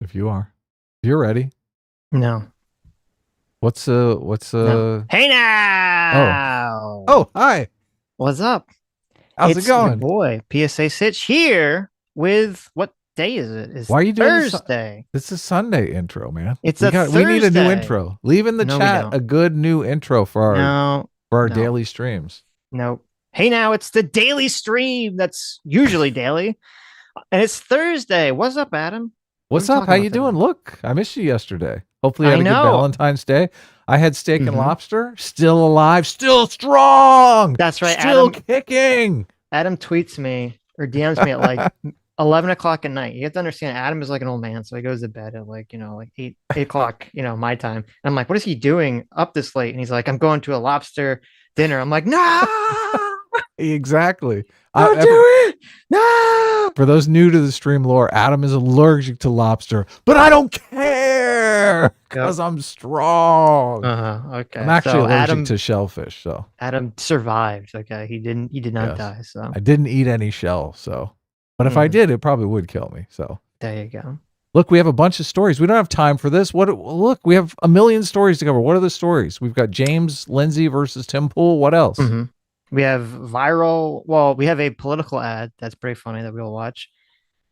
If you are. If you're ready. No. What's No. Hey oh. now! Oh, hi. What's up? How's it It's your going? boy, PSA Sitch here with what day is it? Why It's are you doing this? Thursday. This is Sunday intro, man. It's We a got we need a new Thursday. intro. Leave in the No, we chat don't. a good new intro No, for our no, daily streams. no. Hey now, it's the daily stream that's usually daily. And it's Thursday. What's up, Adam? What are What's we up? How talking you about doing? today? Look, I missed you yesterday. Hopefully you I had a good know. Valentine's Day. I had steak and hmm lobster, still alive, still strong, That's right. still kicking. Adam tweets me or DMs me at like 11 o'clock at night. You have to understand, Adam is like an old man, so he goes to bed at like, like 8 o'clock, my time. And I'm like, what is he doing up this late? And he's like, I'm going to a lobster dinner. I'm like, no, Exactly. don't do it. No. For those new to the stream lore, Adam is allergic to lobster, but I don't care because Yep. I'm strong. Okay. I'm actually So allergic to shellfish, so Adam survived. Okay. He did not yes. die. So I didn't eat any shell, so but if I did, it probably would kill me. So there you go. look, we have a bunch of stories. We don't have time for this. Look, we have a million stories to cover. What are the stories? We've got James Lindsay versus Tim Pool. What else? We have viral. Well, we have a political ad that's pretty funny that we'll watch.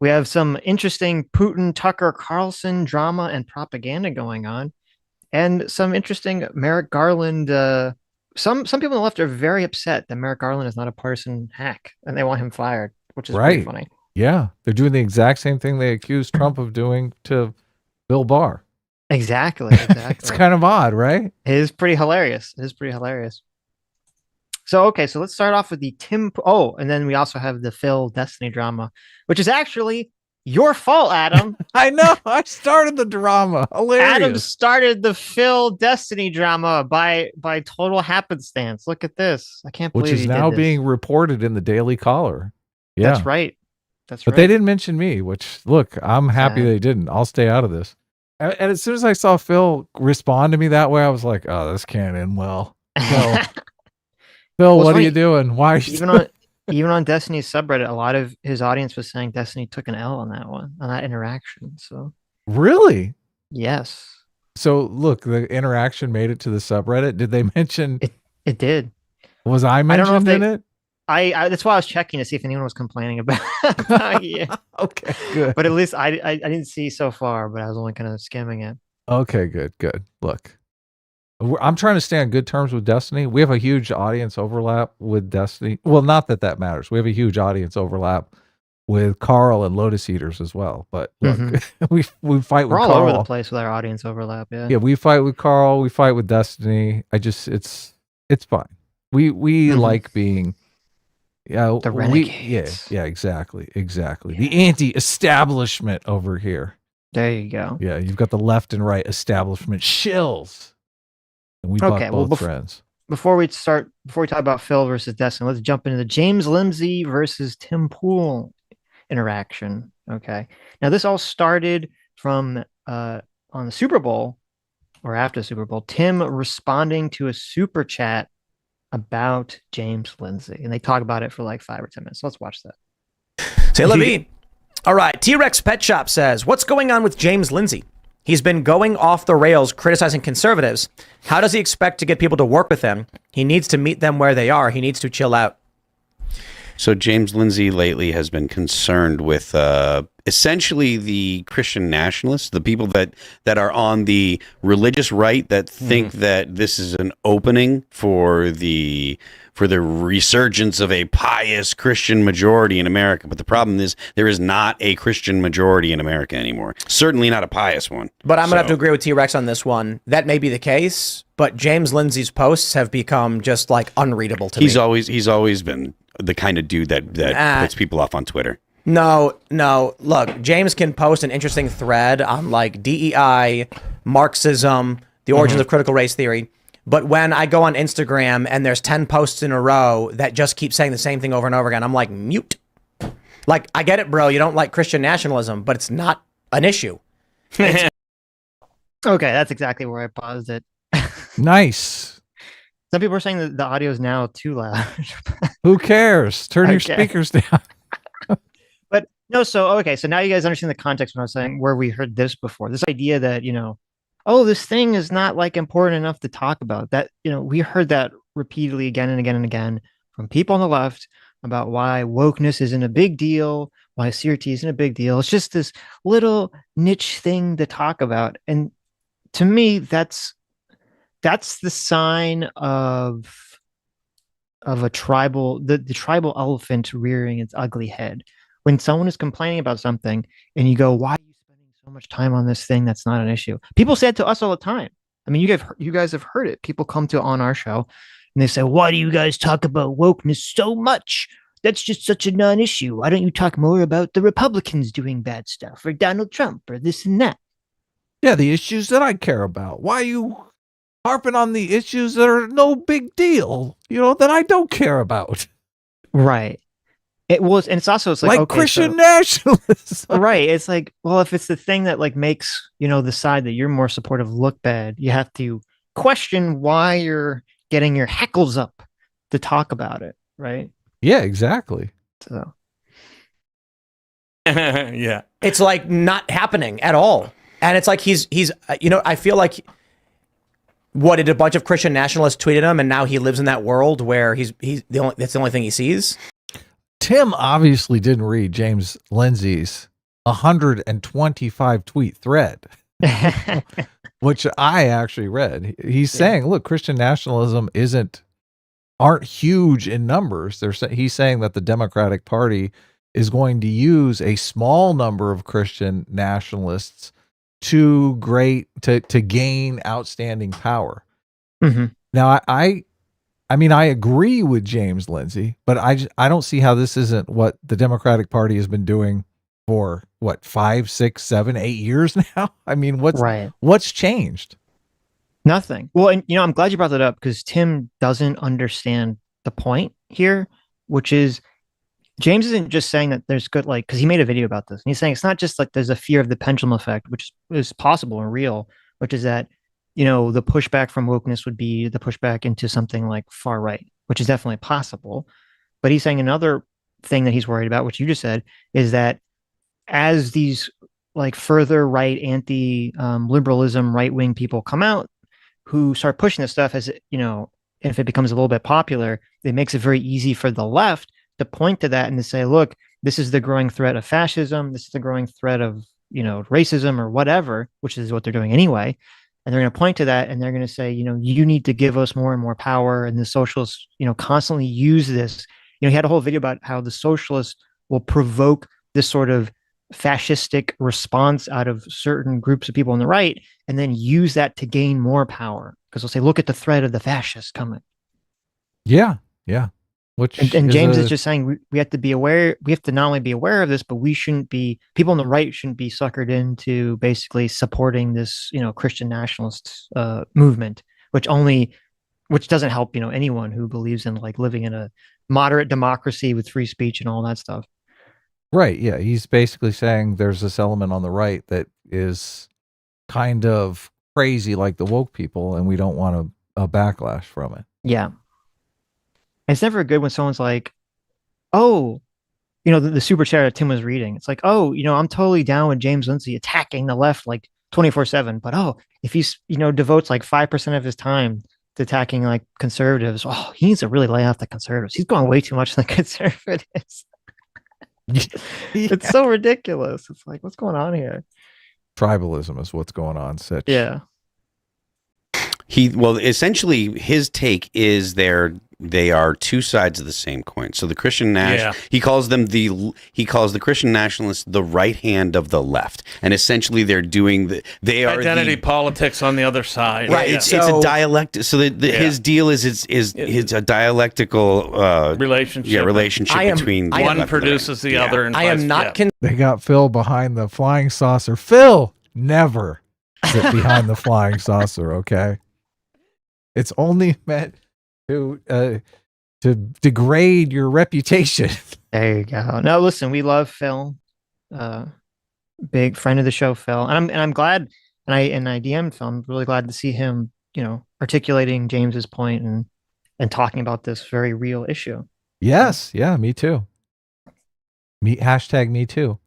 We have some interesting Putin Tucker Carlson drama and propaganda going on, and some interesting Merrick Garland. Some people on the left are very upset that Merrick Garland is not a partisan hack, and they want him fired, which is pretty Right. funny. Yeah. They're doing the exact same thing they accused Trump of doing to Bill Barr. Exactly. It's kind of odd, right? It is pretty hilarious. It is pretty hilarious. So okay, so let's start off with the Tim. Oh, and then we also have the Phil Destiny drama, which is actually your fault, Adam. I know. I started the drama. Hilarious. Adam started the Phil Destiny drama by total happenstance. Look at this. I can't believe which is now being reported in the Daily Caller. Yeah, that's right. That's but right. they didn't mention me. Which look, I'm happy they didn't. I'll stay out of this. And as soon as I saw Phil respond to me that way, I was like, "Oh, this can't end well." Phil, Phil, what are you doing? Why are you even on Destiny's subreddit, a lot of his audience was saying Destiny took an L on that one, on that interaction. So really? Yes. So look, the interaction made it to the subreddit. Did they mention it? It did. Was I mentioned in it? I that's why I was checking to see if anyone was complaining about yeah. Okay, good. But at least I didn't see so far, but I was only kind of skimming it. Okay, good. Look, I'm trying to stay on good terms with Destiny. We have a huge audience overlap with Destiny. Well, not that that matters. We have a huge audience overlap with Carl and Lotus Eaters as well. But look, we fight with Carl. We're all over the place with our audience overlap. Yeah. Yeah, we fight with Carl. We fight with Destiny. It's fine. We like being the renegades. Yeah, exactly. The anti-establishment over here. There you go. Yeah, you've got the left and right establishment shills. And we buck both friends. Before we talk about Phil versus Destiny, let's jump into the James Lindsay versus Tim Pool interaction. Okay. Now this all started from on the Super Bowl or after the Super Bowl, Tim responding to a super chat about James Lindsay. And they talk about it for like 5 or 10 minutes. So let's watch that. Say Levine. All right. T-Rex Pet Shop says, what's going on with James Lindsay? He's been going off the rails criticizing conservatives. How does he expect to get people to work with him? He needs to meet them where they are. He needs to chill out. So James Lindsay lately has been concerned with essentially the Christian nationalists, the people that are on the religious right that think that this is an opening for the resurgence of a pious Christian majority in America. But the problem is there is not a Christian majority in America anymore. Certainly not a pious one. But I'm going to have to agree with T-Rex on this one. That may be the case, but James Lindsay's posts have become just like unreadable to me. He's always been the kind of dude that puts people off on Twitter. No. Look, James can post an interesting thread on like DEI, Marxism, the origins of critical race theory. But when I go on Instagram and there's 10 posts in a row that just keep saying the same thing over and over again, I'm like, mute. Like, I get it, bro. You don't like Christian nationalism, but it's not an issue. Okay, that's exactly where I paused it. Nice. Some people are saying that the audio is now too loud. Who cares? Turn your speakers down. But No, so okay, so now you guys understand the context when I was saying where we heard this before. This idea that, oh, this thing is not like important enough to talk about. That, we heard that repeatedly again and again and again from people on the left about why wokeness isn't a big deal, why CRT isn't a big deal. It's just this little niche thing to talk about. And to me, that's the sign of a tribal the tribal elephant rearing its ugly head. When someone is complaining about something and you go, why are you spending so much time on this thing that's not an issue? People say it to us all the time. I mean, you guys have heard it. People come to on our show and they say, why do you guys talk about wokeness so much? That's just such a non-issue. Why don't you talk more about the Republicans doing bad stuff or Donald Trump or this and that? Yeah, the issues that I care about. Why are you harping on the issues that are no big deal, that I don't care about? Right. It was, and it's like, okay, Christian nationalism. Right. It's like, well, if it's the thing that like makes, the side that you're more supportive look bad, you have to question why you're getting your hackles up to talk about it. Right. Yeah, exactly. So Yeah. It's like not happening at all. And it's like he's I feel like did a bunch of Christian nationalists tweeted him, and now he lives in that world where that's the only thing he sees. Tim obviously didn't read James Lindsay's 125 tweet thread, which I actually read. He's saying, look, Christian nationalism aren't huge in numbers. He's saying that the Democratic Party is going to use a small number of Christian nationalists to gain outstanding power. Mm-hmm. Now, I mean, I agree with James Lindsay, but I don't see how this isn't what the Democratic Party has been doing for 5, 6, 7, 8 years now. I mean, what's changed? Nothing. Well, and I'm glad you brought that up because Tim doesn't understand the point here, which is James isn't just saying that there's good, because he made a video about this, and he's saying it's not just like there's a fear of the pendulum effect, which is possible and real, which is that, the pushback from wokeness would be the pushback into something like far right, which is definitely possible. But he's saying another thing that he's worried about, which you just said, is that as these further right anti-liberalism right-wing people come out who start pushing this stuff, as if it becomes a little bit popular, it makes it very easy for the left to point to that and to say, look, this is the growing threat of fascism. This is the growing threat of, racism or whatever, which is what they're doing anyway. And they're going to point to that and they're going to say, you need to give us more and more power. And the socialists, constantly use this. He had a whole video about how the socialists will provoke this sort of fascistic response out of certain groups of people on the right and then use that to gain more power. Because they'll say, look at the threat of the fascists coming. Yeah. And James is just saying we have to be aware. We have to not only be aware of this, but people on the right shouldn't be suckered into basically supporting this, Christian nationalist movement, which doesn't help, anyone who believes in living in a moderate democracy with free speech and all that stuff. Right. Yeah. He's basically saying there's this element on the right that is kind of crazy like the woke people, and we don't want a backlash from it. Yeah. It's never good when someone's like, oh, the super chat that Tim was reading. It's like, oh, I'm totally down with James Lindsay attacking the left 24/7. But if he's, devotes 5% of his time to attacking conservatives, he needs to really lay off the conservatives. He's going way too much to the conservatives. Yeah. It's so ridiculous. It's like, what's going on here? Tribalism is what's going on, Sitch. Yeah. Essentially his take is they are two sides of the same coin. So the Christian he calls the Christian nationalists the right hand of the left, and essentially they're doing they are identity politics on the other side. Right. It's a dialect. So his deal is it's a dialectical relationship. Yeah, relationship between one produces the other. And I am not. They got Phil behind the flying saucer. Phil, never sit behind the flying saucer. Okay. It's only meant to degrade your reputation. There you go. No, listen, we love Phil, big friend of the show, Phil, and I'm glad, and I DM'd Phil. I'm really glad to see him, articulating James's point and talking about this very real issue. Yes, yeah, me too. Hashtag me too.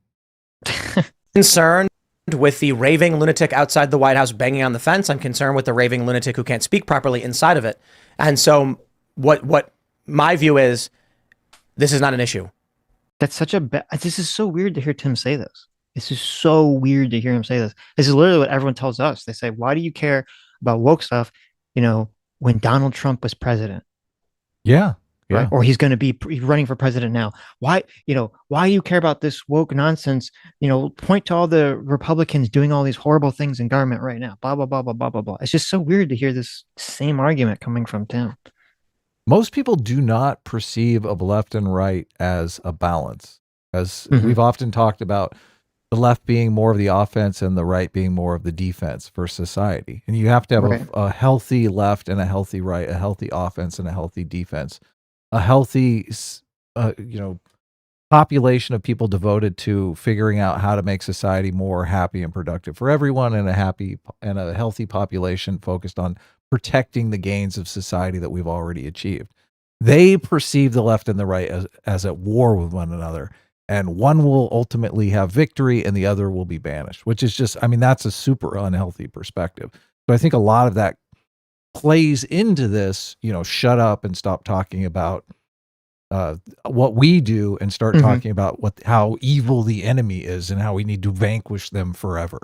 Concerned with the raving lunatic outside the White House banging on the fence. I'm concerned with the raving lunatic who can't speak properly inside of it. And so what my view is, this is not an issue. That's such a this is so weird to hear Tim say this. This is so weird to hear him say this. This is literally what everyone tells us. They say, why do you care about woke stuff, when Donald Trump was president? Yeah. Right? Or he's going to be running for president now. Why do you care about this woke nonsense? Point to all the Republicans doing all these horrible things in government right now. Blah, blah, blah, blah, blah, blah, blah. It's just so weird to hear this same argument coming from Tim. Most people do not perceive of left and right as a balance, as we've often talked about the left being more of the offense and the right being more of the defense for society. And you have to have a healthy left and a healthy right, a healthy offense and a healthy defense, a healthy, population of people devoted to figuring out how to make society more happy and productive for everyone, and a healthy population focused on protecting the gains of society that we've already achieved. They perceive the left and the right as at war with one another, and one will ultimately have victory and the other will be banished, which is just, that's a super unhealthy perspective. So I think a lot of that plays into this, shut up and stop talking about what we do and start talking about how evil the enemy is and how we need to vanquish them forever.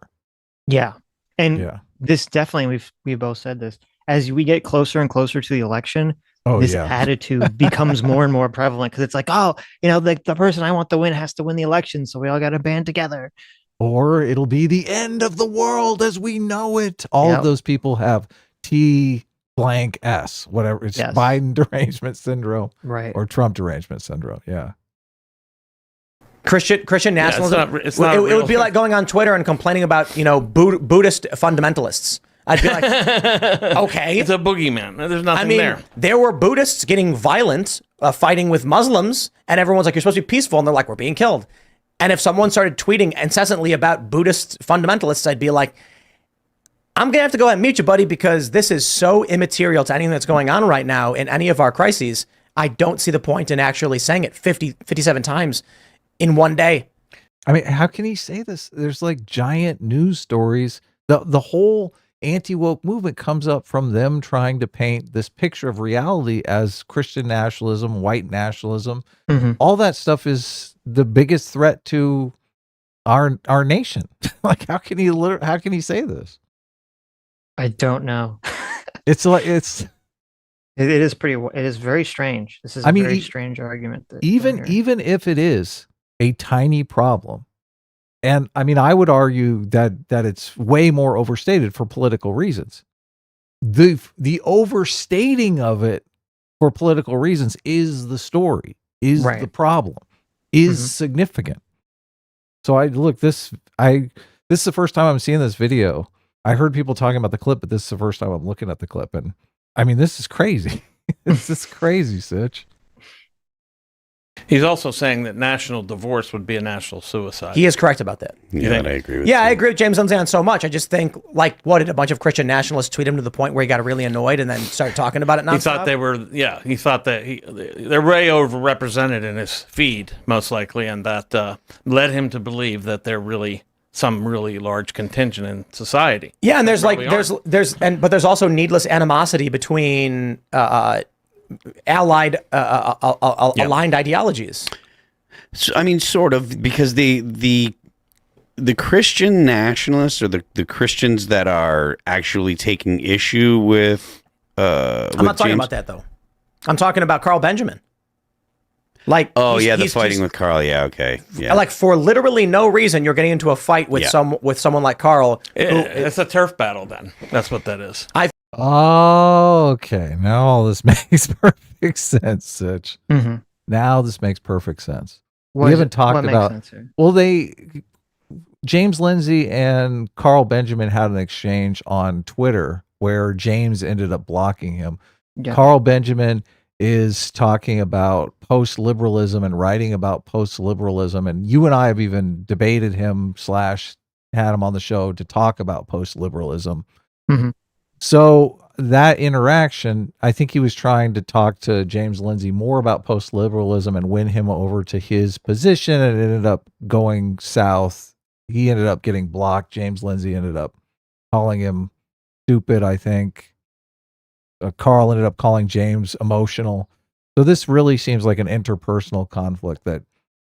Yeah. And this definitely, we both said this, as we get closer and closer to the election, this attitude becomes more and more prevalent, because it's like, the person I want to win has to win the election, so we all got to band together. Or it'll be the end of the world as we know it. All of those people have T blank S, whatever. It's Biden derangement syndrome, right? Or Trump derangement syndrome. Yeah. Christian nationalism. It's not it would be like going on Twitter and complaining about, Buddhist fundamentalists. I'd be like, okay. It's a boogeyman. There's nothing there. There were Buddhists getting violent, fighting with Muslims, and everyone's like, you're supposed to be peaceful. And they're like, we're being killed. And if someone started tweeting incessantly about Buddhist fundamentalists, I'd be like, I'm going to have to go and mute you, buddy, because this is so immaterial to anything that's going on right now in any of our crises. I don't see the point in actually saying it 57 times in one day. How can he say this? There's like giant news stories. The whole anti-woke movement comes up from them trying to paint this picture of reality as Christian nationalism, white nationalism. All that stuff is the biggest threat to our nation. Like, how can he say this? I don't know. It is very strange. This is a very strange argument. Even if it is a tiny problem, and I would argue that it's way more overstated for political reasons. The overstating of it for political reasons is the story, is the problem, is significant. So this is the first time I'm seeing this video. I heard people talking about the clip, but this is the first time I'm looking at the clip, and this is crazy. This is crazy, Sitch. He's also saying that national divorce would be a national suicide. He is correct about that. Yeah, I agree with I agree with James Lindsay on so much. I just think, what did a bunch of Christian nationalists tweet him to the point where he got really annoyed and then started talking about it nonstop? He thought they were, he thought that they're way overrepresented in his feed, most likely, and that led him to believe that they're really some really large contingent in society. Yeah, and there's there's also needless animosity between aligned ideologies. So, sort of, because the Christian nationalists, or the Christians that are actually taking issue with I'm not talking about that, though. I'm talking about Carl Benjamin. The fighting with Carl. Yeah, okay. Yeah. Like, for literally no reason, you're getting into a fight with someone like Carl. It's a turf battle, then. That's what that is. Oh, okay. Now all this makes perfect sense, Sitch. Now this makes perfect sense. We haven't talked about. James Lindsay and Carl Benjamin had an exchange on Twitter where James ended up blocking him. Yeah. Carl Benjamin is talking about post-liberalism and writing about post-liberalism, and you and I have even debated him / had him on the show to talk about post-liberalism. So that interaction, I think he was trying to talk to James Lindsay more about post-liberalism and win him over to his position, and it ended up going south. He ended up getting blocked. James Lindsay ended up calling him stupid, I think. Carl ended up calling James emotional. So this really seems like an interpersonal conflict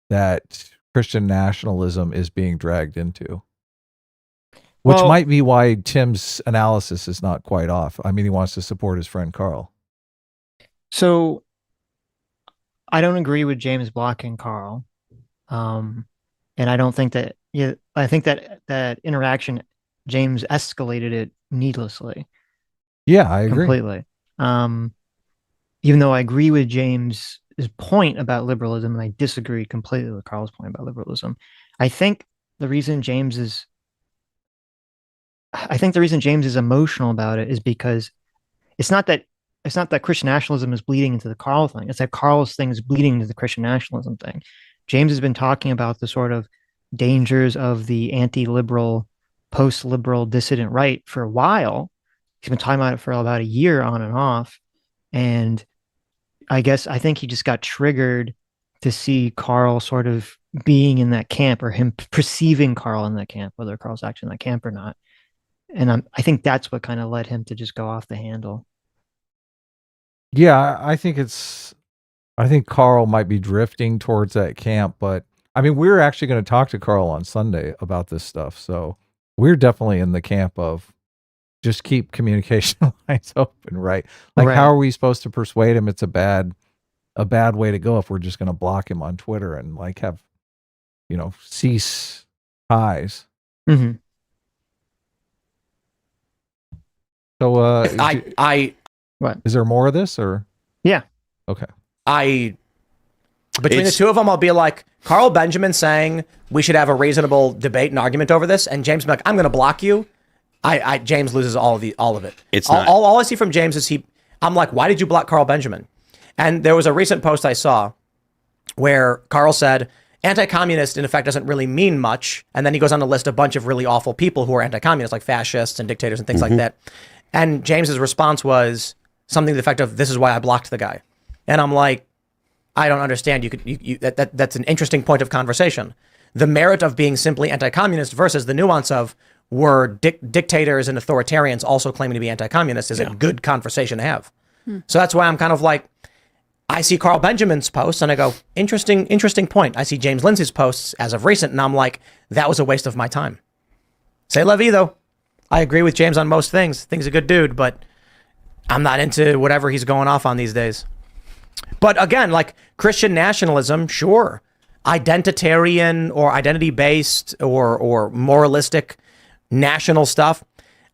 that Christian nationalism is being dragged into. Which Well- might be why Tim's analysis is not quite off. I mean, he wants to support his friend Carl. So I don't agree with James blocking Carl. And I don't think that, I think that interaction, James escalated it needlessly. Yeah, I agree. Completely. Even though I agree with James's point about liberalism, and I disagree completely with Carl's point about liberalism, I think the reason James is emotional about it is because it's not that Christian nationalism is bleeding into the Carl thing. It's that Carl's thing is bleeding into the Christian nationalism thing. James has been talking about the sort of dangers of the anti-liberal, post-liberal dissident right for a while. He's been talking about it for about a year on and off. And I think he just got triggered to see Carl sort of being in that camp, or him perceiving Carl in that camp, whether Carl's actually in that camp or not. And I think that's what kind of led him to just go off the handle. Yeah, I think Carl might be drifting towards that camp, but I mean, we're actually going to talk to Carl on Sunday about this stuff. So we're definitely in the camp of just keep communication lines open, right? Like, Right. how are we supposed to persuade him it's a bad way to go if we're just going to block him on Twitter and like have, cease ties? Mm-hmm. So, What? is there more of this or? Yeah. Okay. Between the two of them, I'll be like, Carl Benjamin saying we should have a reasonable debate and argument over this, and James be like, I'm going to block you. James loses all of it. All I see from James is I'm like, why did you block Carl Benjamin? And there was a recent post I saw where Carl said, anti-communist in effect doesn't really mean much. And then he goes on to list a bunch of really awful people who are anti-communist, like fascists and dictators and things like that. And James's response was something to the effect of, this is why I blocked the guy. And I'm like, I don't understand. That's an interesting point of conversation. The merit of being simply anti-communist versus the nuance of were dictators and authoritarians also claiming to be anti-communist is a good conversation to have. So that's why I'm kind of like, I see Carl Benjamin's posts and I go, interesting point. I see James Lindsay's posts as of recent and I'm like, that was a waste of my time. C'est la vie though. I agree with James on most things. Thing's a good dude, but I'm not into whatever he's going off on these days. But again, like Christian nationalism, sure. Identitarian or identity-based or moralistic national stuff.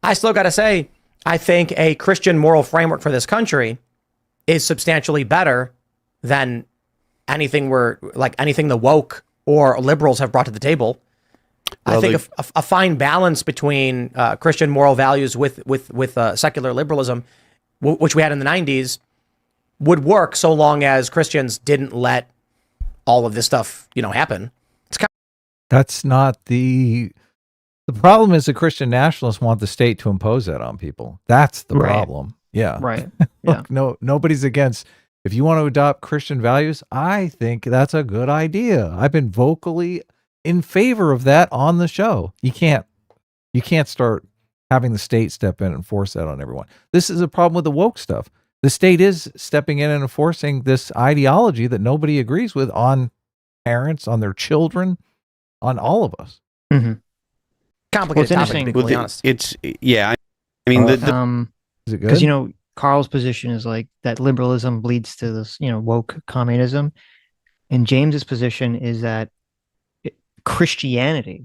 I still got to say, I think a Christian moral framework for this country is substantially better than anything the woke or liberals have brought to the table. Well, I think a fine balance between Christian moral values with secular liberalism, which we had in the 90s, would work so long as Christians didn't let all of this stuff, happen. That's not the problem. Is the Christian nationalists want the state to impose that on people. That's the problem. Yeah. Right. Yeah. Look, nobody's against. If you want to adopt Christian values, I think that's a good idea. I've been vocally in favor of that on the show. You can't start having the state step in and force that on everyone. This is a problem with the woke stuff. The state is stepping in and enforcing this ideology that nobody agrees with on parents, on their children, on all of us. Mm-hmm. Complicated topic, to be completely honest. It's I mean, is it good? Because Carl's position is like that liberalism bleeds to this, woke communism, and James's position is that Christianity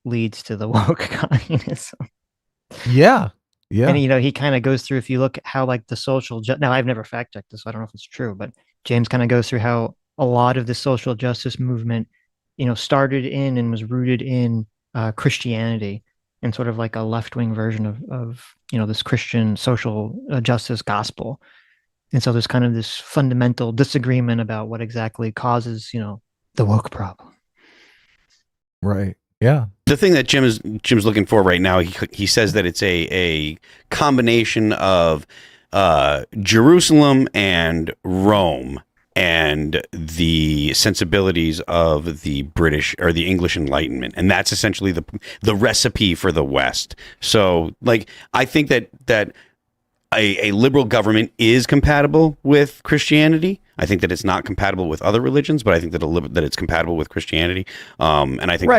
leads to the woke communism. Yeah. And he kind of goes through, if you look at how like the social now I've never fact checked this, so I don't know if it's true, but James kind of goes through how a lot of the social justice movement, started in and was rooted in Christianity and sort of like a left-wing version of this Christian social justice gospel. And so there's kind of this fundamental disagreement about what exactly causes, the woke problem. Right. Yeah. The thing that Jim's looking for right now, he says that it's a combination of Jerusalem and Rome and the sensibilities of the British or the English Enlightenment, and that's essentially the recipe for the West. So, like, I think that a liberal government is compatible with Christianity. I think that it's not compatible with other religions, but I think that it's compatible with Christianity. And I think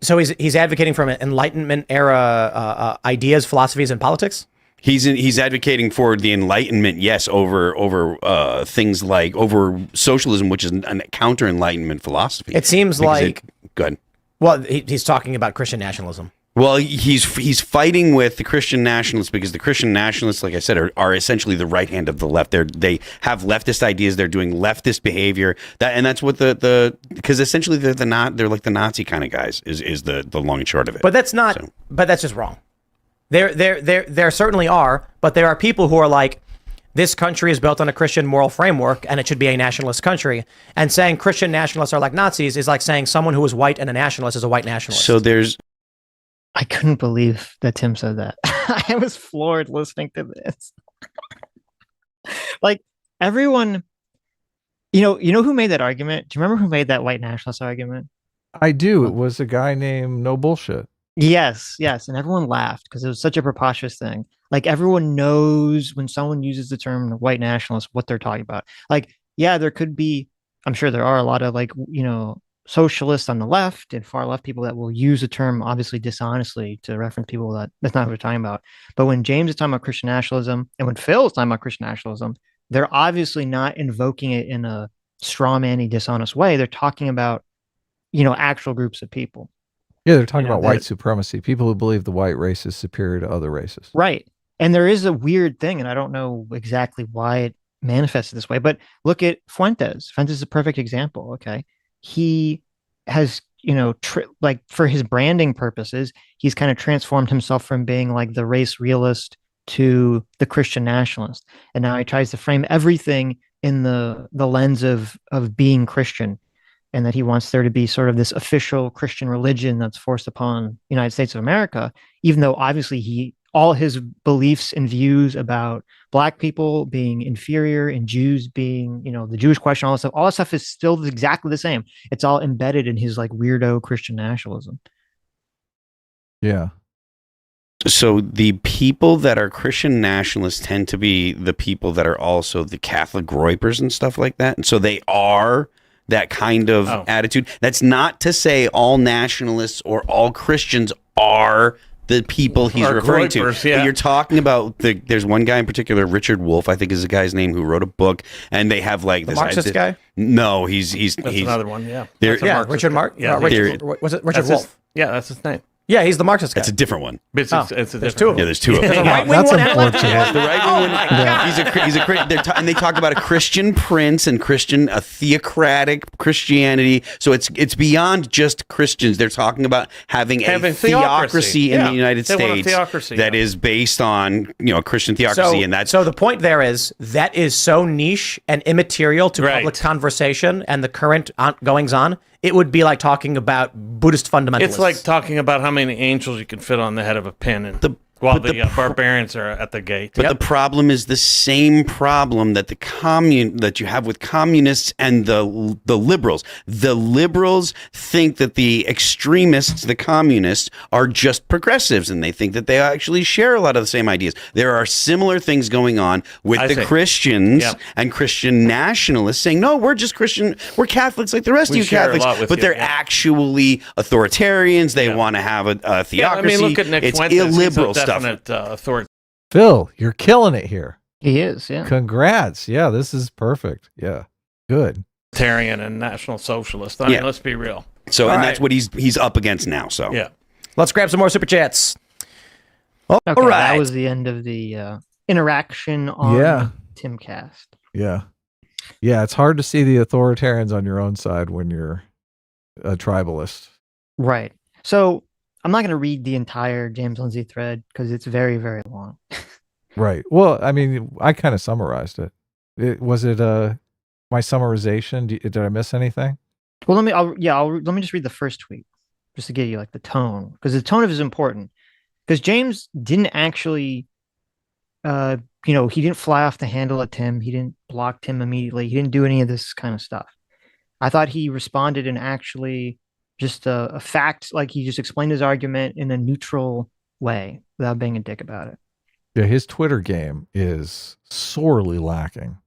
so he's advocating from an Enlightenment era ideas, philosophies, and politics. He's advocating for the Enlightenment, yes, over things like over socialism, which is a counter Enlightenment philosophy. It seems like good. Well, he's talking about Christian nationalism. Well, he's fighting with the Christian nationalists because the Christian nationalists, like I said, are essentially the right hand of the left. They have leftist ideas. They're doing leftist behavior. That's what because essentially they're like the Nazi kind of guys is the long and short of it. But that's not. So. But that's just wrong. There certainly are, but there are people who are like, this country is built on a Christian moral framework and it should be a nationalist country. And saying Christian nationalists are like Nazis is like saying someone who is white and a nationalist is a white nationalist. So there's. I couldn't believe that Tim said that. I was floored listening to this. Like everyone, you know who made that argument? Do you remember who made that white nationalist argument? I do. It was a guy named No Bullshit. Yes. And everyone laughed because it was such a preposterous thing. Like everyone knows when someone uses the term white nationalist, what they're talking about. Like, yeah, there could be, I'm sure there are a lot of like, socialists on the left and far left people that will use the term obviously dishonestly to reference people that's not what we're talking about. But when James is talking about Christian nationalism and when Phil is talking about Christian nationalism, they're obviously not invoking it in a strawman-y, dishonest way. They're talking about, actual groups of people. Yeah, they're talking about white supremacy, people who believe the white race is superior to other races. Right. And there is a weird thing, and I don't know exactly why it manifested this way, but look at Fuentes. Fuentes is a perfect example, okay? He has, like for his branding purposes, he's kind of transformed himself from being like the race realist to the Christian nationalist. And now he tries to frame everything in the lens of being Christian, and that he wants there to be sort of this official Christian religion that's forced upon the United States of America, even though obviously all his beliefs and views about Black people being inferior and Jews being, the Jewish question, all that stuff is still exactly the same. It's all embedded in his like weirdo Christian nationalism. Yeah. So the people that are Christian nationalists tend to be the people that are also the Catholic groypers and stuff like that. And so they are that kind of attitude. That's not to say all nationalists or all Christians are the people he's referring to. Yeah. But you're talking about there's one guy in particular, Richard Wolff, I think is the guy's name, who wrote a book, and they have like this Marxist guy. No, he's another one. Yeah, Richard Mark. Yeah, was it Richard Wolff? Yeah, that's his name. Yeah, he's the Marxist guy. It's a different one. It's there's two of them. Yeah, there's two of them. That's unfortunate. The right wing one. He's a and they talk about a Christian prince and a theocratic Christianity. So it's beyond just Christians. They're talking about having a theocracy in the United States that is based on Christian theocracy, and that's so the point there is that is so niche and immaterial to public conversation and the current goings on. It would be like talking about Buddhist fundamentalists. It's like talking about how many angels you can fit on the head of a pin, and while the barbarians are at the gate. But the problem is the same problem that that you have with communists and the liberals. The liberals think that the extremists, the communists, are just progressives, and they think that they actually share a lot of the same ideas. There are similar things going on with the Christians and Christian nationalists saying, no, we're just Christian, we're Catholics like the rest of you Catholics, but they're actually authoritarians. They want to have a theocracy. Look at Nick it's Fuentes. illiberal stuff. Phil, you're killing it here. He is, yeah. Congrats. Yeah, this is perfect. Yeah, good. Libertarian and National Socialist. I mean, let's be real. So, that's what he's up against now. So, let's grab some more super chats. All right, that was the end of the interaction on Timcast. Yeah, it's hard to see the authoritarians on your own side when you're a tribalist. Right. So I'm not going to read the entire James Lindsay thread because it's very, very long. Right. Well, I mean, I kind of summarized it. Was it my summarization? Did I miss anything? Well, let me just read the first tweet. just to give you like the tone, because the tone of it is important. Because James didn't actually, he didn't fly off the handle at Tim. He didn't block Tim immediately. He didn't do any of this kind of stuff. I thought he responded in actually just a fact, like he just explained his argument in a neutral way without being a dick about it. Yeah, his Twitter game is sorely lacking.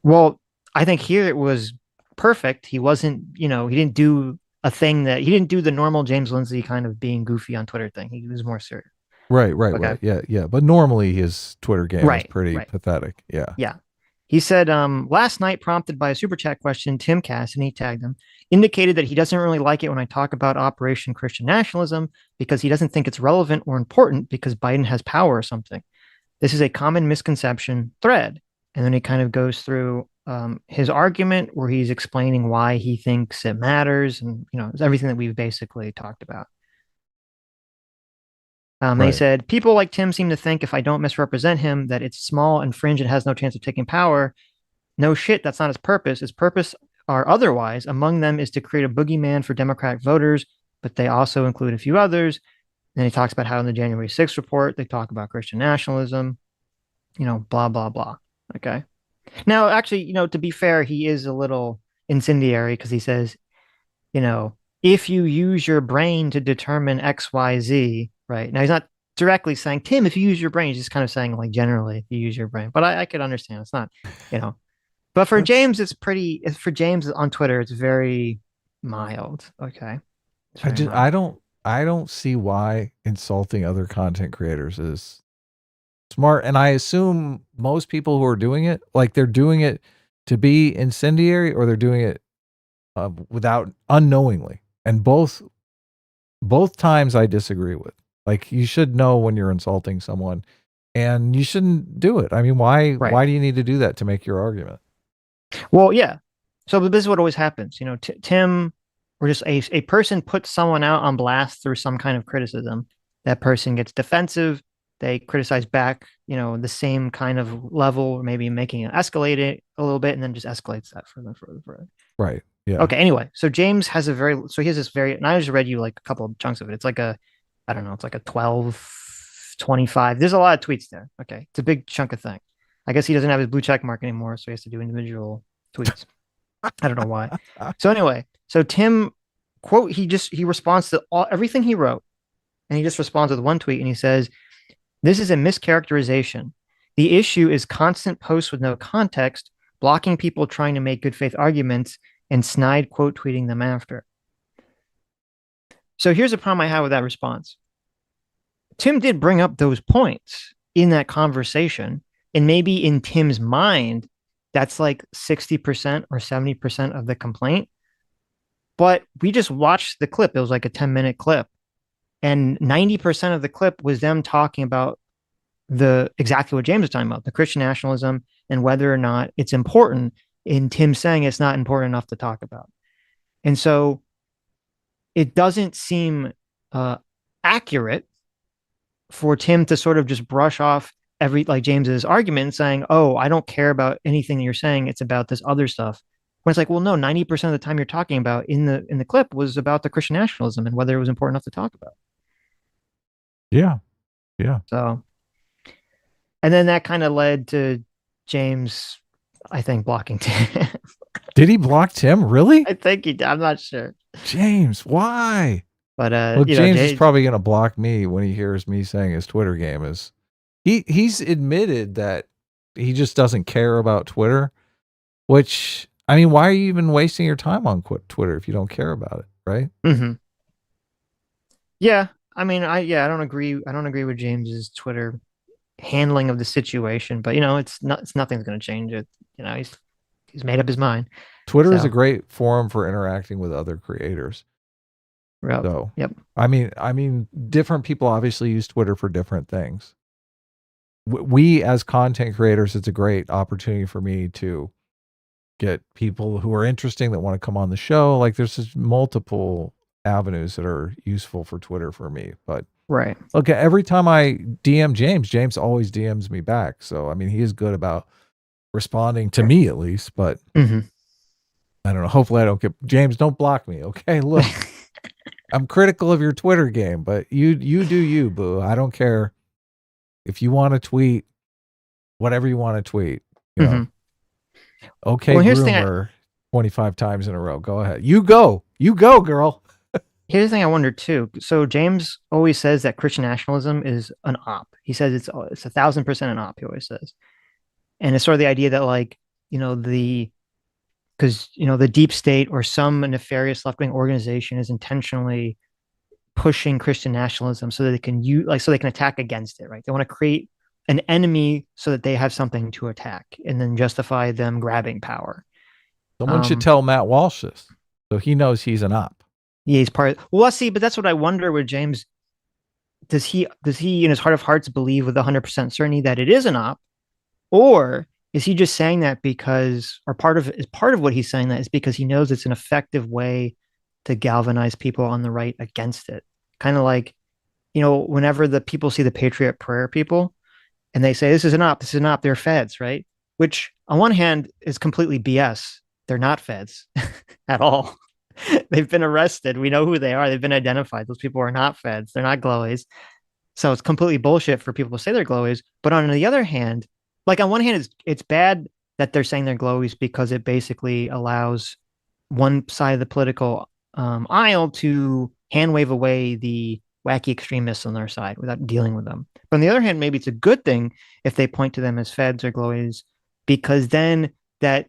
Well, I think here it was perfect. He wasn't, he didn't do a thing that he didn't do the normal James Lindsay kind of being goofy on Twitter thing. He was more serious. Right. Okay. Right. Yeah. But normally his Twitter game is pretty pathetic. Yeah. Yeah. He said, last night, prompted by a super chat question, Tim Cass, and he tagged him, indicated that he doesn't really like it when I talk about Operation Christian Nationalism because he doesn't think it's relevant or important because Biden has power or something. This is a common misconception thread. And then he kind of goes through his argument where he's explaining why he thinks it matters and, everything that we've basically talked about. They said, people like Tim seem to think if I don't misrepresent him, that it's small and fringe and has no chance of taking power. No shit, that's not his purpose. His purpose are otherwise. Among them is to create a boogeyman for Democratic voters, but they also include a few others. Then he talks about how in the January 6th report, they talk about Christian nationalism, blah, blah, blah. Okay. Now, actually, to be fair, he is a little incendiary because he says, if you use your brain to determine X, Y, Z, right? Now, he's not directly saying, Tim, if you use your brain, he's just kind of saying, like, generally, if you use your brain. But I could understand. It's not, But for James, for James on Twitter, it's very mild. Okay. I don't see why insulting other content creators is smart. And I assume most people who are doing it, like they're doing it to be incendiary or they're doing it without unknowingly. And both times I disagree with. Like you should know when you're insulting someone and you shouldn't do it. I mean, why do you need to do that to make your argument? Well, yeah. So this is what always happens. Tim or just a person puts someone out on blast through some kind of criticism. That person gets defensive. They criticize back, the same kind of level, maybe making it escalate it a little bit and then just escalates that further. Right. Yeah. Okay. Anyway, so James has he has this and I just read you like a couple of chunks of it. It's like it's like a 12, 25. There's a lot of tweets there. Okay. It's a big chunk of thing. I guess he doesn't have his blue check mark anymore, so he has to do individual tweets. I don't know why. So anyway, so Tim quote, he responds to everything he wrote and he just responds with one tweet and he says, "This is a mischaracterization. The issue is constant posts with no context, blocking people trying to make good faith arguments and snide quote tweeting them after." So here's the problem I have with that response. Tim did bring up those points in that conversation. And maybe in Tim's mind, that's like 60% or 70% of the complaint. But we just watched the clip. It was like a 10-minute clip. And 90% of the clip was them talking about exactly what James was talking about, the Christian nationalism and whether or not it's important, in Tim saying it's not important enough to talk about. And so it doesn't seem accurate for Tim to sort of just brush off like James's argument saying, "Oh, I don't care about anything that you're saying. It's about this other stuff." When it's like, well, no, 90% of the time you're talking about in the clip was about the Christian nationalism and whether it was important enough to talk about. Yeah. Yeah. So, and then that kind of led to James, I think, blocking Tim. Did he block Tim? Really? I think he did. I'm not sure. James, why? But James is probably going to block me when he hears me saying his Twitter game is. He's admitted that he just doesn't care about Twitter, which, I mean, why are you even wasting your time on Twitter if you don't care about it, right? Mm-hmm. Yeah, I mean, I don't agree. I don't agree with James's Twitter handling of the situation, but nothing's going to change it. He's made up his mind. Twitter is a great forum for interacting with other creators. Yep. So, yep. I mean, different people obviously use Twitter for different things. We as content creators, it's a great opportunity for me to get people who are interesting that want to come on the show. Like there's just multiple avenues that are useful for Twitter for me. But right. Okay, every time I DM James always DMs me back. So I mean, he is good about responding to me at least. But mm-hmm. I don't know. Hopefully I don't get James, don't block me. Okay. Look, I'm critical of your Twitter game, but you do you, boo. I don't care if you want to tweet whatever you want to tweet, you know. Okay, Well, here's the thing groomer 25 times in a row. Go ahead. You go, girl. Here's the thing I wonder too. So James always says that Christian nationalism is an op. He says it's 1,000% an op. He always says, and it's sort of the idea that like because the deep state or some nefarious left wing organization is intentionally pushing Christian nationalism so that they can attack against it. Right? They want to create an enemy so that they have something to attack and then justify them grabbing power. Someone should tell Matt Walsh this so he knows he's an op. Yeah, he's part. Well, let's see, but that's what I wonder with James. Does he in his heart of hearts believe with 100% certainty that it is an op, or is he just saying that because, or part of what he's saying that is because he knows it's an effective way to galvanize people on the right against it? Kind of like, whenever the people see the Patriot Prayer people, and they say this is an op, they're feds, right? Which on one hand is completely BS. They're not feds at all. They've been arrested. We know who they are. They've been identified. Those people are not feds. They're not glowies. So it's completely bullshit for people to say they're glowies. But on the other hand, like on one hand, it's bad that they're saying they're glowies because it basically allows one side of the political aisle to hand wave away the wacky extremists on their side without dealing with them. But on the other hand, maybe it's a good thing if they point to them as feds or glowies, because then that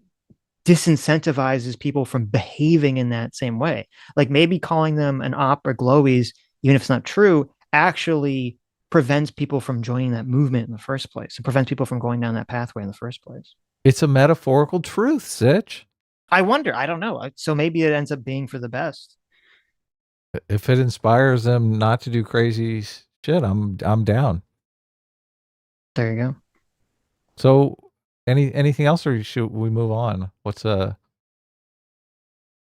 disincentivizes people from behaving in that same way. Like maybe calling them an op or glowies, even if it's not true, actually prevents people from joining that movement in the first place. It prevents people from going down that pathway in the first place. It's a metaphorical truth, Sitch. I wonder. I don't know. So maybe it ends up being for the best. If it inspires them not to do crazy shit, I'm down. There you go. So anything else, or should we move on? What's yeah,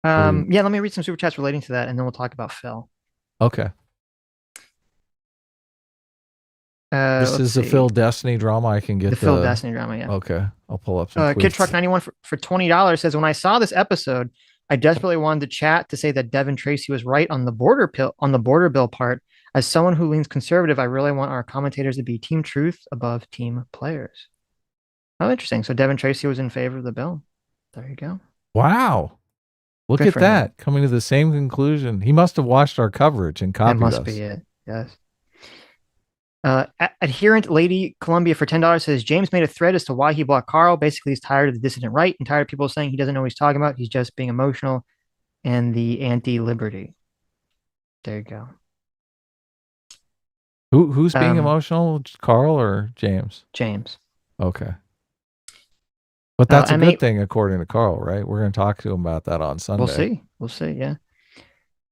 let me read some super chats relating to that, and then we'll talk about Phil. Okay. This is a Phil Destiny drama. I can get the Phil Destiny drama. Yeah. Okay, I'll pull up some. Kid Truck 91 for $20 says, when I saw this episode, I desperately wanted to chat to say that Devin Tracy was right on the border bill part. As someone who leans conservative, I really want our commentators to be team truth above team players. Oh, interesting. So Devin Tracy was in favor of the bill. There you go. Wow. Look Good at for that. him. Coming to the same conclusion. He must have watched our coverage and copied us. That must be it. Yes. Adherent Lady Columbia for $10 says, James made a thread as to why he blocked Carl. Basically, he's tired of the dissident right and tired of people saying he doesn't know what he's talking about. He's just being emotional and the anti-liberty. There you go. Who's being emotional? Carl or James? James. Okay. But that's a good thing, according to Carl, right? We're going to talk to him about that on Sunday. We'll see. Yeah.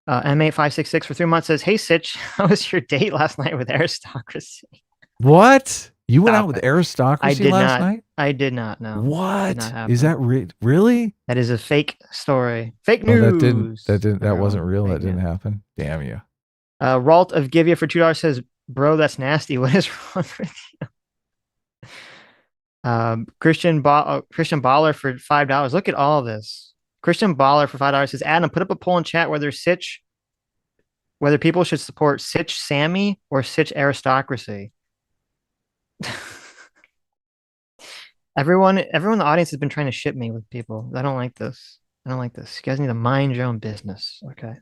M8566 for 3 months says, hey, Sitch, how was your date last night with Aristocracy? What? You went out with Aristocracy last night? I did not, no. What? Is that really? That is a fake story. Fake news. That wasn't real. That didn't happen. Damn you. Ralt of Givia for $2 says, bro, that's nasty. What is wrong with you? Christian Baller for $5. Look at all this. Christian Baller for $5 says, Adam, put up a poll in chat whether people should support Sitch Sammy or Sitch Aristocracy. Everyone in the audience has been trying to ship me with people. I don't like this. You guys need to mind your own business. Okay.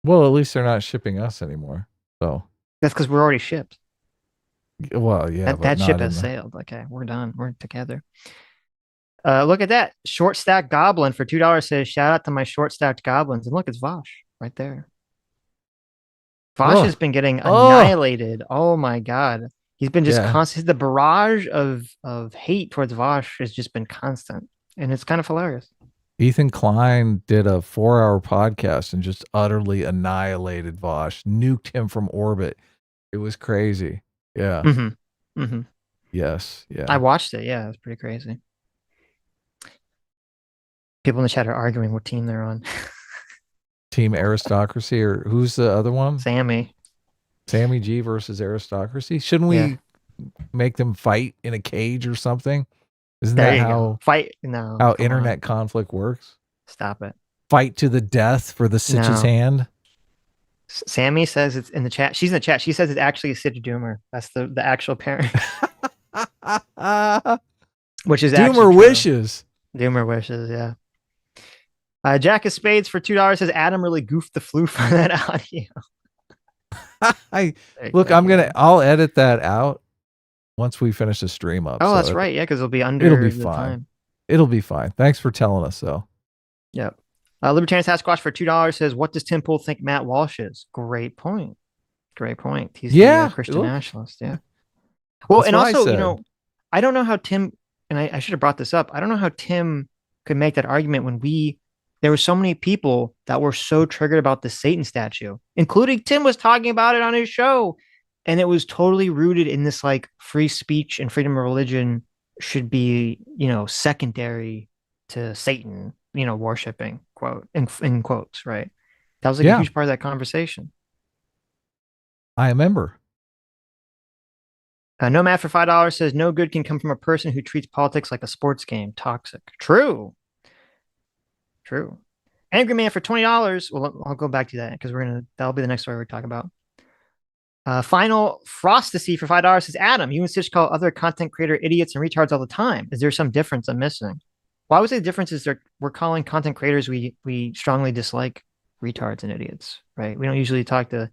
Well, at least they're not shipping us anymore. So that's because we're already shipped. Well, yeah. That ship has sailed. Okay, we're done. We're together. Look at that. Short stack goblin for $2 says, shout out to my short stacked goblins. And look, it's Vosh right there. Vosh has been getting annihilated. Oh my God. He's been just constant. The barrage of hate towards Vosh has just been constant. And it's kind of hilarious. Ethan Klein did a 4-hour podcast and just utterly annihilated Vosh, nuked him from orbit. It was crazy. Yeah. Mm-hmm. Mm-hmm. Yes. Yeah. I watched it. Yeah, it was pretty crazy. People in the chat are arguing what team they're on. Team Aristocracy, or who's the other one? Sammy G versus Aristocracy. Shouldn't we make them fight in a cage or something? Isn't that how fight? No. How internet conflict works? Stop it. Fight to the death for the Sitch's No. hand. Sammy says it's in the chat. She's in the chat. She says it's actually a Sitch Doomer. That's the actual parent, which is actually Doomer true. wishes. Doomer wishes, yeah. Jack of Spades for $2 says Adam really goofed the floof on that audio. I'll edit that out once we finish the stream up. Oh, so that's right. Yeah, because it'll be under it'll be the fine. time. It'll be fine. Thanks for telling us, though. Yep. Libertarian Sasquatch for $2 says, what does Tim Pool think Matt Walsh is? Great point. Great point. He's the Christian nationalist. Yeah. Well, and also, I don't know how Tim, and I should have brought this up. I don't know how Tim could make that argument when there were so many people that were so triggered about the Satan statue, including Tim was talking about it on his show. And it was totally rooted in this like free speech and freedom of religion should be, secondary to Satan, worshiping, quote, in quotes, right? That was like a huge part of that conversation. I remember. Nomad for $5 says no good can come from a person who treats politics like a sports game. Toxic. True. Angry Man for $20. Well, I'll go back to that because that'll be the next story we talk about. Final Frostasy for $5 says Adam, you and Sitch call other content creator idiots and retards all the time. Is there some difference I'm missing? Well, I would say the difference is we're calling content creators we strongly dislike retards and idiots, right? We don't usually talk to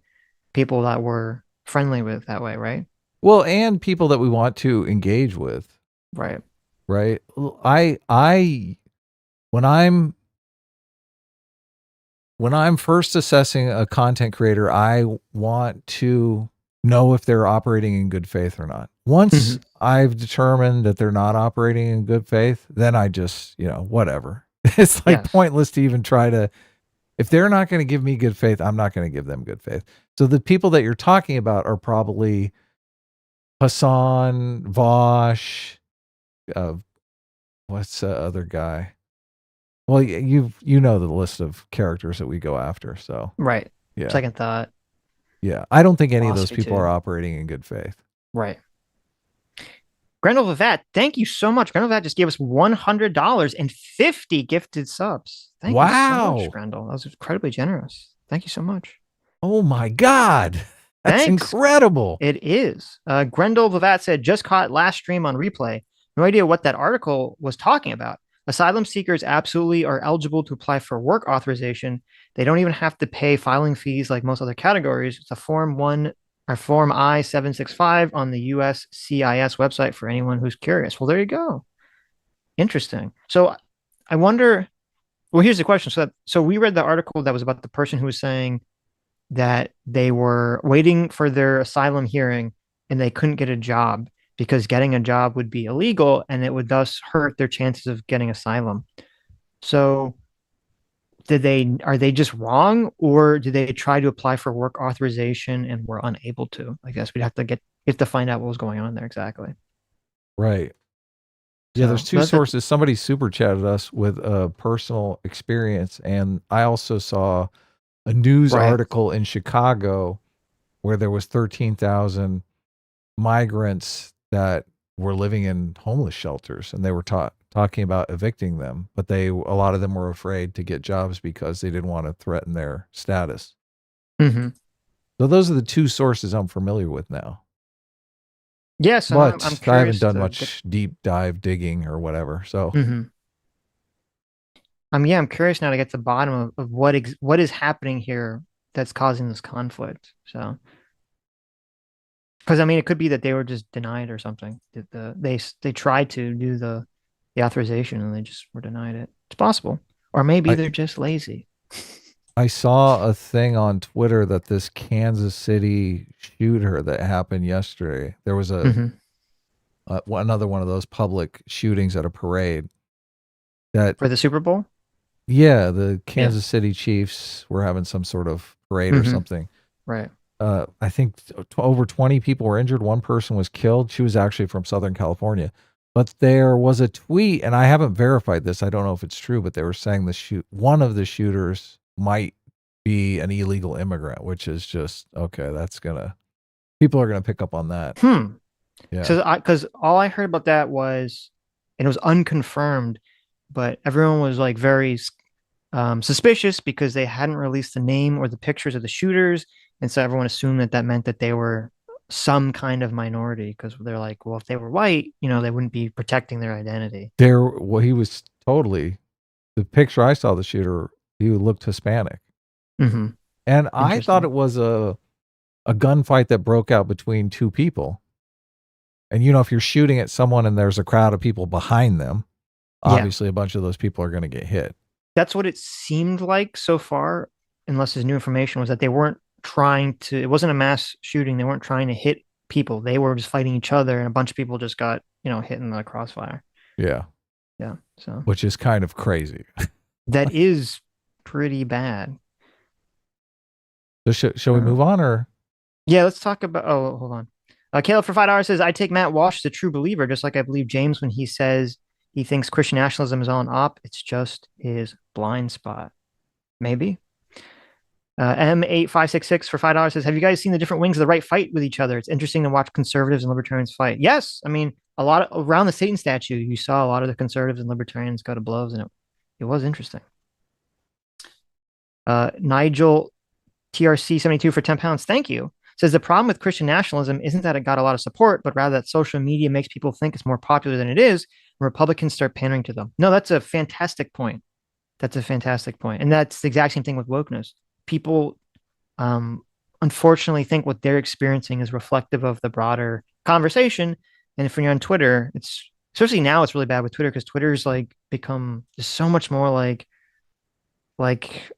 people that we're friendly with that way, right? Well, and people that we want to engage with. Right. Right. When I'm first assessing a content creator, I want to know if they're operating in good faith or not. Once I've determined that they're not operating in good faith, then I just, whatever. It's like pointless to even try to, if they're not going to give me good faith, I'm not going to give them good faith. So the people that you're talking about are probably Hassan, Vosh, what's the other guy? Well, you know the list of characters that we go after, so right. Yeah. Second thought. Yeah, I don't think any of those Philosophy people too. are operating in good faith. Right. Grendel Vivat, thank you so much. Grendel Vivat just gave us $100 and 50 gifted subs. Thank you so much, Grendel. That was incredibly generous. Thank you so much. Oh my God. That's incredible. It is. Grendel Vivat said, just caught last stream on replay. No idea what that article was talking about. Asylum seekers absolutely are eligible to apply for work authorization. They don't even have to pay filing fees like most other categories. It's a Form I-765 on the USCIS website for anyone who's curious. Well, there you go. Interesting. So I wonder, well, here's the question. So we read the article that was about the person who was saying that they were waiting for their asylum hearing and they couldn't get a job because getting a job would be illegal and it would thus hurt their chances of getting asylum. So are they just wrong, or did they try to apply for work authorization and were unable to? I guess we'd have to find out what was going on there exactly. Right. Yeah, there's two sources. Somebody super chatted us with a personal experience, and I also saw a news article in Chicago where there was 13,000 migrants that were living in homeless shelters, and they were talking about evicting them, but a lot of them were afraid to get jobs because they didn't want to threaten their status. Mm-hmm. So those are the two sources I'm familiar with now. Yes, but I'm curious. I haven't done much deep dive digging or whatever. So, I'm curious now to get to the bottom of what is happening here that's causing this conflict. So, because it could be that they were just denied or something. That they tried to do the authorization and they just were denied it. It's possible, or maybe they're just lazy. I saw a thing on Twitter that this Kansas City shooter that happened yesterday, there was another one of those public shootings at a parade. That for the Super Bowl? Yeah, the Kansas City Chiefs were having some sort of parade or something. Right. I think over 20 people were injured. One person was killed. She was actually from Southern California. But there was a tweet, and I haven't verified this. I don't know if it's true, but they were saying one of the shooters might be an illegal immigrant, which is just, okay, people are going to pick up on that. Yeah. Because all I heard about that was, and it was unconfirmed, but everyone was like very suspicious because they hadn't released the name or the pictures of the shooters, and so everyone assumed that meant that they were some kind of minority because they're like, well, if they were white, they wouldn't be protecting their identity. He was totally, the picture I saw of the shooter, he looked Hispanic. Mm-hmm. And I thought it was a gunfight that broke out between two people. And if you're shooting at someone and there's a crowd of people behind them, obviously a bunch of those people are going to get hit. That's what it seemed like so far, unless there's new information, was that they weren't trying to, it wasn't a mass shooting. They weren't trying to hit people. They were just fighting each other, and a bunch of people just got, hit in the crossfire. Yeah. Yeah. So, which is kind of crazy. That is pretty bad. So shall we move on, or? Yeah, let's talk about, hold on. Caleb for $5 says, I take Matt Walsh as a true believer, just like I believe James when he says he thinks Christian nationalism is on op. It's just his blind spot. Maybe. M8566 for $5 says, have you guys seen the different wings of the right fight with each other? It's interesting to watch conservatives and libertarians fight. Yes. I mean, a lot around the Satan statue, you saw a lot of the conservatives and libertarians go to blows, and it was interesting. Nigel TRC72 for £10. Thank you. Says the problem with Christian nationalism isn't that it got a lot of support, but rather that social media makes people think it's more popular than it is. And Republicans start pandering to them. No, that's a fantastic point. That's a fantastic point. And that's the exact same thing with wokeness. People, unfortunately, think what they're experiencing is reflective of the broader conversation. And if you're on Twitter, especially now, it's really bad with Twitter because Twitter's become just so much more like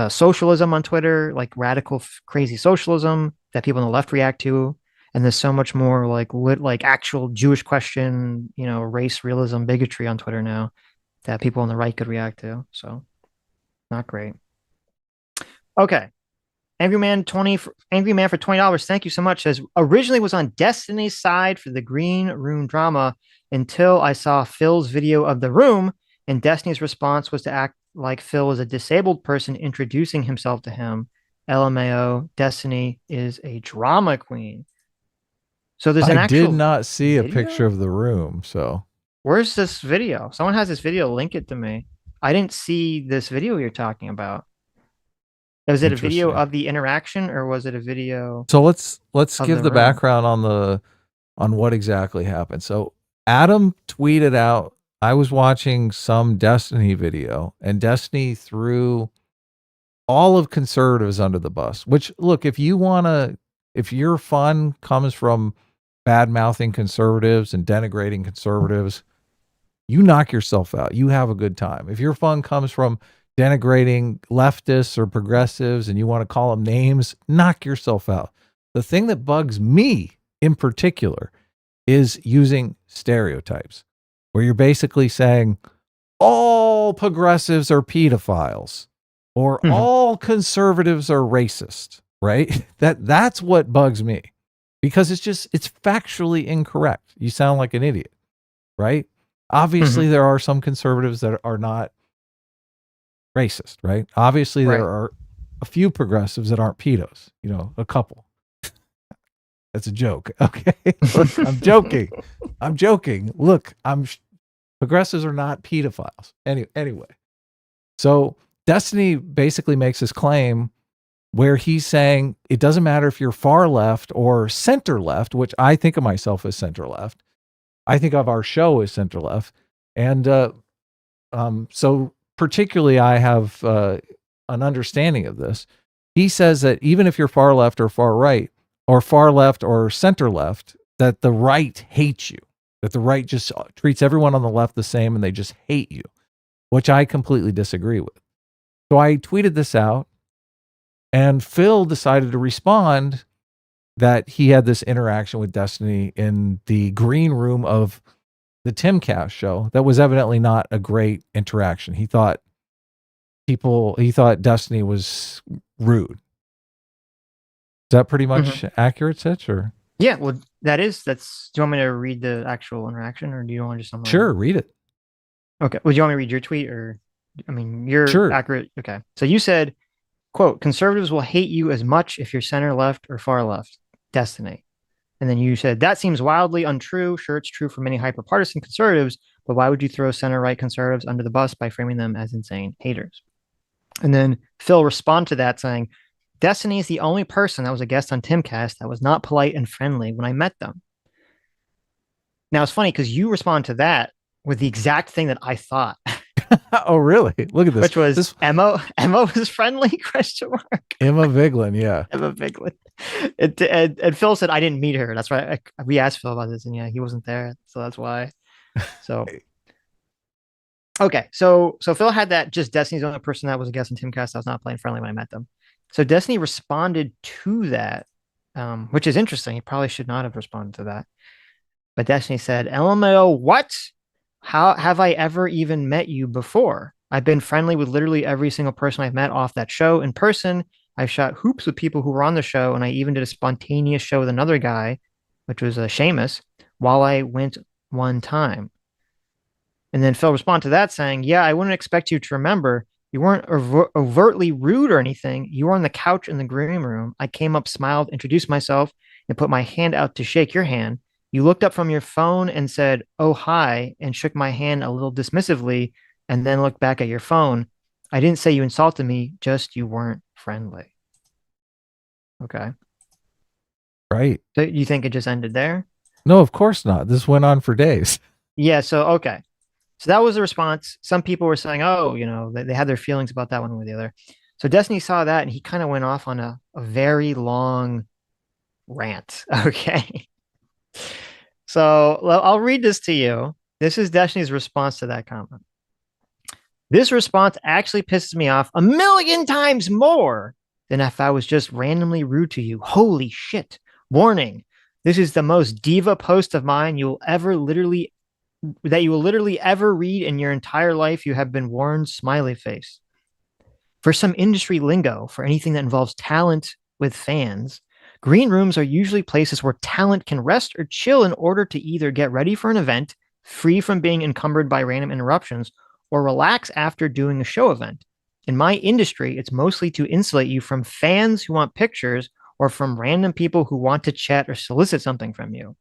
socialism on Twitter, like radical, crazy socialism that people on the left react to. And there's so much more like actual Jewish question, race realism, bigotry on Twitter now that people on the right could react to. So not great. Okay. Angry Man for $20. Thank you so much. Says originally was on Destiny's side for the Green Room drama until I saw Phil's video of the room, and Destiny's response was to act like Phil was a disabled person introducing himself to him. LMAO, Destiny is a drama queen. So there's I did not see a picture of the room. So where's this video? Someone has this video. Link it to me. I didn't see this video you're talking about. Was it a video of the interaction, or was it a video? So let's give the background on what exactly happened. So Adam tweeted out, I was watching some Destiny video, and Destiny threw all of conservatives under the bus. Which, look, if your fun comes from bad mouthing conservatives and denigrating conservatives, you knock yourself out. You have a good time. If your fun comes from denigrating leftists or progressives and you want to call them names, knock yourself out. The thing that bugs me in particular is using stereotypes, where you're basically saying all progressives are pedophiles or all conservatives are racist, right? That's what bugs me, because it's factually incorrect. You sound like an idiot, right? Obviously, there are some conservatives that are not racist, right? Obviously, there are a few progressives that aren't pedos, a couple. That's a joke. Okay. Look, I'm joking. Look, progressives are not pedophiles. Anyway. So Destiny basically makes this claim where he's saying it doesn't matter if you're far left or center left, which I think of myself as center left. I think of our show as center left. And so particularly I have an understanding of this. He says that even if you're far left or far right, or far left or center left, that the right hates you, that the right just treats everyone on the left the same and they just hate you, which I completely disagree with. So I tweeted this out, and Phil decided to respond that he had this interaction with Destiny in the green room of the Timcast show that was evidently not a great interaction. He thought Destiny was rude. Is that pretty much accurate, Sitch? Or yeah, well, that's. Do you want me to read the actual interaction, or do you want to just Sure, read it. Okay. Well, do you want me to read your tweet, or you're accurate? Okay. So you said, quote, conservatives will hate you as much if you're center left or far left. Destiny. And then you said, that seems wildly untrue. Sure, it's true for many hyper-partisan conservatives, but why would you throw center-right conservatives under the bus by framing them as insane haters? And then Phil responded to that saying, Destiny is the only person that was a guest on Timcast that was not polite and friendly when I met them. Now it's funny because you respond to that with the exact thing that I thought, Oh, really? Look at this. which was this Emma was friendly? Question mark. Emma Vigeland. Yeah. Emma Bigley. And Phil said I didn't meet her. That's right. We asked Phil about this, and yeah, he wasn't there, so that's why. So okay, so Phil had that. Just Destiny's the only person that was a guest on Timcast. I was not playing friendly when I met them. So Destiny responded to that, which is interesting. He probably should not have responded to that. But Destiny said, LMAO, what? How have I ever even met you before? I've been friendly with literally every single person I've met off that show in person. I've shot hoops with people who were on the show, and I even did a spontaneous show with another guy, which was Seamus, while I went one time. And then Phil responded to that saying, yeah, I wouldn't expect you to remember. You weren't overtly rude or anything. You were on the couch in the green room. I came up, smiled, introduced myself, and put my hand out to shake your hand. You looked up from your phone and said, oh, hi, and shook my hand a little dismissively, and then looked back at your phone. I didn't say you insulted me, just you weren't friendly. Okay. Right. So you think it just ended there? No, of course not. This went on for days. Yeah. So, okay. So that was the response. Some people were saying, oh, they had their feelings about that one or the other. So Destiny saw that and he kind of went off on a very long rant. Okay. So I'll read this to you. This is Destiny's response to that comment. This response actually pisses me off 1,000,000 times more than if I was just randomly rude to you. Holy shit. Warning. This is the most diva post of mine you will literally ever read in your entire life. You have been warned, smiley face. For some industry lingo, for anything that involves talent with fans, green rooms are usually places where talent can rest or chill in order to either get ready for an event, free from being encumbered by random interruptions, or relax after doing a show event. In my industry, it's mostly to insulate you from fans who want pictures or from random people who want to chat or solicit something from you.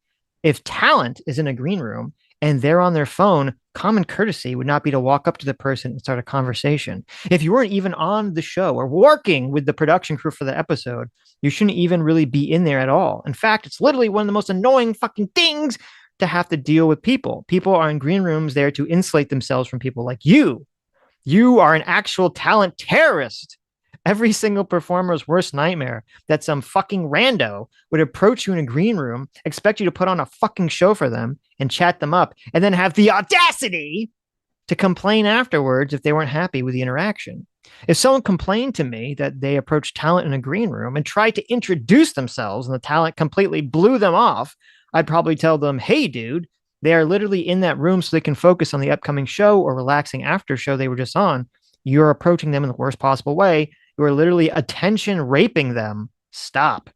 If talent is in a green room and they're on their phone, common courtesy would not be to walk up to the person and start a conversation. If you weren't even on the show or working with the production crew for the episode, you shouldn't even really be in there at all. In fact, it's literally one of the most annoying fucking things to have to deal with people. People are in green rooms there to insulate themselves from people like you. You are an actual talent terrorist. Every single performer's worst nightmare that some fucking rando would approach you in a green room, expect you to put on a fucking show for them and chat them up, and then have the audacity to complain afterwards if they weren't happy with the interaction. If someone complained to me that they approached talent in a green room and tried to introduce themselves and the talent completely blew them off, I'd probably tell them, hey, dude, they are literally in that room so they can focus on the upcoming show or relaxing after show they were just on. You're approaching them in the worst possible way. You are literally attention raping them. Stop.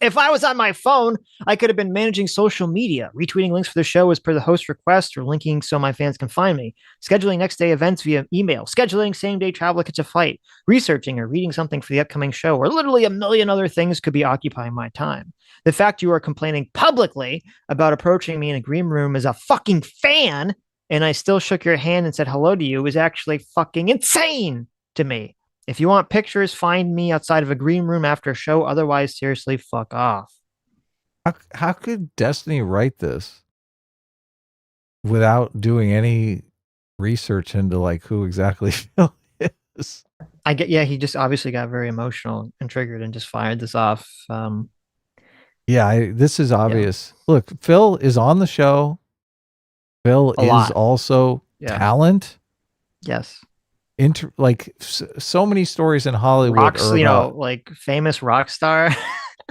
If I was on my phone, I could have been managing social media, retweeting links for the show as per the host request, or linking so my fans can find me, scheduling next day events via email, scheduling same day travel to catch a flight, researching or reading something for the upcoming show, or literally 1,000,000 other things could be occupying my time. The fact you are complaining publicly about approaching me in a green room as a fucking fan, and I still shook your hand and said hello to you, is actually fucking insane to me. If you want pictures, find me outside of a green room after a show. Otherwise, seriously, fuck off. How could Destiny write this without doing any research into like who exactly Phil is? He just obviously got very emotional and triggered and just fired this off. This is obvious. Yeah. Look, Phil is on the show. Phil is also talent. Yes. So many stories in Hollywood like famous rock star.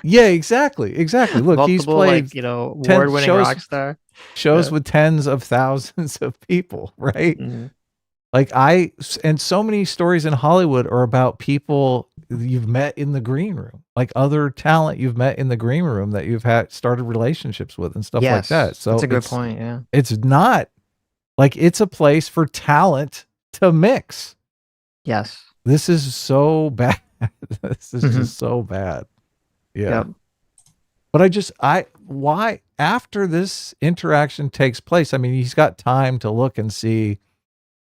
Yeah, exactly. Look, multiple, he's played award-winning rock star shows with tens of thousands of people, right? Mm-hmm. And so many stories in Hollywood are about people you've met in the green room, like other talent you've met in the green room that you've started relationships with and stuff like that. So that's a good point. Yeah, it's not like it's a place for talent to mix. Yes. This is so bad. This is just so bad. Yeah. Yep. But why after this interaction takes place, I mean, he's got time to look and see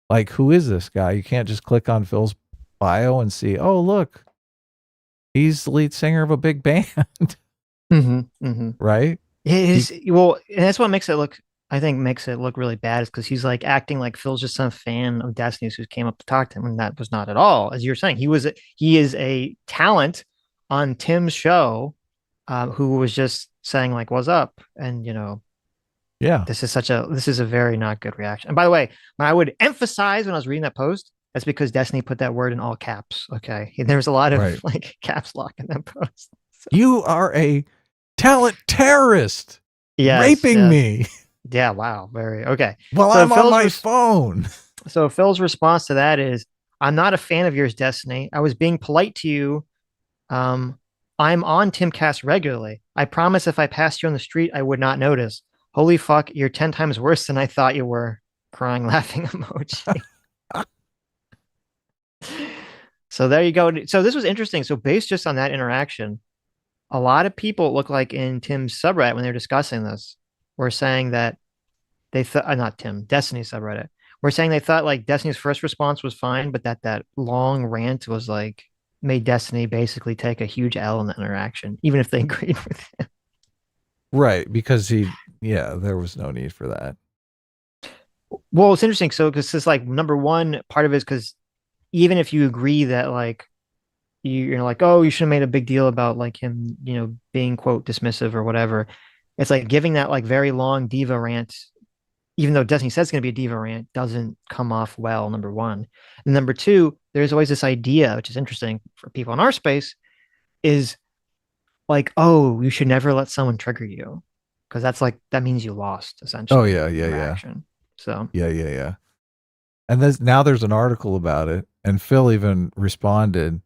like, who is this guy? You can't just click on Phil's bio and see, oh, look, he's the lead singer of a big band, right? It is, well, and that's what makes it look, I think makes it look really bad, is because he's like acting like Phil's just some fan of Destiny's who came up to talk to him, and that was not at all. As you were saying, he is a talent on Tim's show, who was just saying like, "What's up?" And Yeah. this is a very not good reaction. And by the way, when I would emphasize when I was reading that post, that's because Destiny put that word in all caps. Okay, there's a lot of Right. like caps lock in that post. So, You are a talent terrorist, yes, raping yes. me Yeah, wow, very okay. while So I'm on Phil's my res- phone. So Phil's response to that is, "I'm not a fan of yours, Destiny. I was being polite to you. I'm on Timcast regularly. I promise if I passed you on the street, I would not notice. Holy fuck, you're 10 times worse than I thought you were." Crying, laughing emoji. So there you go. So this was interesting. So based just on that interaction, a lot of people look like in Tim's subreddit when they were discussing this were saying that they thought, not Tim, Destiny's subreddit, were saying they thought like Destiny's first response was fine, but that long rant was like made Destiny basically take a huge L in the interaction, even if they agreed with him. Right, because there was no need for that. Well, it's interesting. So, because it's like number one part of it is because even if you agree that like you're like, oh, you should have made a big deal about like him, being quote dismissive or whatever. It's like giving that like very long diva rant, even though Destiny says it's going to be a diva rant, doesn't come off well, number one. And number two, there's always this idea, which is interesting for people in our space, is like, oh, you should never let someone trigger you. Because that means you lost, essentially. Oh, yeah. Interaction. So Yeah. And now there's an article about it, and Phil even responded.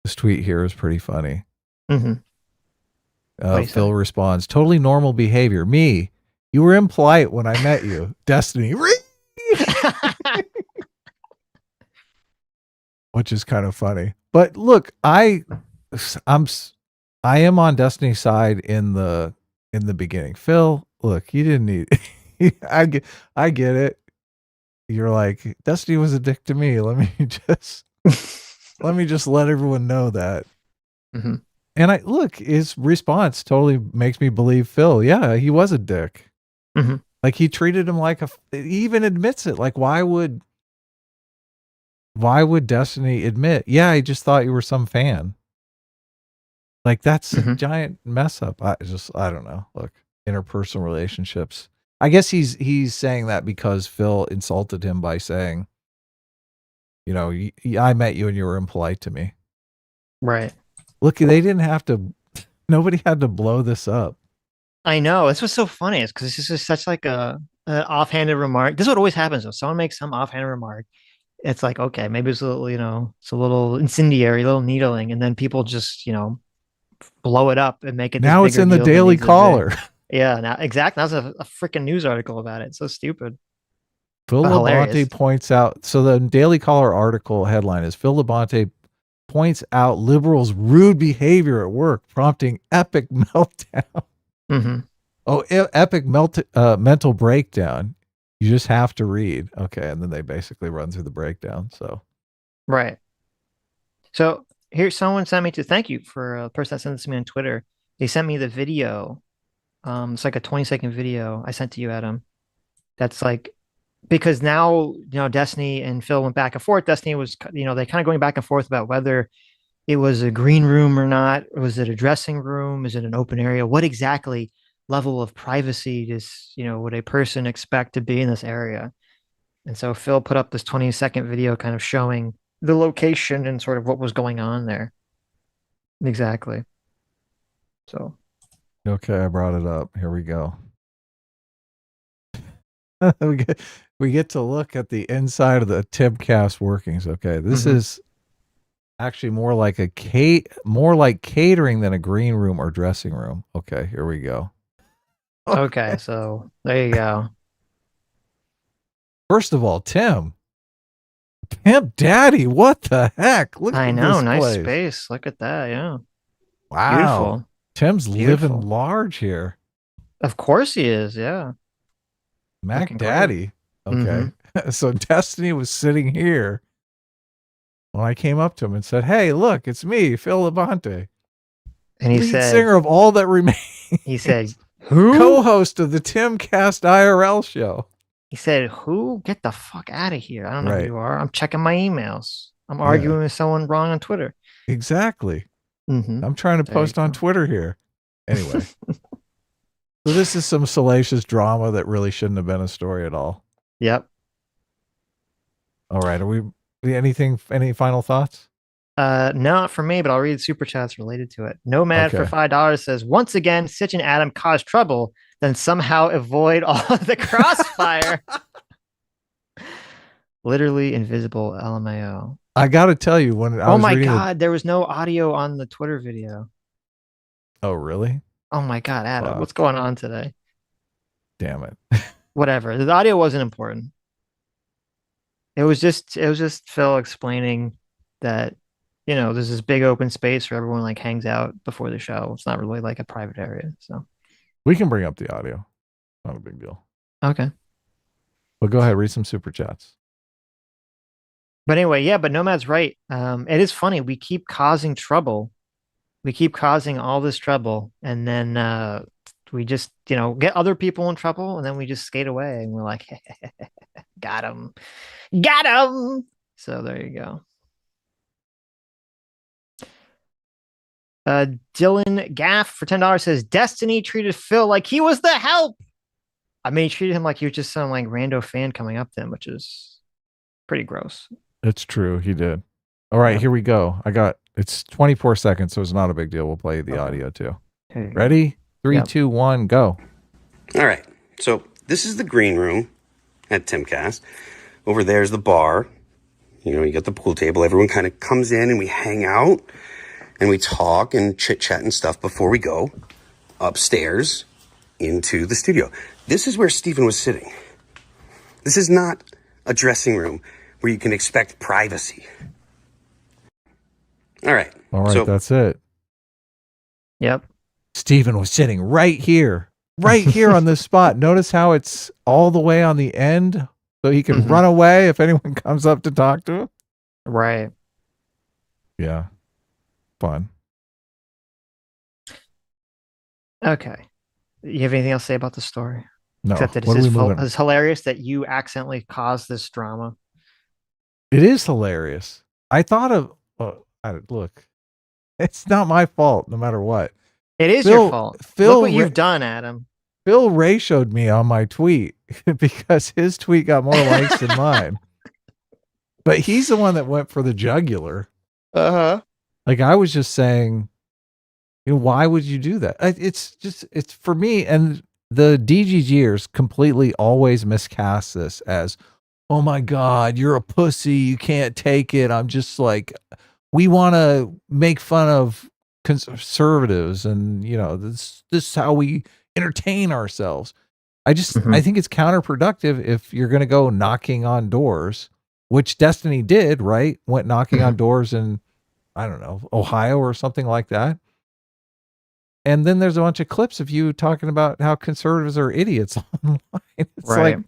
This tweet here is pretty funny. Phil responds, "Totally normal behavior. Me, you were impolite when I met you. Destiny." Which is kind of funny. But look, I am on Destiny's side in the beginning. Phil, look, you didn't need I get it. You're like, Destiny was a dick to me. Let me just let everyone know that. And his response totally makes me believe Phil. Yeah, he was a dick. Like he treated him like he even admits it. Like why would Destiny admit, yeah, I just thought you were some fan. Like that's a giant mess up. I don't know. Look, interpersonal relationships. I guess he's saying that because Phil insulted him by saying, I met you and you were impolite to me. Right. Look, they didn't have to. Nobody had to blow this up. I know. This was so funny. It's because this is such like a offhanded remark. This is what always happens though. Someone makes some offhanded remark. It's like, okay, maybe it's a little, it's a little incendiary, a little needling, and then people just, blow it up and make it. Now it's in the Daily Caller. Yeah, now exactly. That was a freaking news article about it. So stupid. Phil Labonte points out. So the Daily Caller article headline is Phil Labonte points out liberals' rude behavior at work, prompting epic meltdown. Oh, epic mental breakdown. You just have to read. Okay. And then they basically run through the breakdown. So, right. So here, someone sent me to thank you for a person that sent this to me on Twitter. They sent me the video. It's like a 20-second video I sent to you, Adam. That's like, because now, Destiny and Phil went back and forth. Destiny was, they kind of going back and forth about whether it was a green room or not. Was it a dressing room? Is it an open area? What exactly level of privacy does, would a person expect to be in this area? And so Phil put up this 20-second video kind of showing the location and sort of what was going on there. Exactly. So. Okay, I brought it up. Here we go. we get to look at the inside of the Timcast workings. Okay, this is actually more like catering than a green room or dressing room. Okay, here we go. Okay, so there you go. First of all, Tim, Pimp Daddy, what the heck? Look I at know, this nice place. space. Look at that, yeah. Wow. Beautiful. Tim's Beautiful. living large here. Of course he is, yeah. Mac Looking Daddy. great. Okay. So Destiny was sitting here. when I came up to him and said, "Hey, look, it's me, Phil Labonte, And he lead said, singer of All That Remains, he said, who? co-host of the Tim Cast IRL show." He said, who? Get the fuck out of here. I don't know who Right. you are. I'm checking my emails. I'm arguing with someone wrong on Twitter. Exactly. Mm-hmm. I'm trying to There you post on go. Twitter here. Anyway. So this is some salacious drama that really shouldn't have been a story at all. Yep. All right. Any final thoughts? Not for me, but I'll read super chats related to it. Nomad for Okay. $5 says, once again, Sitch and Adam cause trouble, then somehow avoid all of the crossfire. Literally invisible, LMAO. I got to tell you, when I Oh was my reading God, there was no audio on the Twitter video. Oh, really? Oh my God, Adam, Fuck. what's going on today? Damn it. Whatever. The audio wasn't important. It was just Phil explaining that, there's this big open space where everyone like hangs out before the show. It's not really like a private area. So We can bring up the audio. Not a big deal. okay. But go ahead, read some super chats. But anyway, yeah, but Nomad's right. It is funny. We keep causing trouble. We keep causing all this trouble, and then we just, get other people in trouble, and then we just skate away, and we're like, got him. Got him. So there you go. Dylan Gaff for $10 says Destiny treated Phil like he was the help. I mean, he treated him like he was just some like rando fan coming up to him, which is pretty gross. It's true. He did. All right, here we go. It's 24 seconds, so it's not a big deal. We'll play the audio too. Ready? 3, 2, 1, go. All right. So this is the green room at Timcast. Over there's the bar. You got the pool table. Everyone kind of comes in and we hang out and we talk and chit chat and stuff before we go upstairs into the studio. This is where Stephen was sitting. This is not a dressing room where you can expect privacy. All right. So, that's it. Yep. Stephen was sitting right here on this spot. Notice how it's all the way on the end so he can run away if anyone comes up to talk to him. Right. Yeah. Fun. Okay. You have anything else to say about the story? No. Except that it's hilarious that you accidentally caused this drama. It is hilarious. I thought of, look, it's not my fault no matter what. It is your fault. Look what you've done, Adam. Phil ratioed me on my tweet because his tweet got more likes than mine. But he's the one that went for the jugular. Uh-huh. Like I was just saying, why would you do that? It's for me, and the DGGers completely always miscast this as, oh my God, you're a pussy. You can't take it. I'm just like, we want to make fun of conservatives and, this is how we entertain ourselves. I think it's counterproductive if you're going to go knocking on doors, which Destiny did, right? Went knocking on doors in, I don't know, Ohio or something like that. And then there's a bunch of clips of you talking about how conservatives are idiots online. It's like,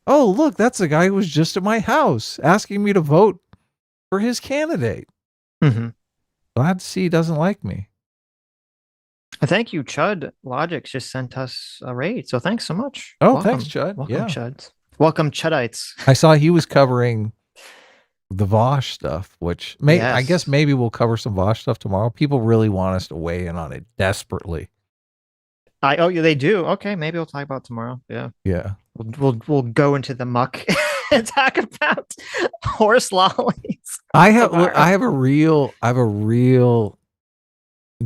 oh, look, that's the guy who was just at my house asking me to vote for his candidate. Glad to see he doesn't like me. Thank you, Chud. Logics just sent us a raid, so thanks so much. Oh, thanks, Chud. Welcome, Chuds. Welcome, Chudites. I saw he was covering the Vosh stuff, which I guess maybe we'll cover some Vosh stuff tomorrow. People really want us to weigh in on it desperately. Yeah, they do. Okay, maybe we'll talk about it tomorrow. Yeah. Yeah. We'll go into the muck and talk about horse lollies. I have a real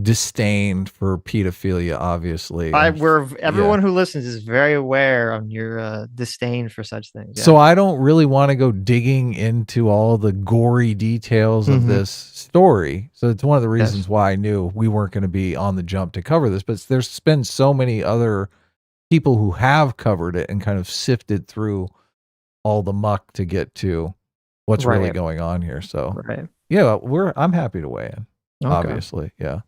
disdain for pedophilia, obviously. Everyone who listens is very aware of your disdain for such things. Yeah. So I don't really want to go digging into all the gory details of this story. So it's one of the reasons why I knew we weren't going to be on the jump to cover this. But there's been so many other people who have covered it and kind of sifted through all the muck to get to what's really going on here. So yeah, I'm happy to weigh in. Okay. Obviously, yeah.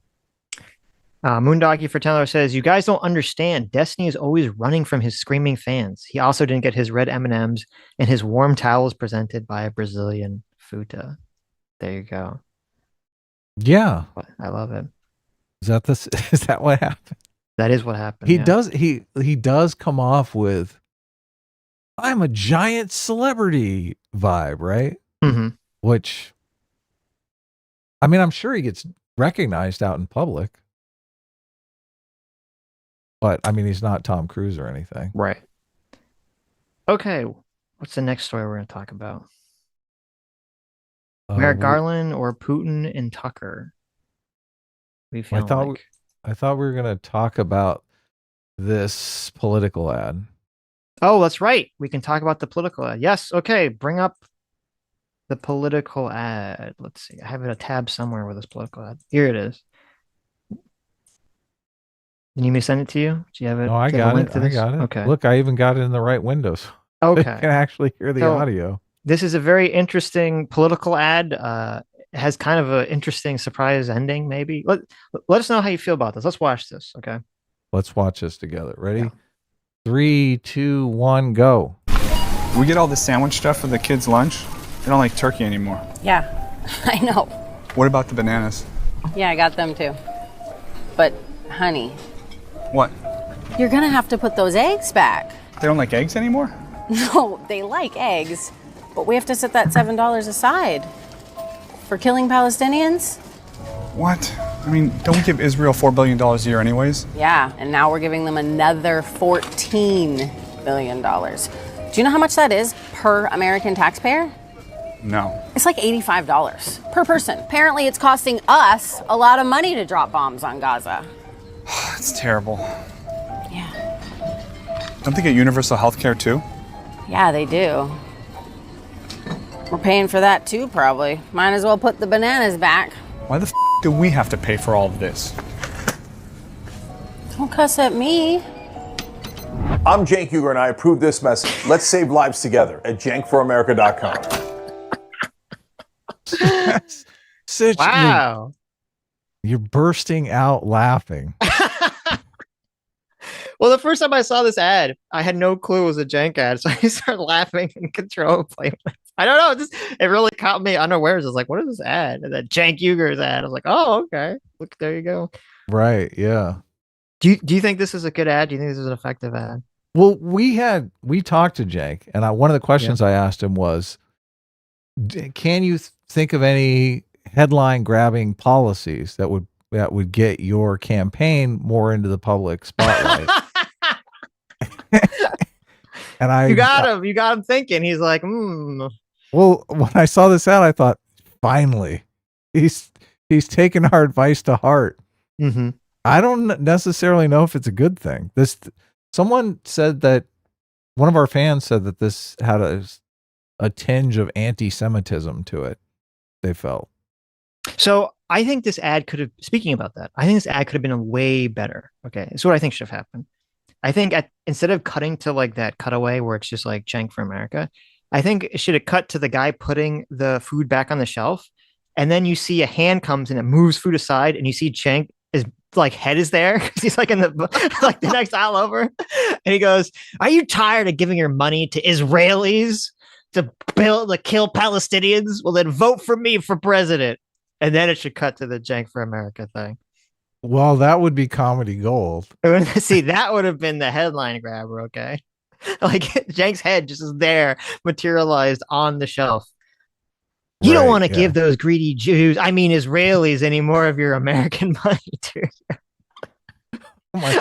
Moondoggy for $10 says, you guys don't understand. Destiny is always running from his screaming fans. He also didn't get his red M&Ms and his warm towels presented by a Brazilian futa. There you go. Yeah. I love it. Is that this? Is that what happened? That is what happened. He yeah. does. He does come off with, "I'm a giant celebrity" vibe, right? Mhm. Which, I mean, I'm sure he gets recognized out in public, but I mean, he's not Tom Cruise or anything. Right. Okay. What's the next story we're going to talk about? Merrick Garland or Putin and Tucker? What do you feel like? I thought we were going to talk about this political ad. Oh, that's right. We can talk about the political ad. Yes. Okay. Bring up the political ad. Let's see. I have a tab somewhere with this political ad. Here it is. You need me to send it to you? Do you have it? No, I do you have a got link it. to I this? got it. Okay. Look, I even got it in the right windows. You Okay. can actually hear the So- audio. This is a very interesting political ad. It has kind of an interesting surprise ending, maybe. Let us know how you feel about this. Let's watch this, okay? Let's watch this together. Ready? Yeah. 3, 2, 1, go. We get all the sandwich stuff for the kids' lunch. They don't like turkey anymore. Yeah, I know. What about the bananas? Yeah, I got them too. But, honey, What? you're gonna have to put those eggs back. They don't like eggs anymore? No, they like eggs, but we have to set that $7 aside. For killing Palestinians? What? I mean, don't we give Israel $4 billion a year anyways? Yeah, and now we're giving them another $14 billion. Do you know how much that is per American taxpayer? No. It's like $85 per person. Apparently it's costing us a lot of money to drop bombs on Gaza. That's terrible. Yeah. Don't they get universal health care too? Yeah, they do. We're paying for that too, probably. Might as well put the bananas back. Why the do we have to pay for all of this? Don't cuss at me. I'm Cenk Uygur and I approve this message. Let's save lives together at cenkforamerica.com. Sitch, Wow. you're bursting out laughing. Well, the first time I saw this ad, I had no clue it was a Cenk ad, so I started laughing uncontrollably. I don't know, it really caught me unawares. I was like, "What is this ad?" And that Cenk Uyghur's ad. I was like, "Oh, okay. Look, there you go." Right, yeah. Do you think this is a good ad? Do you think this is an effective ad? Well, we talked to Cenk, and one of the questions I asked him was, can you think of any headline grabbing policies that would get your campaign more into the public spotlight? And You got him thinking. He's like, Well, when I saw this ad, I thought, finally, he's taken our advice to heart. Mm-hmm. I don't necessarily know if it's a good thing. Someone said that one of our fans said that this had a tinge of anti-Semitism to it. They felt. So I think this ad could have, speaking about that, I think this ad could have been way better. Okay. This is what I think should have happened. I think instead of cutting to like that cutaway where it's just like Cenk for America, I think it should have cut to the guy putting the food back on the shelf. And then you see a hand comes and it moves food aside and you see Cenk is like head is there because he's like in the like the next aisle over. And he goes, "Are you tired of giving your money to Israelis to kill Palestinians? Well, then vote for me for president." And then it should cut to the Cenk for America thing. Well, that would be comedy gold. See, that would have been the headline grabber, okay? Like Cenk's head just is there, materialized on the shelf. You don't want to give those greedy Jews, I mean Israelis, any more of your American money, do you?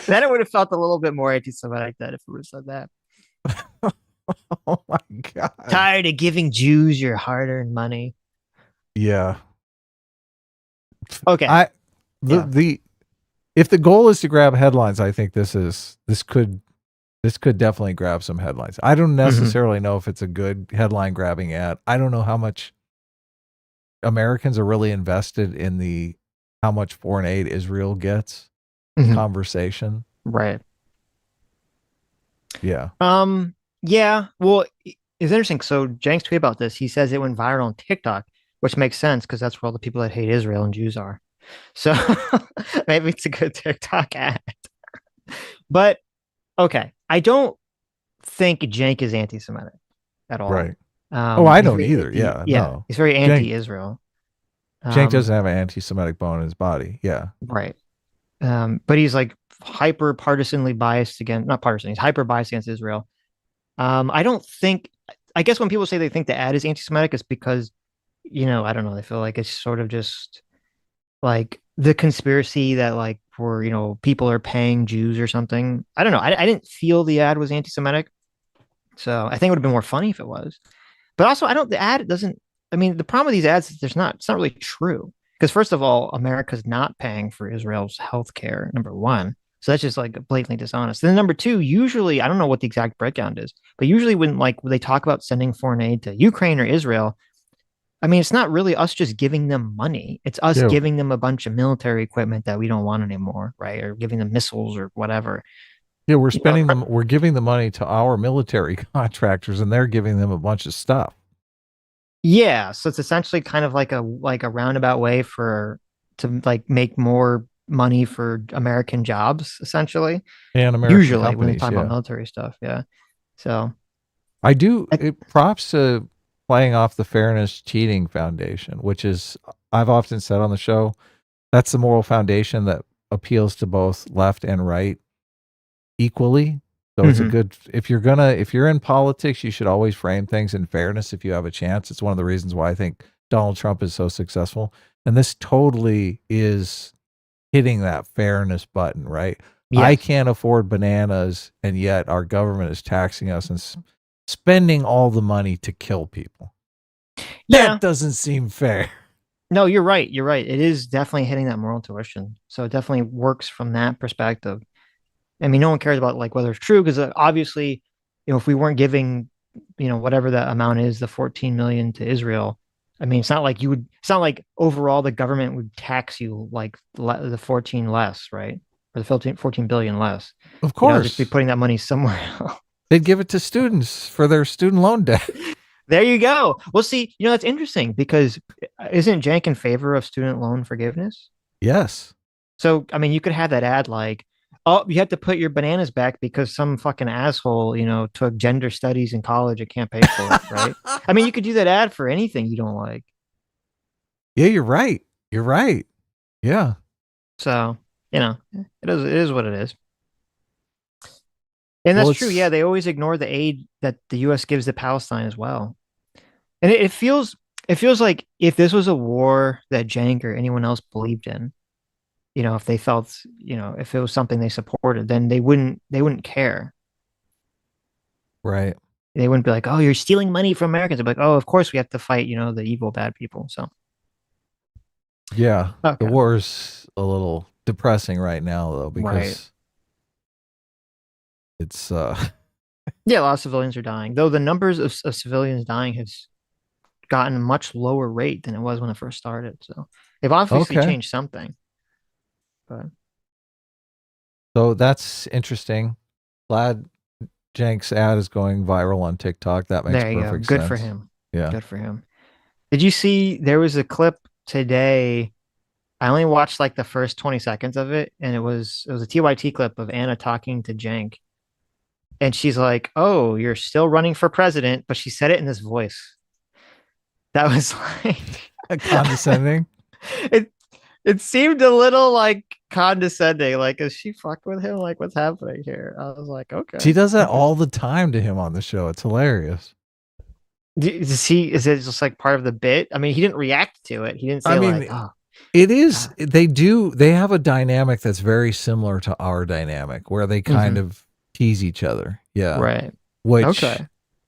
Then it would have felt a little bit more anti-Semitic if it would have said that. Oh my God. Tired of giving Jews your hard-earned money. Yeah. Okay. If the goal is to grab headlines, I think this could definitely grab some headlines. I don't necessarily know if it's a good headline grabbing ad. I don't know how much Americans are really invested in how much foreign aid Israel gets conversation. Right. Yeah. Yeah. Well, it's interesting. So Cenk's tweet about this, he says it went viral on TikTok, which makes sense because that's where all the people that hate Israel and Jews are. So maybe it's a good TikTok ad. But okay, I don't think Cenk is anti-Semitic at all. Right. I don't either. Yeah. Yeah. No. He's very anti-Israel. Cenk doesn't have an anti-Semitic bone in his body. Yeah. Right. But he's like hyper partisanly biased against, not partisan, he's hyper biased against Israel. I don't think, I guess when people say they think the ad is anti-Semitic, it's because, I don't know, they feel like it's sort of just like the conspiracy that like for, people are paying Jews or something. I don't know. I didn't feel the ad was anti-Semitic. So I think it would have been more funny if it was. But also, the ad doesn't, the problem with these ads is it's not really true. Because first of all, America's not paying for Israel's health care, number one. So that's just like blatantly dishonest. Then number two, usually, I don't know what the exact breakdown is, but usually when they talk about sending foreign aid to Ukraine or Israel, it's not really us just giving them money. It's us giving them a bunch of military equipment that we don't want anymore, right? Or giving them missiles or whatever. Yeah, we're giving the money to our military contractors, and they're giving them a bunch of stuff. Yeah, so it's essentially kind of like a roundabout way to like make more money for American jobs, essentially. And American usually companies, when they talk about military stuff, yeah. So props to playing off the Fairness Cheating Foundation, which is, I've often said on the show, that's the moral foundation that appeals to both left and right equally. So it's a good, if you're in politics, you should always frame things in fairness if you have a chance. It's one of the reasons why I think Donald Trump is so successful. And this totally is hitting that fairness button, right? Yes. I can't afford bananas, and yet our government is taxing us and spending all the money to kill people. Yeah. That doesn't seem fair. No, you're right. You're right. It is definitely hitting that moral tuition. So it definitely works from that perspective. No one cares about like whether it's true, because obviously, if we weren't giving, whatever the amount is, the 14 million to Israel, it's not like it's not like overall the government would tax you like the 14 less, right? Or the 14 billion less. Of course. Just be putting that money somewhere else. They'd give it to students for their student loan debt. There you go. Well, see, that's interesting, because isn't Cenk in favor of student loan forgiveness? Yes. So, you could have that ad like, oh, you have to put your bananas back because some fucking asshole, took gender studies in college and can't pay for it, right? You could do that ad for anything you don't like. Yeah, you're right. You're right. Yeah. So, it is what it is. And that's true. Yeah, they always ignore the aid that the U.S. gives to Palestine as well. And it feels like if this was a war that Cenk or anyone else believed in, if they felt, if it was something they supported, then they wouldn't care. Right. They wouldn't be like, oh, you're stealing money from Americans. They'd be like, oh, of course we have to fight, the evil, bad people. So. Yeah. Okay. The war's a little depressing right now, though, because it's, yeah, a lot of civilians are dying, though the numbers of civilians dying has gotten a much lower rate than it was when it first started. So they've obviously changed something. But so that's interesting. Glad Cenk's ad is going viral on TikTok. That makes perfect sense. Good for him. Yeah. Good for him. Did you see there was a clip today? I only watched like the first 20 seconds of it, and it was a TYT clip of Anna talking to Cenk. And she's like, "Oh, you're still running for president," but she said it in this voice. That was like condescending. It seemed a little like condescending. Like, is she fucked with him? Like, what's happening here? I was like, okay. She does that all the time to him on the show. It's hilarious. Is it just like part of the bit? He didn't react to it. He didn't say like, oh. It is. They have a dynamic that's very similar to our dynamic, where they kind of tease each other. Yeah. Right.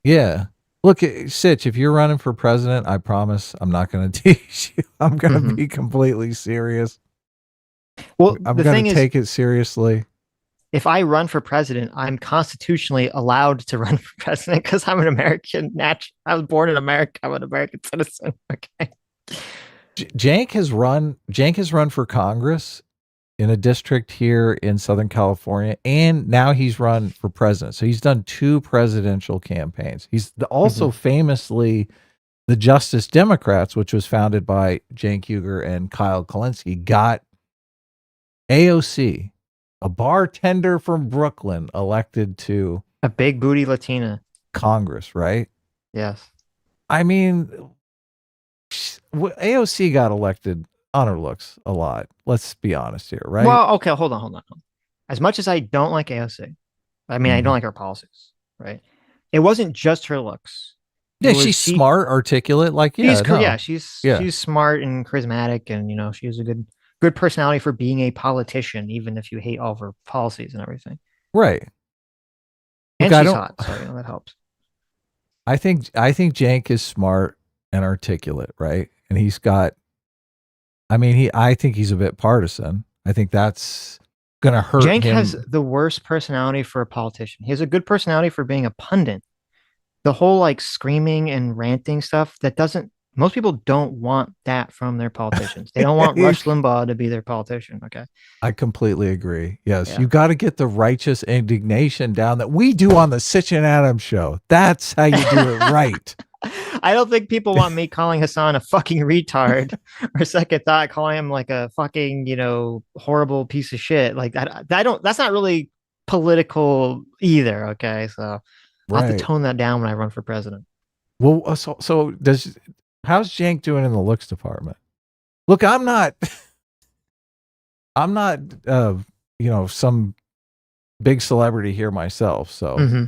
Yeah. Look, Sitch, if you're running for president, I promise I'm not going to tease you. I'm going to be completely serious. Well, I'm going to take it seriously. If I run for president, I'm constitutionally allowed to run for president because I'm an American. I was born in America. I'm an American citizen. Okay. Cenk has run for Congress in a district here in Southern California, and now he's run for president. So he's done 2 presidential campaigns. He's also famously the Justice Democrats, which was founded by Cenk Uygur and Kyle Kulinski, got AOC, a bartender from Brooklyn, elected to a big booty Latina Congress, right? Yes. AOC got elected on her looks a lot. Let's be honest here, right? Well, okay, hold on. As much as I don't like AOC, I mean, I don't like her policies, right? It wasn't just her looks. Yeah, she's smart, articulate. Like, she's smart and charismatic, and she has a good personality for being a politician, even if you hate all of her policies and everything. Right. And she's hot, so that helps. I think Cenk is smart and articulate, right? And he's got. I mean, I think he's a bit partisan. I think that's gonna hurt Cenk him. has the worst personality for a politician. He has a good personality for being a pundit. The whole like screaming and ranting stuff most people don't want that from their politicians. They don't want Rush Limbaugh to be their politician. Okay. I completely agree. Yes. Yeah. You got to get the righteous indignation down that we do on the Sitch and Adams show. That's how you do it right. I don't think people want me calling Hassan a fucking retard or second thought calling him like a fucking, horrible piece of shit. Like that's not really political either. Okay. So I'll have to tone that down when I run for president. Well, so how's Cenk doing in the looks department? Look, I'm not, some big celebrity here myself. So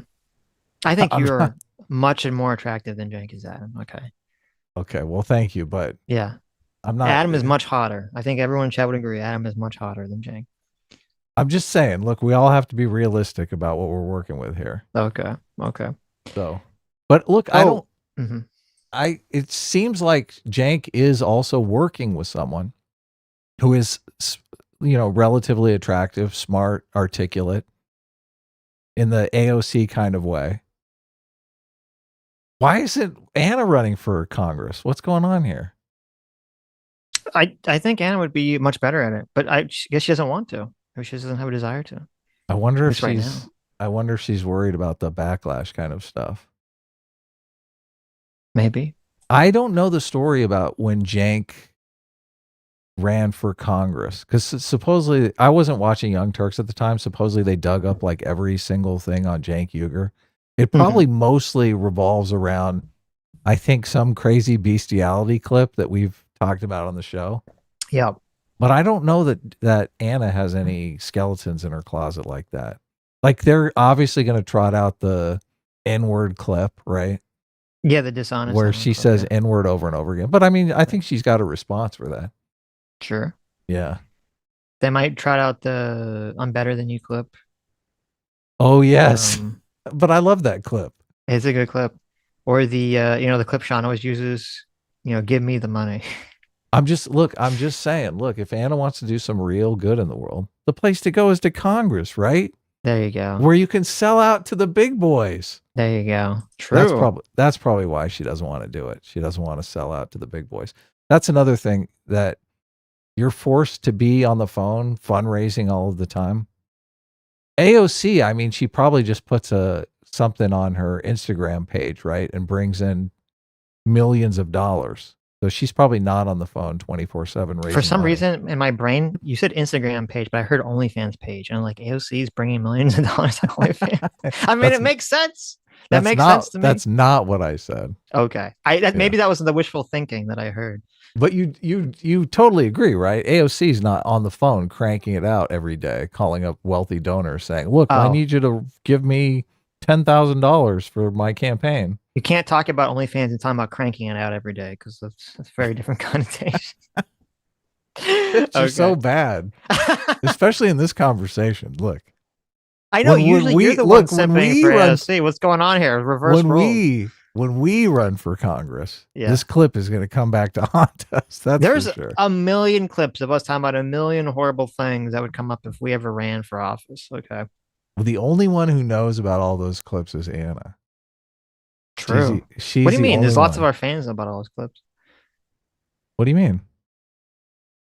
I think you're much more attractive than Cenk is, Adam. Okay. Okay. Well, thank you. But yeah, I'm not. Adam is much hotter. I think everyone in chat would agree. Adam is much hotter than Cenk. I'm just saying, look, we all have to be realistic about what we're working with here. Okay. So, but look, it seems like Cenk is also working with someone who is, relatively attractive, smart, articulate in the AOC kind of way. Why isn't Anna running for Congress? What's going on here? I think Anna would be much better at it, but I guess she doesn't want to. Or she doesn't have a desire to. I wonder if she's worried about the backlash kind of stuff. Maybe. I don't know the story about when Cenk ran for Congress, because supposedly I wasn't watching Young Turks at the time. Supposedly they dug up like every single thing on Cenk Uygur. It probably mostly revolves around, I think, some crazy bestiality clip that we've talked about on the show. Yeah. But I don't know that Anna has any skeletons in her closet like that. Like, they're obviously going to trot out the N-word clip, right? Yeah, the dishonest. Where she says N-word over and over again. But I mean, I think she's got a response for that. Sure. Yeah. They might trot out the "I'm better than you" clip. Oh, yes. But I love that clip. It's a good clip. Or the, the clip Sean always uses, "Give me the money." I'm just saying, look, if Anna wants to do some real good in the world, the place to go is to Congress, right? There you go. Where you can sell out to the big boys. There you go. True. That's probably why she doesn't want to do it. She doesn't want to sell out to the big boys. That's another thing, that you're forced to be on the phone fundraising all of the time. AOC, I mean, she probably just puts something on her Instagram page, right? And brings in millions of dollars. So she's probably not on the phone 24/7. For some reason in my brain, you said Instagram page, but I heard OnlyFans page. And I'm like, AOC is bringing millions of dollars to OnlyFans. I mean, it makes sense. That makes sense to me. That's not what I said. Okay. Maybe that was the wishful thinking that I heard. But you totally agree, right? AOC's not on the phone cranking it out every day, calling up wealthy donors saying, look, I need you to give me $10,000 for my campaign. You can't talk about OnlyFans and talk about cranking it out every day, because that's very different connotation. It's so bad, especially in this conversation. Look, I know usually you're the one simping for AOC. What's going on here? Reverse roles. When we run for Congress, this clip is going to come back to haunt us. There's for sure. A million clips of us talking about a million horrible things that would come up if we ever ran for office. Okay. Well, the only one who knows about all those clips is Anna. True. What do you mean? There's lots of our fans know about all those clips. What do you mean?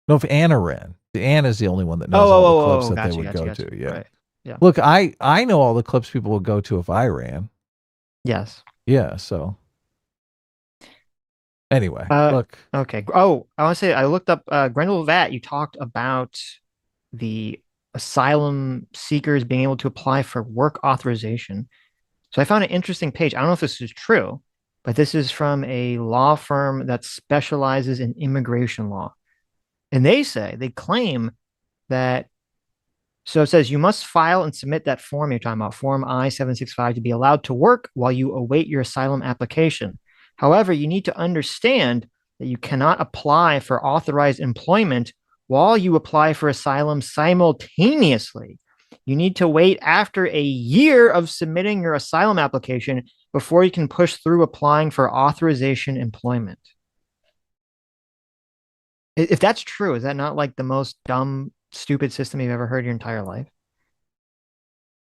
No, if Anna ran, Anna's the only one that knows all the clips that they would go to. Yeah. Right. Yeah. Look, I know all the clips people would go to if I ran. Yes. Yeah. So. Anyway, look. Okay. Oh, I want to say I looked up Grendel Vat. You talked about the asylum seekers being able to apply for work authorization. So I found an interesting page. I don't know if this is true, but this is from a law firm that specializes in immigration law. And they claim that, so it says you must file and submit that form you're talking about, Form I-765, to be allowed to work while you await your asylum application. However, you need to understand that you cannot apply for authorized employment while you apply for asylum simultaneously. You need to wait after a year of submitting your asylum application before you can push through applying for authorization employment. If that's true, is that not like the most dumb, stupid system you've ever heard your entire life?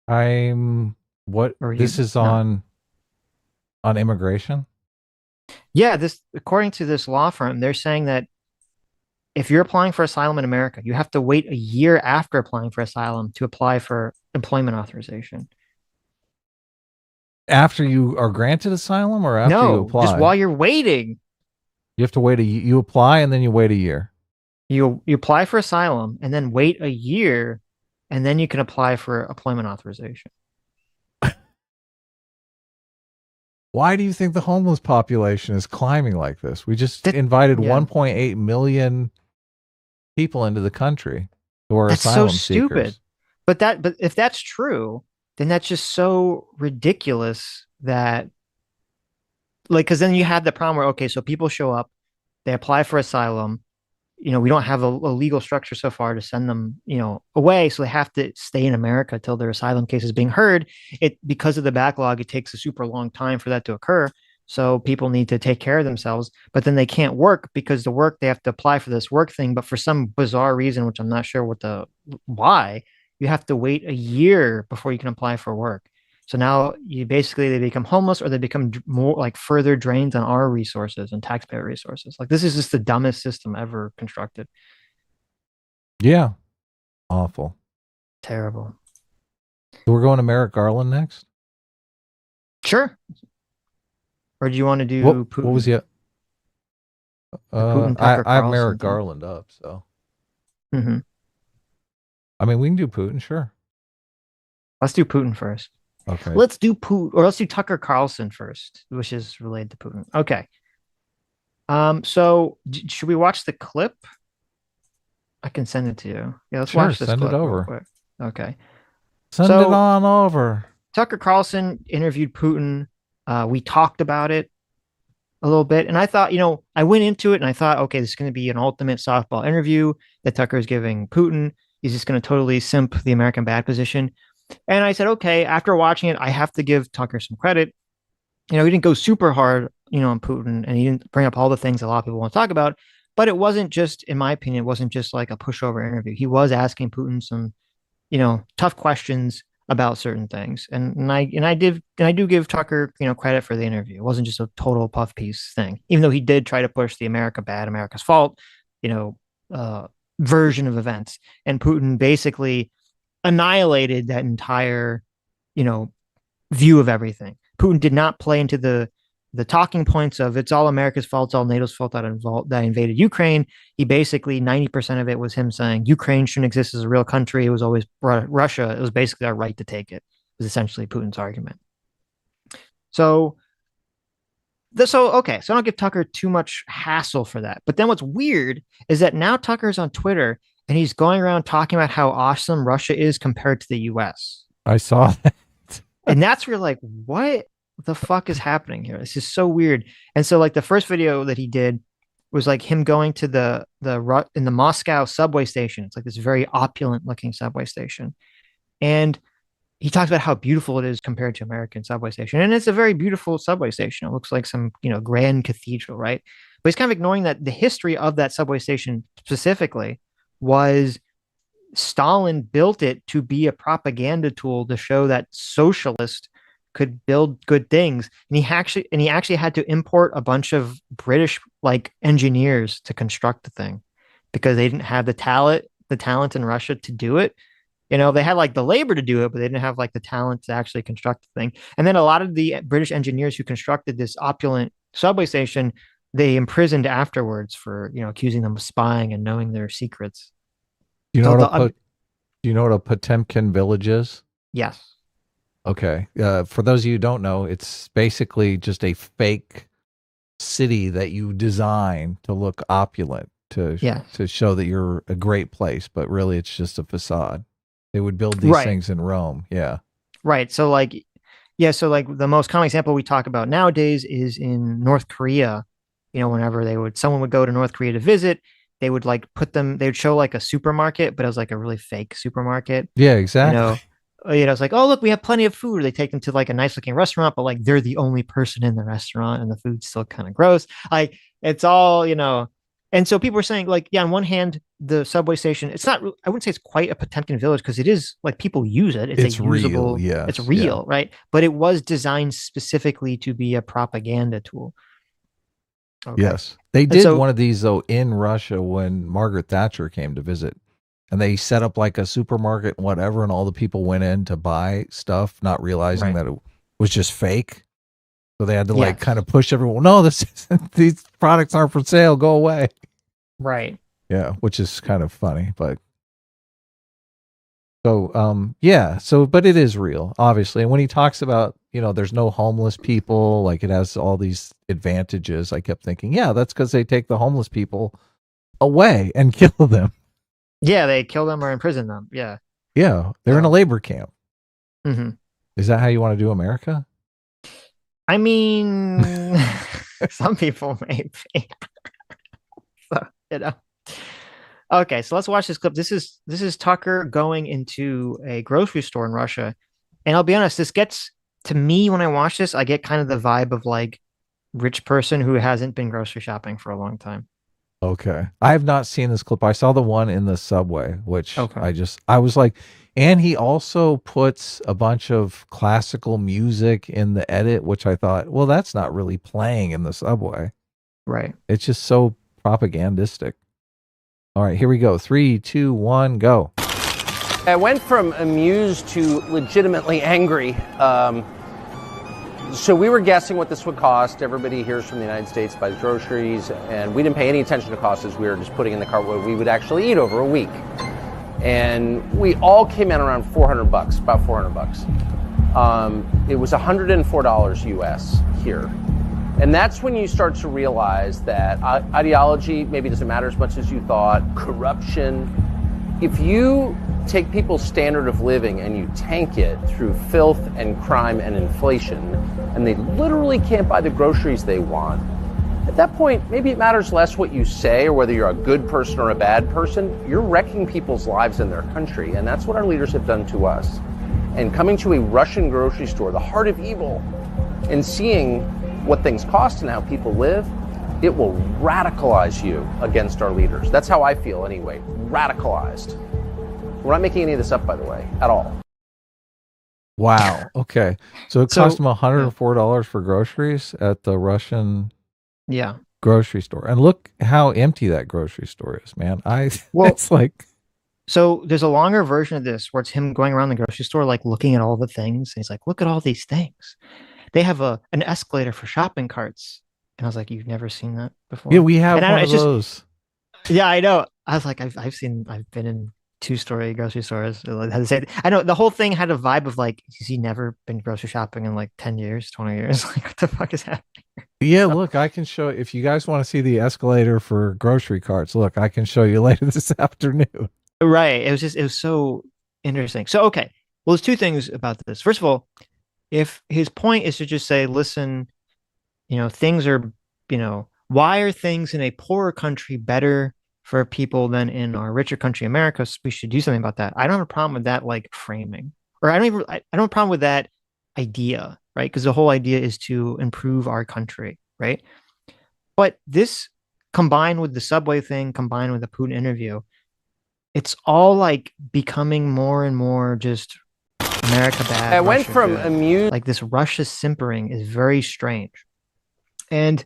This is on immigration? Yeah, according to this law firm, they're saying that if you're applying for asylum in America, you have to wait a year after applying for asylum to apply for employment authorization. After you are granted asylum or after you apply? Just while you're waiting. You have to wait you apply and then you wait a year. You apply for asylum and then wait a year, and then you can apply for employment authorization. Why do you think the homeless population is climbing like this? We just invited 1.8 million people into the country who are asylum seekers. Stupid. But if that's true, then that's just so ridiculous that, like, because then you have the problem where, okay, so people show up, they apply for asylum. We don't have a legal structure so far to send them, away. So they have to stay in America till their asylum case is being heard. Because of the backlog, it takes a super long time for that to occur. So people need to take care of themselves, but then they can't work because they have to apply for this work thing. But for some bizarre reason, which I'm not sure why, you have to wait a year before you can apply for work. So now they become homeless, or they become more like further drains on our resources and taxpayer resources. Like, this is just the dumbest system ever constructed. Yeah. Awful. Terrible. So we're going to Merrick Garland next? Sure. Or do you want to do Putin? What was the I have Merrick thing. Garland up, so. Mm-hmm. I mean, we can do Putin, sure. Let's do Putin first. Okay. Let's do let's do Tucker Carlson first, which is related to Putin. Okay. So should we watch the clip? I can send it to you. Yeah, let's watch this clip. Send it over. Real quick. Okay. Send it on over. Tucker Carlson interviewed Putin. We talked about it a little bit, and I thought, I went into it and I thought, okay, this is going to be an ultimate softball interview that Tucker is giving Putin. He's just going to totally simp the American bad position. And I said, okay, after watching it, I have to give Tucker some credit. He didn't go super hard, on Putin, and he didn't bring up all the things a lot of people want to talk about. But it wasn't just, in my opinion, it wasn't just like a pushover interview. He was asking Putin some, tough questions about certain things. And I do give Tucker, credit for the interview. It wasn't just a total puff piece thing, even though he did try to push the America bad, America's fault, version of events. And Putin basically annihilated that entire, view of everything. Putin did not play into the talking points of it's all America's fault, it's all NATO's fault that invaded Ukraine. He basically, 90% of it was him saying Ukraine shouldn't exist as a real country. It was always Russia. It was basically our right to take it. It was essentially Putin's argument. So I don't give Tucker too much hassle for that. But then what's weird is that now Tucker's on Twitter and he's going around talking about how awesome Russia is compared to the US. I saw that. And that's where you're like, what the fuck is happening here? This is so weird. And so like the first video that he did was like him going to in the Moscow subway station. It's like this very opulent looking subway station. And he talks about how beautiful it is compared to American subway station. And it's a very beautiful subway station. It looks like some, grand cathedral, right? But he's kind of ignoring that the history of that subway station specifically was Stalin built it to be a propaganda tool to show that socialists could build good things. And he actually had to import a bunch of British engineers to construct the thing because they didn't have the talent in Russia to do it. They had the labor to do it, but they didn't have the talent to actually construct the thing. And then a lot of the British engineers who constructed this opulent subway station, they imprisoned afterwards for, accusing them of spying and knowing their secrets. Do you know what a Potemkin village is? Yes. Okay. For those of you who don't know, it's basically just a fake city that you design to look opulent, to show that you're a great place, but really it's just a facade. They would build these things in Rome. Yeah. Right. So like, so like the most common example we talk about nowadays is in North Korea. Whenever someone would go to North Korea to visit, they would like they would show like a supermarket, but it was like a really fake supermarket. Yeah, exactly. It's like, oh, look, we have plenty of food. Or they take them to like a nice looking restaurant, but like they're the only person in the restaurant and the food's still kind of gross. Like it's all, and so people were saying like, yeah, on one hand, the subway station, it's not, I wouldn't say it's quite a Potemkin village because it is like people use it. It's a usable, real, it's real, right? But it was designed specifically to be a propaganda tool. Okay. Yes. They did one of these though in Russia when Margaret Thatcher came to visit. And they set up like a supermarket and whatever, and all the people went in to buy stuff, not realizing that it was just fake. So they had to like kind of push everyone. No, these products aren't for sale. Go away. Right. Yeah, which is kind of funny, but but it is real, obviously. And when he talks about, there's no homeless people, like it has all these advantages, I kept thinking, yeah, that's because they take the homeless people away and kill them. Yeah, they kill them or imprison them. Yeah. Yeah, they're in a labor camp. Mm-hmm. Is that how you want to do America? I mean, some people maybe. So, Okay, so let's watch this clip. This is Tucker going into a grocery store in Russia. And I'll be honest, this gets to me when I watch this, I get kind of the vibe of like rich person who hasn't been grocery shopping for a long time. Okay. I have not seen this clip. I saw the one in the subway, which I was like, and he also puts a bunch of classical music in the edit, which I thought, well, that's not really playing in the subway. Right. It's just so propagandistic. All right, here we go. 3, 2, 1, go. I went from amused to legitimately angry. So we were guessing what this would cost. Everybody hears from the United States buys groceries, and we didn't pay any attention to costs as we were just putting in the cart what we would actually eat over a week. And we all came in around $400, about $400. It was $104 US here. And that's when you start to realize that ideology maybe doesn't matter as much as you thought, corruption. If you take people's standard of living and you tank it through filth and crime and inflation, and they literally can't buy the groceries they want, at that point, maybe it matters less what you say or whether you're a good person or a bad person. You're wrecking people's lives in their country, and that's what our leaders have done to us. And coming to a Russian grocery store, the heart of evil, and seeing what things cost and how people live, it will radicalize you against our leaders. That's how I feel anyway, radicalized. We're not making any of this up, by the way, at all. Wow. Okay. So it cost them $104 for groceries at the Russian grocery store. And look how empty that grocery store is, man. It's like... So there's a longer version of this where it's him going around the grocery store, like looking at all the things. And he's like, look at all these things. They have an escalator for shopping carts. And I was like, you've never seen that before? Yeah, we have one of those. Yeah, I know. I was like, I've been in 2-story grocery stores. I know the whole thing had a vibe of like, has he never been grocery shopping in like 10 years, 20 years? Like, what the fuck is happening? Yeah, look, I can show, if you guys want to see the escalator for grocery carts, look, I can show you later this afternoon. Right. It was so interesting. So, okay. Well, there's two things about this. First of all, if his point is to just say, listen, things are, why are things in a poorer country better for people than in our richer country, America? So we should do something about that. I don't have a problem with that, like framing, or I don't have a problem with that idea, right? Because the whole idea is to improve our country, right? But this combined with the subway thing, combined with the Putin interview, it's all like becoming more and more just America bad. I went from amused. Like this Russia simpering is very strange. And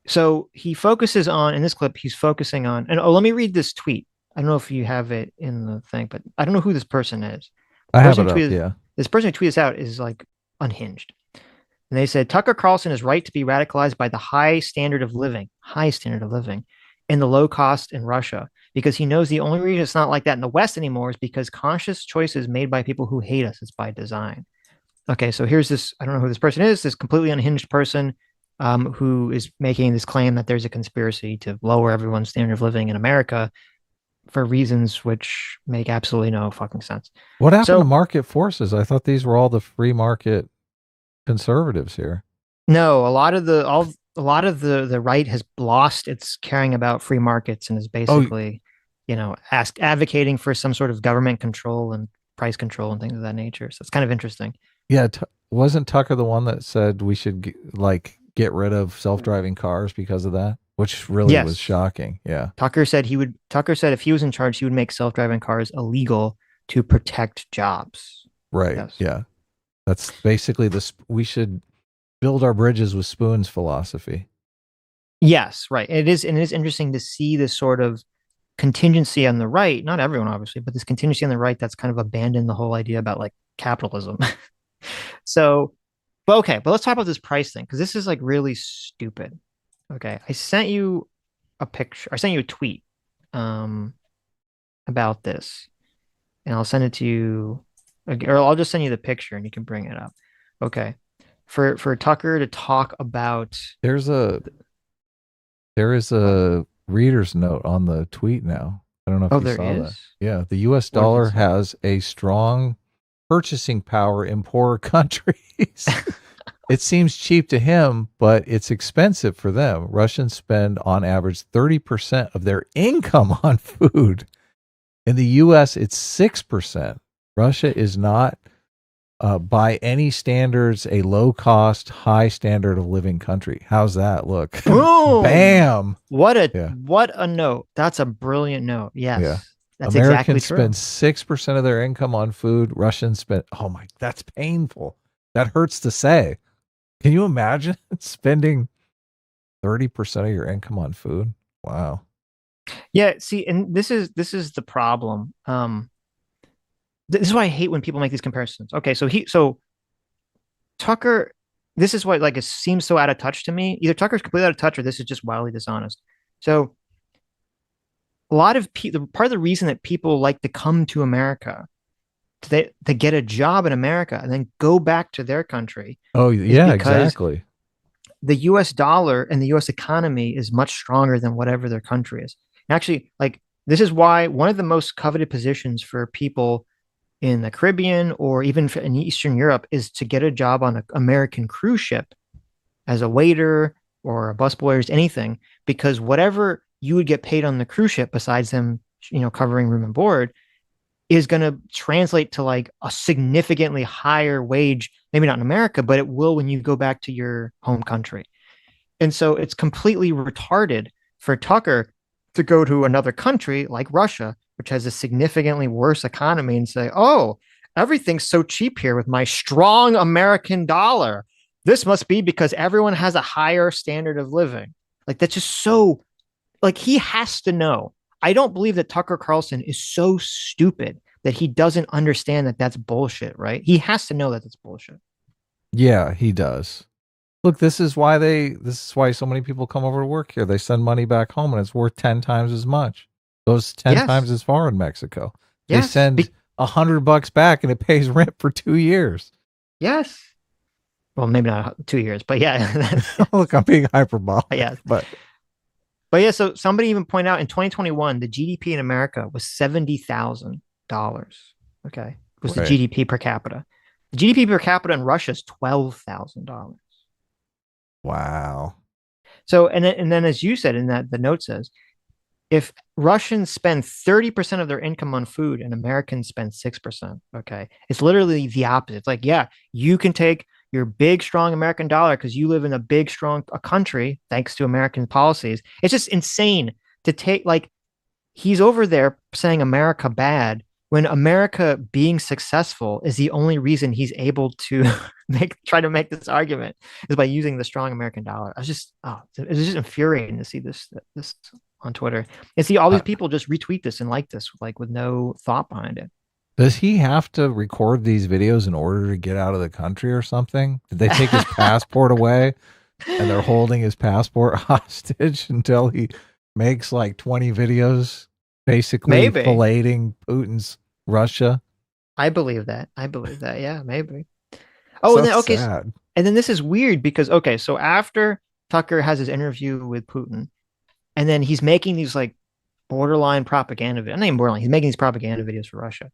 so he focuses on, in this clip, he's focusing on, and let me read this tweet. I don't know if you have it in the thing, but I don't know who this person is. I have it up, yeah. This person who tweeted this out is like unhinged. And they said, Tucker Carlson is right to be radicalized by the high standard of living, and the low cost in Russia, because he knows the only reason it's not like that in the West anymore is because conscious choices made by people who hate us is by design. Okay, so here's this. I don't know who this person is. This completely unhinged person who is making this claim that there's a conspiracy to lower everyone's standard of living in America for reasons which make absolutely no fucking sense. What happened So to market forces? I thought these were all the free market conservatives here. no, a lot of the right has lost its caring about free markets and is basically, advocating for some sort of government control and price control and things of that nature. So it's kind of interesting. Yeah, wasn't Tucker the one that said we should get rid of self-driving cars because of that? Which really Yes. was shocking. Yeah. Tucker said if he was in charge, he would make self-driving cars illegal to protect jobs. Right. Yes. Yeah. That's basically we should build our bridges with spoons philosophy. Yes, right. It is interesting to see this sort of contingency on the right, not everyone obviously, but this contingency on the right that's kind of abandoned the whole idea about like capitalism. So, but let's talk about this price thing because this is like really stupid. Okay, I sent you a picture. I sent you a tweet about this, and I'll send it to you, or I'll just send you the picture and you can bring it up. Okay, for Tucker to talk about there is a reader's note on the tweet now. I don't know if you saw that. Yeah, the U.S. dollar has a strong purchasing power in poorer countries. It seems cheap to him, but it's expensive for them. Russians spend on average 30% of their income on food. In the U.S., it's 6%. Russia is not, by any standards, a low-cost, high standard of living country. How's that look? Boom! Bam! What a note. That's a brilliant note. Yes. Yeah. That's Americans exactly spend 6% of their income on food. Russians spend, that's painful. That hurts to say. Can you imagine spending 30% of your income on food? Wow. Yeah, see, and this is the problem. This is why I hate when people make these comparisons. Okay, so Tucker, this is what like it seems so out of touch to me. Either Tucker's completely out of touch or this is just wildly dishonest. So a lot of part of the reason that people like to come to America to get a job in America and then go back to their country. Oh, yeah, exactly. The US dollar and the US economy is much stronger than whatever their country is. Actually, like this is why one of the most coveted positions for people in the Caribbean or even in Eastern Europe is to get a job on an American cruise ship as a waiter or a busboy or anything, because whatever you would get paid on the cruise ship besides them, covering room and board is going to translate to like a significantly higher wage, maybe not in America, but it will when you go back to your home country. And so it's completely retarded for Tucker to go to another country like Russia, which has a significantly worse economy, and say, oh, everything's so cheap here with my strong American dollar. This must be because everyone has a higher standard of living. Like that's just so, like he has to know. I don't believe that Tucker Carlson is so stupid that he doesn't understand that that's bullshit, right? He has to know that that's bullshit. Yeah, he does. Look, this is why so many people come over to work here. They send money back home and it's worth 10 times as much. Goes 10 times as far in Mexico. They send $100 back and it pays rent for 2 years. Yes. Well, maybe not 2 years, but yeah. Look, I'm being hyperbolic. Yeah. But yeah, so somebody even pointed out in 2021, the GDP in America was $70,000. Okay. Was the GDP per capita. The GDP per capita in Russia is $12,000. Wow. So, and then as you said in that, the note says, if Russians spend 30% of their income on food and Americans spend 6%, okay, it's literally the opposite. It's like, yeah, you can take your big, strong American dollar because you live in a big, strong country thanks to American policies. It's just insane to take, like, he's over there saying America bad when America being successful is the only reason he's able to try to make this argument is by using the strong American dollar. It's just infuriating to see this on Twitter and see all these people just retweet this and like this, like with no thought behind it. Does he have to record these videos in order to get out of the country or something? Did they take his passport away and they're holding his passport hostage until he makes like 20 videos basically filleting Putin's Russia? I believe that. Yeah, maybe. Oh, So and then sad. and then this is weird because so after Tucker has his interview with Putin, and then he's making these like borderline propaganda videos. Not even borderline. He's making these propaganda videos for Russia.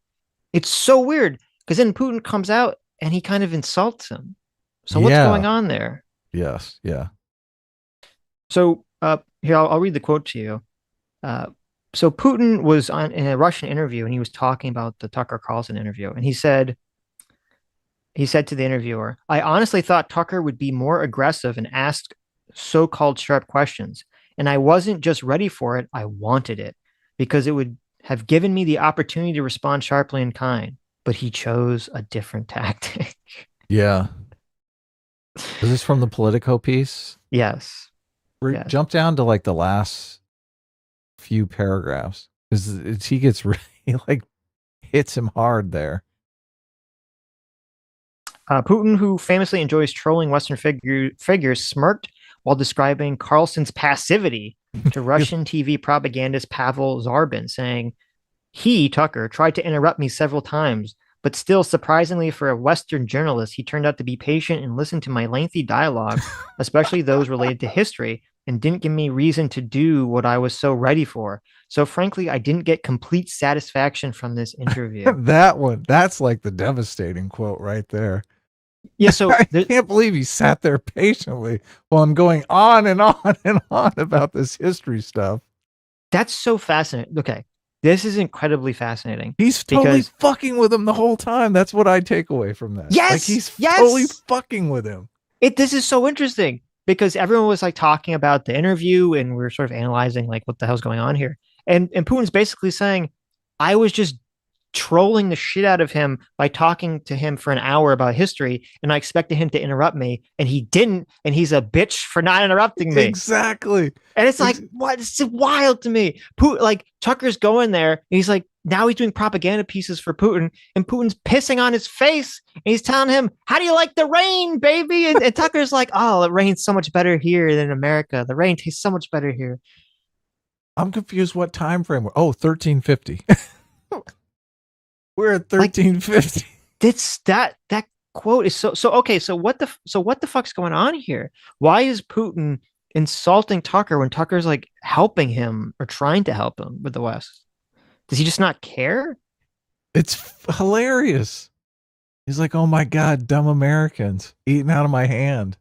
It's so weird because then Putin comes out and he kind of insults him. So what's going on there? Yes. Yeah. So here I'll read the quote to you. So Putin was in a Russian interview and he was talking about the Tucker Carlson interview, and he said to the interviewer, "I honestly thought Tucker would be more aggressive and ask so-called sharp questions, and I wasn't just ready for it, I wanted it, because it would have given me the opportunity to respond sharply and kind, but he chose a different tactic." Yeah. Is this from the Politico piece? Yes. Jump down to like the last few paragraphs because he gets really like hits him hard there. Putin, who famously enjoys trolling Western figures, smirked while describing Carlson's passivity to Russian TV propagandist Pavel Zarbin, saying, "He, Tucker, tried to interrupt me several times, but still, surprisingly for a Western journalist, he turned out to be patient and listened to my lengthy dialogue, especially those related to history, and didn't give me reason to do what I was so ready for. So frankly, I didn't get complete satisfaction from this interview." That's like the devastating quote right there. Yeah, so I can't believe he sat there patiently while I'm going on and on and on about this history stuff. That's so fascinating. Okay, this is incredibly fascinating. He's totally fucking with him the whole time. That's what I take away from that. Yes, like he's totally fucking with him. This is so interesting because everyone was like talking about the interview and we're sort of analyzing like what the hell's going on here. And Putin's basically saying, I was just trolling the shit out of him by talking to him for an hour about history, and I expected him to interrupt me, and he didn't, and he's a bitch for not interrupting me. Exactly. And it's like, what? It's wild to me. Like Tucker's going there, and he's like, now he's doing propaganda pieces for Putin, and Putin's pissing on his face, and he's telling him, "How do you like the rain, baby?" And Tucker's like, "Oh, it rains so much better here than America. The rain tastes so much better here." I'm confused. What time frame? 1350. We're at 1350. That quote is so okay. So what the fuck's going on here? Why is Putin insulting Tucker when Tucker's like helping him or trying to help him with the West? Does he just not care? It's hilarious. He's like, "Oh my God, dumb Americans eating out of my hand."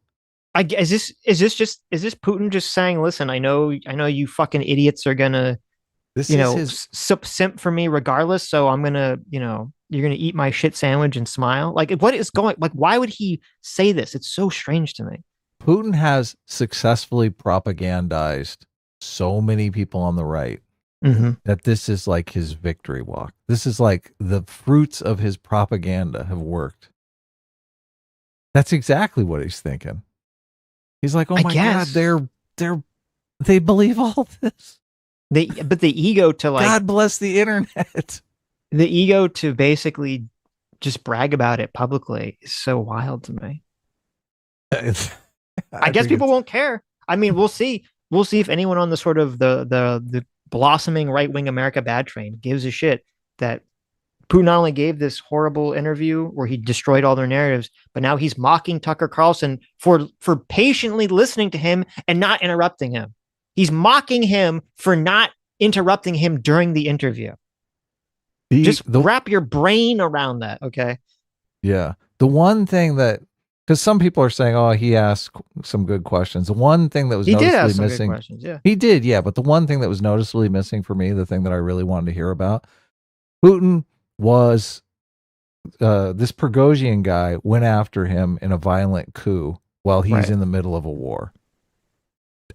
Is this Putin just saying, "Listen, I know you fucking idiots are gonna simp for me regardless, so I'm gonna, you're gonna eat my shit sandwich and smile"? Like, what is going, like, why would he say this? It's so strange to me. Putin has successfully propagandized so many people on the right that this is like his victory walk. This is like the fruits of his propaganda have worked. That's exactly what he's thinking. He's like, "Oh my God, they believe all this." But the ego to like, God bless the internet. The ego to basically just brag about it publicly is so wild to me. I guess people won't care. I mean, we'll see. We'll see if anyone on the sort of the blossoming right-wing America bad train gives a shit that Putin not only gave this horrible interview where he destroyed all their narratives, but now he's mocking Tucker Carlson for patiently listening to him and not interrupting him. He's mocking him for not interrupting him during the interview. Just wrap your brain around that, okay? Yeah. The one thing that, because some people are saying, "Oh, he asked some good questions." The one thing that was noticeably missing, good questions, yeah. He did, yeah. But the one thing that was noticeably missing for me, the thing that I really wanted to hear about, Putin was this Prigozhin guy went after him in a violent coup while he's in the middle of a war.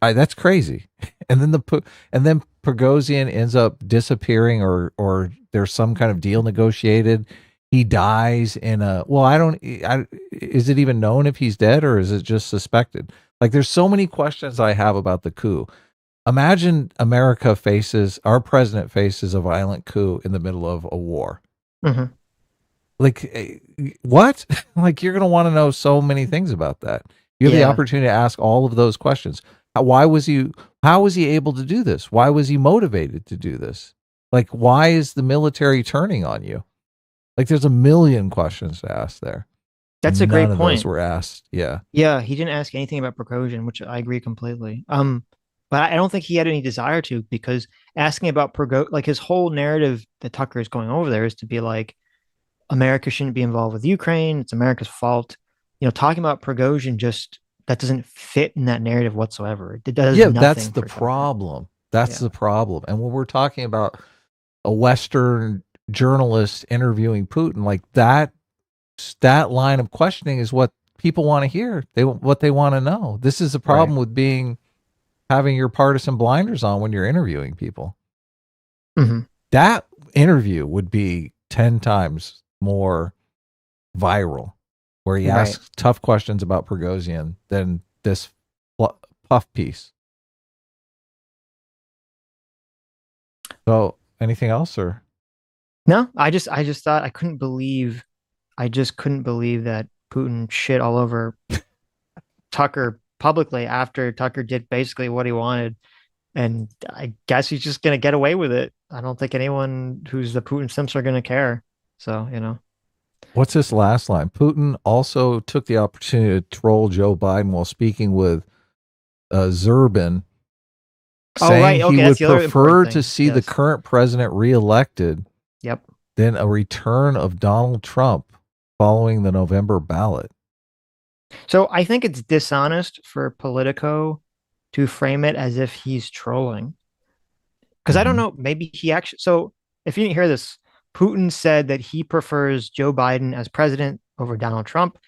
That's crazy. And then Prigozhin ends up disappearing, or there's some kind of deal negotiated. He dies in a, is it even known if he's dead or is it just suspected? Like, there's so many questions I have about the coup. Imagine our president faces a violent coup in the middle of a war. Mm-hmm. Like, what? Like, you're going to want to know so many things about that. You have the opportunity to ask all of those questions. How was he able to do this? Why was he motivated to do this? Like, why is the military turning on you? Like, there's a million questions to ask there. That's a None great of point. those were asked. Yeah. Yeah, he didn't ask anything about Prigozhin, which I agree completely. But I don't think he had any desire to, because asking about like his whole narrative that Tucker is going over there is to be like, America shouldn't be involved with Ukraine. It's America's fault. Talking about Prigozhin just that doesn't fit in that narrative whatsoever. It does Yeah, nothing that's the for Tucker. problem. That's Yeah. the problem. And when we're talking about a Western journalist interviewing Putin, like that line of questioning is what people want to hear. What they want to know. This is the problem with having your partisan blinders on when you're interviewing people. Mm-hmm. That interview would be 10 times more viral, where he asks tough questions about Prigozhin than this puff piece. So, anything else, or No, I just thought I just couldn't believe that Putin shit all over Tucker publicly after Tucker did basically what he wanted. And I guess he's just going to get away with it. I don't think anyone who's the Putin simps are going to care. So, what's this last line? Putin also took the opportunity to troll Joe Biden while speaking with Zerbin, saying he would prefer to see the current president reelected than a return of Donald Trump following the November ballot. So I think it's dishonest for Politico to frame it as if he's trolling. Because I don't know, maybe he actually. So if you didn't hear this, Putin said that he prefers Joe Biden as president over Donald Trump.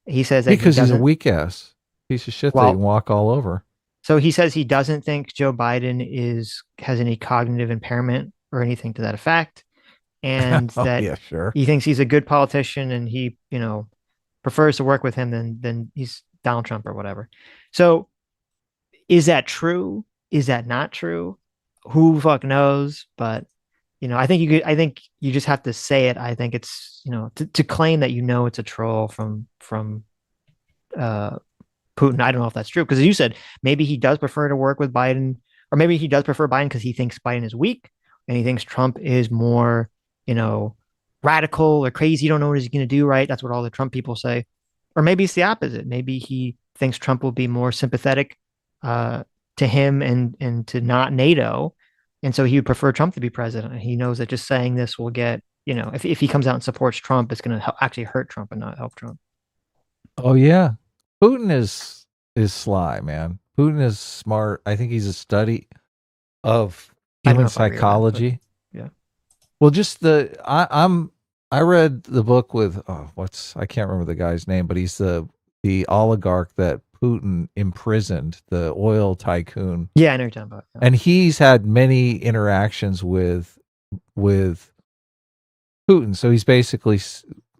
He says that because he's a weak ass piece of shit that he can walk all over. So he says he doesn't think Joe Biden has any cognitive impairment or anything to that effect, and that he thinks he's a good politician, and he prefers to work with him than he's Donald Trump or whatever. So is that true? Is that not true? Who fuck knows? But I think you just have to say it. I think it's to claim that it's a troll from Putin. I don't know if that's true, because as you said, maybe he does prefer to work with Biden, or maybe he does prefer Biden because he thinks Biden is weak and he thinks Trump is more radical or crazy. You don't know what he's going to do, right? That's what all the Trump people say. Or maybe it's the opposite. Maybe he thinks Trump will be more sympathetic to him and to not NATO. And so he would prefer Trump to be president. He knows that just saying this will get, if he comes out and supports Trump, it's going to actually hurt Trump and not help Trump. Oh, yeah. Putin is sly, man. Putin is smart. I think he's a study of human psychology. Yeah. Well, just I read the book with I can't remember the guy's name, but he's the oligarch that Putin imprisoned, the oil tycoon. Yeah, I know what you're talking about. Yeah. And he's had many interactions with Putin, so he's basically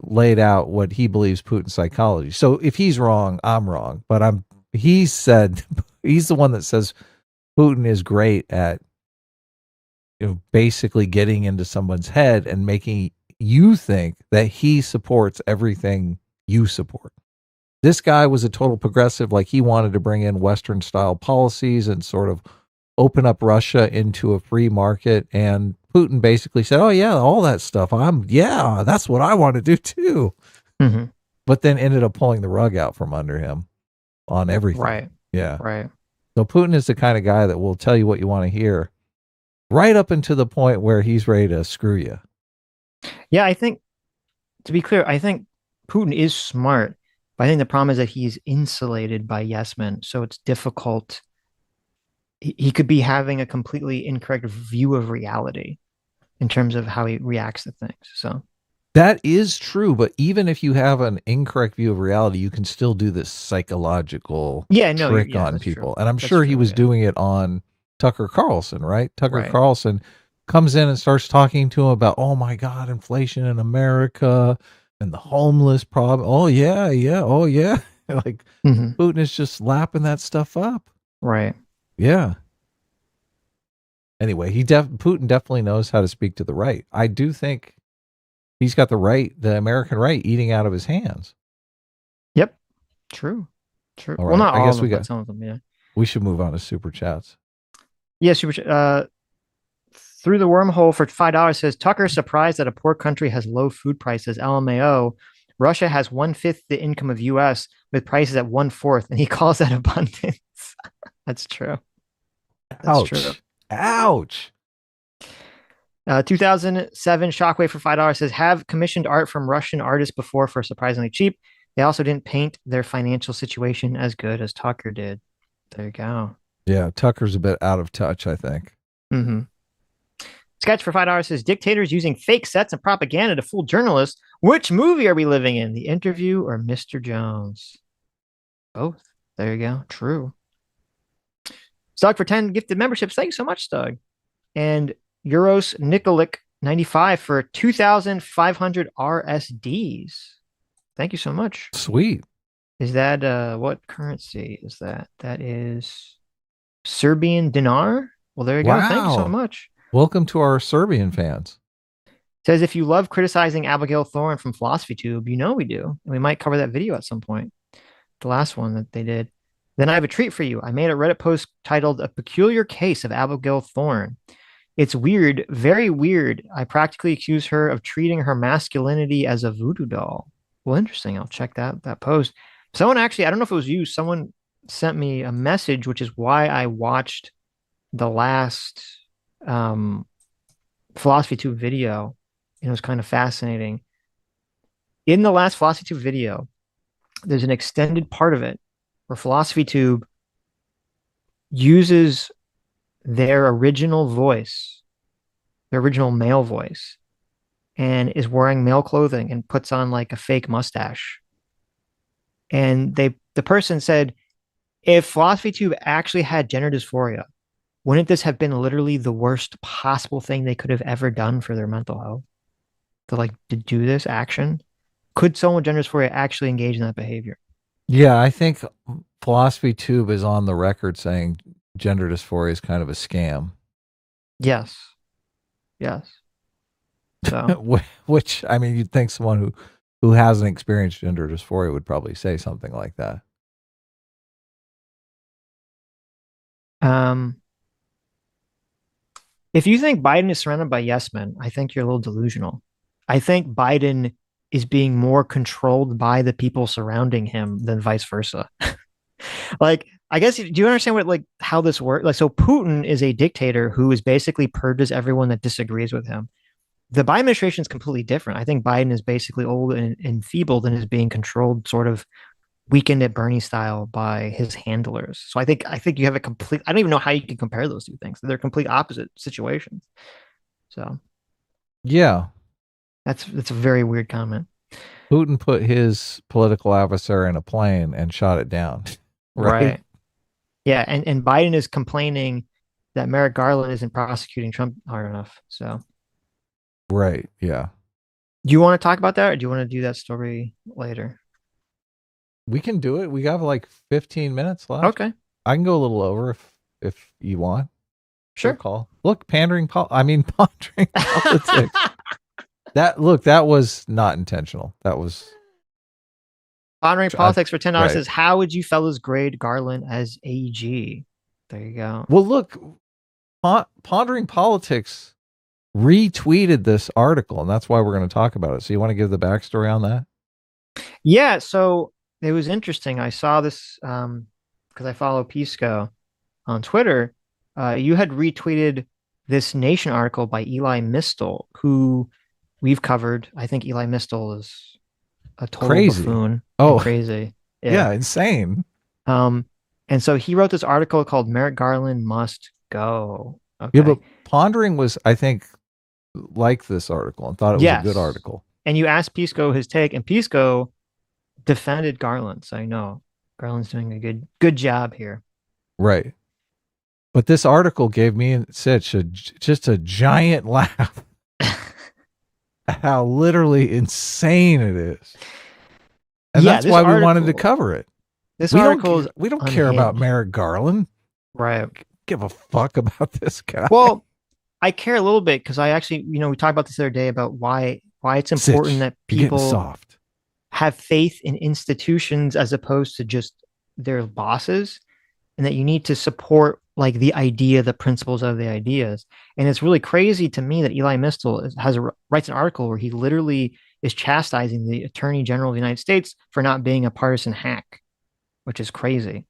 laid out what he believes Putin's psychology. So if he's wrong, I'm wrong. But he's the one that says Putin is great at basically getting into someone's head and making you think that he supports everything you support. This guy was a total progressive, like he wanted to bring in Western style policies and sort of open up Russia into a free market. And Putin basically said, oh yeah, all that stuff. That's what I want to do too. Mm-hmm. But then ended up pulling the rug out from under him on everything. Right. Yeah. Right. So Putin is the kind of guy that will tell you what you want to hear right up until the point where he's ready to screw you. Yeah. I think, to be clear, I think Putin is smart, but I think the problem is that he's insulated by yes men. So it's difficult. He could be having a completely incorrect view of reality in terms of how he reacts to things. So that is true, but even if you have an incorrect view of reality, you can still do this psychological trick on people. True. And I'm sure he was doing it on Tucker Carlson, right? Tucker Carlson comes in and starts talking to him about, oh my God, inflation in America and the homeless problem. Oh yeah. Oh yeah. Like Putin is just lapping that stuff up. Right. Yeah. Anyway, Putin definitely knows how to speak to the right. I do think he's got the American right eating out of his hands. Yep. True. All right. Well, not all I guess of them, but some of them, yeah. We should move on to super chats. Yeah, through the wormhole for $5 says Tucker surprised that a poor country has low food prices. LMAO. Russia has 1/5 the income of U.S. with prices at 1/4, and he calls that abundance. That's true. That's Ouch. true. Ouch. 2007 Shockwave for $5 says, have commissioned art from Russian artists before for surprisingly cheap. They also didn't paint their financial situation as good as Tucker did. There you go. Yeah, Tucker's a bit out of touch, I think. Mm-hmm. Sketch for $5 says, dictators using fake sets and propaganda to fool journalists. Which movie are we living in? The Interview or Mr. Jones? Both. There you go. True. Stug for 10 gifted memberships. Thank you so much, Stug. And Euros Nikolic 95 for 2,500 RSDs. Thank you so much. Sweet. Is that what currency is that? That is Serbian dinar. Well, there you go. Thank you so much. Welcome to our Serbian fans. Says, if you love criticizing Abigail Thorne from Philosophy Tube, you know we do. And we might cover that video at some point. The last one that they did. Then I have a treat for you. I made a Reddit post titled A Peculiar Case of Abigail Thorne. It's weird, very weird. I practically accuse her of treating her masculinity as a voodoo doll. Well, interesting. I'll check that post. Someone actually, I don't know if it was you, someone sent me a message, which is why I watched the last Philosophy Tube video. And it was kind of fascinating. In the last Philosophy Tube video, there's an extended part of it where Philosophy Tube uses their original voice, their original male voice, and is wearing male clothing and puts on like a fake mustache. And the person said, if Philosophy Tube actually had gender dysphoria, wouldn't this have been literally the worst possible thing they could have ever done for their mental health? To do this action? Could someone with gender dysphoria actually engage in that behavior? Yeah, I think Philosophy Tube is on the record saying gender dysphoria is kind of a scam. Yes. So, which, I mean, you'd think someone who hasn't experienced gender dysphoria would probably say something like that. If you think Biden is surrounded by yes men, I think you're a little delusional. I think Biden is being more controlled by the people surrounding him than vice versa. I guess, do you understand how this works? So Putin is a dictator who is basically purges everyone that disagrees with him. The Biden administration is completely different. I think Biden is basically old and enfeebled and is being controlled sort of Weekend at Bernie style by his handlers. So I think you have I don't even know how you can compare those two things. They're complete opposite situations. So yeah, that's a very weird comment. Putin put his political adversary in a plane and shot it down. Right. Yeah, and Biden is complaining that Merrick Garland isn't prosecuting Trump hard enough. So right, yeah. Do you want to talk about that, or do you want to do that story later? We can do it. We have like 15 minutes left. Okay. I can go a little over if you want. Sure. Call. Look, pondering politics. That was not intentional. That was pondering politics for $10 right. Says, how would you fellas grade Garland as AG? There you go. Well, look, pondering politics retweeted this article, and that's why we're going to talk about it. So you want to give the backstory on that? Yeah. So it was interesting. I saw this because I follow Pisco on Twitter. You had retweeted this Nation article by Eli Mistel, who we've covered. I think Eli Mistel is a total buffoon. Oh, crazy. Yeah, insane. And so he wrote this article called Merrick Garland Must Go. Okay. Yeah, but Pondering was, I think, liked this article and thought it was a good article. And you asked Pisco his take, and Pisco defended Garland, saying, no, Garland's doing a good job here. Right. But this article gave me and Sitch just a giant laugh. How literally insane it is. And that's why we wanted to cover it. This article we don't care about Merrick Garland. Right. Give a fuck about this guy. Well, I care a little bit because I actually, we talked about this the other day about why it's important that people have faith in institutions as opposed to just their bosses, and that you need to support the idea, the principles of the ideas. And it's really crazy to me that Eli Mistel writes an article where he literally is chastising the Attorney General of the United States for not being a partisan hack, which is crazy.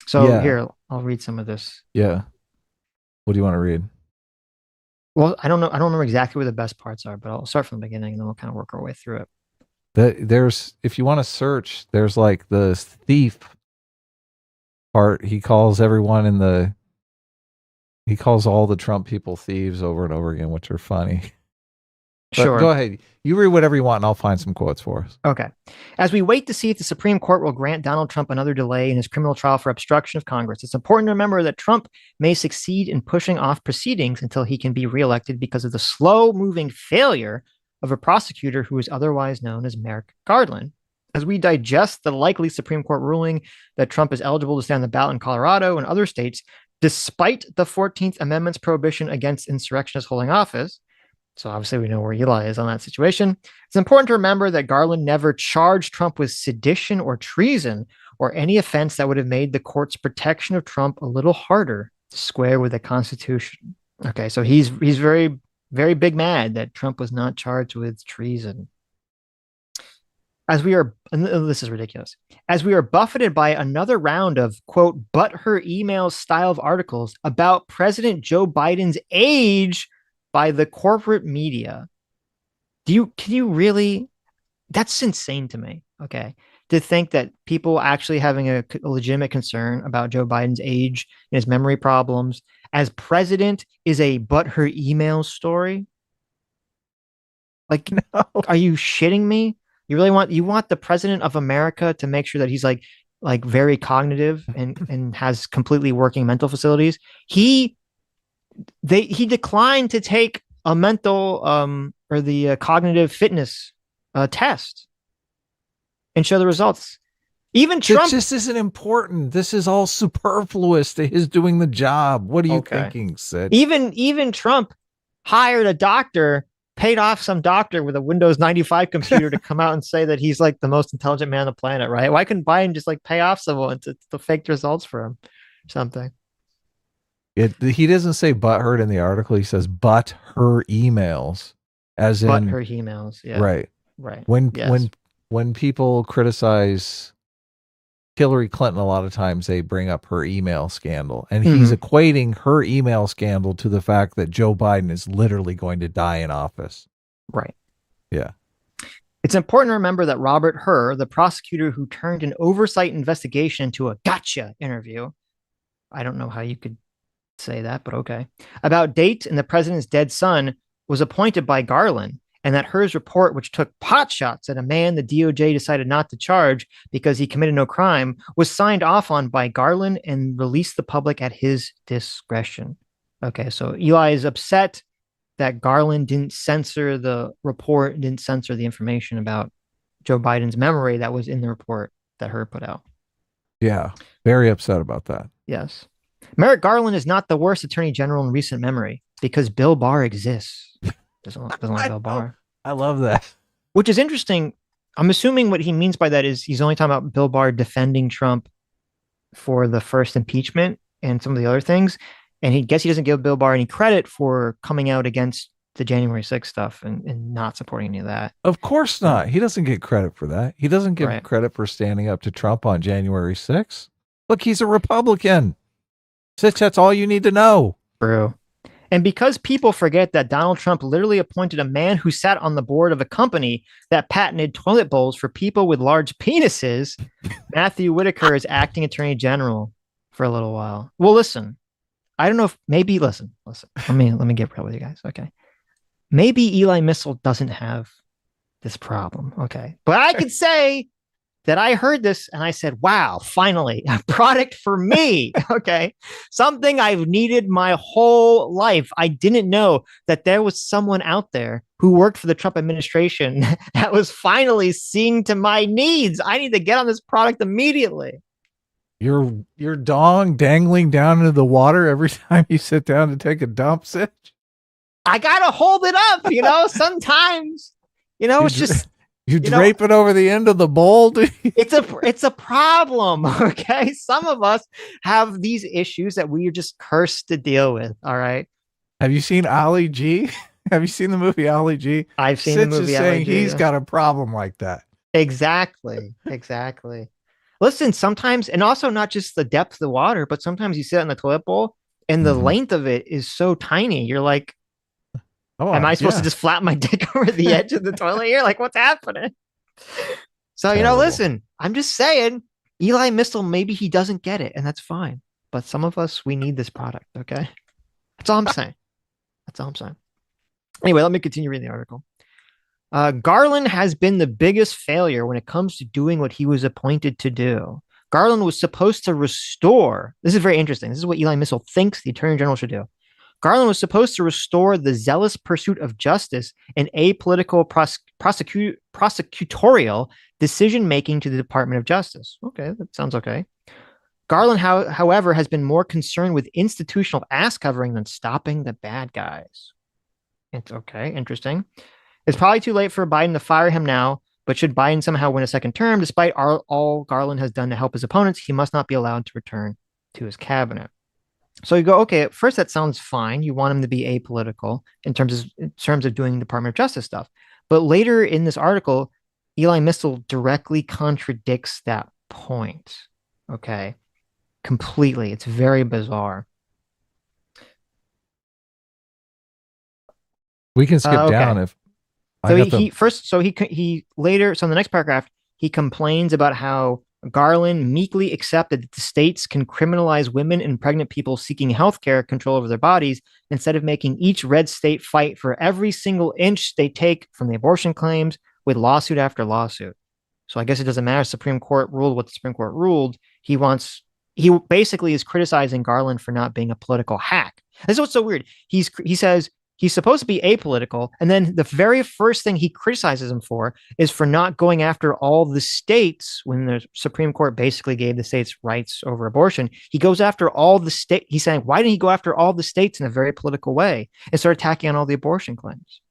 So here, I'll read some of this. Yeah. What do you want to read? Well, I don't know. I don't remember exactly where the best parts are, but I'll start from the beginning and then we'll kind of work our way through it. There's, if you want to search, there's like the thief part. He calls everyone he calls all the Trump people thieves over and over again, which are funny. But Sure. Go ahead. You read whatever you want and I'll find some quotes for us. Okay. As we wait to see if the Supreme Court will grant Donald Trump another delay in his criminal trial for obstruction of Congress, it's important to remember that Trump may succeed in pushing off proceedings until he can be reelected because of the slow-moving failure of a prosecutor who is otherwise known as Merrick Garland. As we digest the likely Supreme Court ruling that Trump is eligible to stand on the ballot in Colorado and other states, despite the 14th Amendment's prohibition against insurrectionists holding office, so obviously we know where Eli is on that situation. It's important to remember that Garland never charged Trump with sedition or treason or any offense that would have made the court's protection of Trump a little harder to square with the Constitution. Okay, so he's very, very big mad that Trump was not charged with treason. As we are, and this is ridiculous, as we are buffeted by another round of, quote, butthurt email style of articles about President Joe Biden's age by the corporate media. Can you really, that's insane to me. Okay. To think that people actually having a legitimate concern about Joe Biden's age and his memory problems as president is a butthurt email story. Like, no. Are you shitting me? You really want the president of America to make sure that he's like very cognitive and has completely working mental facilities. He declined to take a mental or the cognitive fitness test and show the results. Even Trump, it just isn't important. This is all superfluous to his doing the job. What are you thinking, Sitch? Even Trump hired a doctor, paid off some doctor with a Windows 95 computer to come out and say that he's like the most intelligent man on the planet, right? Why couldn't Biden just like pay off someone to fake results for him or something? He doesn't say butthurt in the article. He says but her emails, as in but her emails. Yeah. Right. When people criticize Hillary Clinton, a lot of times they bring up her email scandal, and he's equating her email scandal to the fact that Joe Biden is literally going to die in office. Right. Yeah. It's important to remember that Robert Hur, the prosecutor who turned an oversight investigation into a gotcha interview, I don't know how you could say that, but okay, about dates and the president's dead son, was appointed by Garland, and that Hur's report, which took pot shots at a man the DOJ decided not to charge because he committed no crime, was signed off on by Garland and released to the public at his discretion. Okay, so Eli is upset that Garland didn't censor the report, didn't censor the information about Joe Biden's memory that was in the report that Hur put out. Yeah, very upset about that. Yes. Merrick Garland is not the worst attorney general in recent memory because Bill Barr exists. Doesn't like Bill Barr. I love that. Which is interesting. I'm assuming what he means by that is he's only talking about Bill Barr defending Trump for the first impeachment and some of the other things. And he doesn't give Bill Barr any credit for coming out against the January 6th stuff and not supporting any of that. Of course not. He doesn't get credit for that. He doesn't get credit for standing up to Trump on January 6th. Look, he's a Republican. Sitch, that's all you need to know. Bro. And because people forget that Donald Trump literally appointed a man who sat on the board of a company that patented toilet bowls for people with large penises, Matthew Whitaker is acting attorney general for a little while. Well, listen, I don't know if maybe listen. Let me get real with you guys. Okay. Maybe Eli Missile doesn't have this problem. Okay. But I could say that I heard this and I said, wow, finally a product for me. Okay. Something I've needed my whole life. I didn't know that there was someone out there who worked for the Trump administration that was finally seeing to my needs. I need to get on this product immediately. Your dong dangling down into the water every time you sit down to take a dump, Sitch? I got to hold it up, sometimes, it's just. You drape it over the end of the bowl, dude. It's a problem, okay? Some of us have these issues that we are just cursed to deal with, all right? Have you seen Ali G? Have you seen the movie Ali G? I've seen Sitch the movie is saying Ali G, he's yeah. got a problem like that. Exactly. Listen, sometimes, and also not just the depth of the water, but sometimes you sit in the toilet bowl and the length of it is so tiny. You're like, am I supposed to just flap my dick over the edge of the toilet here? Like, what's happening? So, listen, I'm just saying, Eli Mistel, maybe he doesn't get it, and that's fine. But some of us, we need this product, okay? That's all I'm saying. Anyway, let me continue reading the article. Garland has been the biggest failure when it comes to doing what he was appointed to do. Garland was supposed to restore. This is very interesting. This is what Eli Mistel thinks the Attorney General should do. Garland was supposed to restore the zealous pursuit of justice and apolitical prosecutorial decision-making to the Department of Justice. Okay, that sounds okay. Garland, however, has been more concerned with institutional ass covering than stopping the bad guys. It's okay, interesting. It's probably too late for Biden to fire him now, but should Biden somehow win a second term, despite all Garland has done to help his opponents, he must not be allowed to return to his cabinet. So you go, okay, at first that sounds fine. You want him to be apolitical in terms of doing Department of Justice stuff. But later in this article, Eli Mistel directly contradicts that point. Okay. Completely. It's very bizarre. We can skip down if so he later, so in the next paragraph, he complains about how Garland meekly accepted that the states can criminalize women and pregnant people seeking healthcare control over their bodies instead of making each red state fight for every single inch they take from the abortion claims with lawsuit after lawsuit. So I guess it doesn't matter. Supreme Court ruled what the Supreme Court ruled. He basically is criticizing Garland for not being a political hack. This is what's so weird. He says he's supposed to be apolitical, and then the very first thing he criticizes him for is for not going after all the states when the Supreme Court basically gave the states rights over abortion. He goes after all the states. He's saying, why didn't he go after all the states in a very political way and start attacking on all the abortion claims?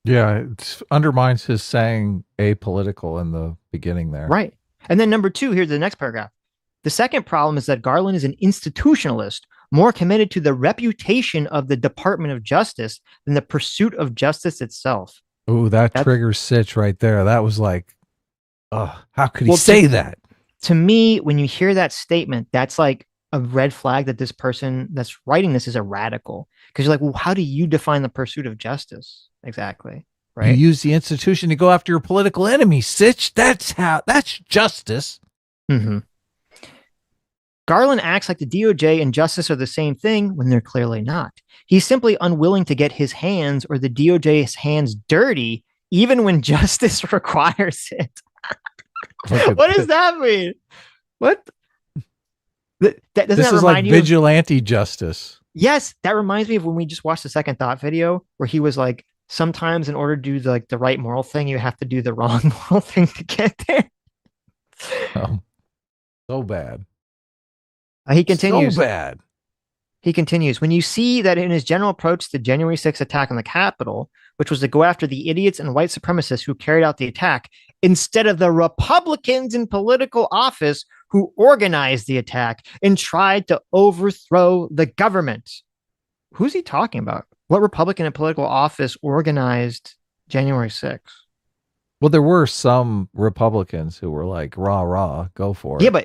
Yeah, it undermines his saying apolitical in the beginning there. Right. And then number 2, here's the next paragraph. The second problem is that Garland is an institutionalist, more committed to the reputation of the Department of Justice than the pursuit of justice itself. Ooh, that's triggers Sitch right there. That was like, how could he say that? To me, when you hear that statement, that's like a red flag that this person that's writing this is a radical. Because you're like, well, how do you define the pursuit of justice? Exactly. Right. You use the institution to go after your political enemy, Sitch. That's justice. Mm-hmm. Garland acts like the DOJ and justice are the same thing when they're clearly not. He's simply unwilling to get his hands or the DOJ's hands dirty, even when justice requires it. What does that mean? What? This is like vigilante justice. Yes, that reminds me of when we just watched the Second Thought video where he was like, sometimes in order to do the right moral thing, you have to do the wrong moral thing to get there. Oh, so bad. He continues. So bad. He continues. When you see that in his general approach to the January 6th attack on the Capitol, which was to go after the idiots and white supremacists who carried out the attack, instead of the Republicans in political office who organized the attack and tried to overthrow the government. Who's he talking about? What Republican in political office organized January 6th? Well, there were some Republicans who were like, rah, rah, go for it. Yeah,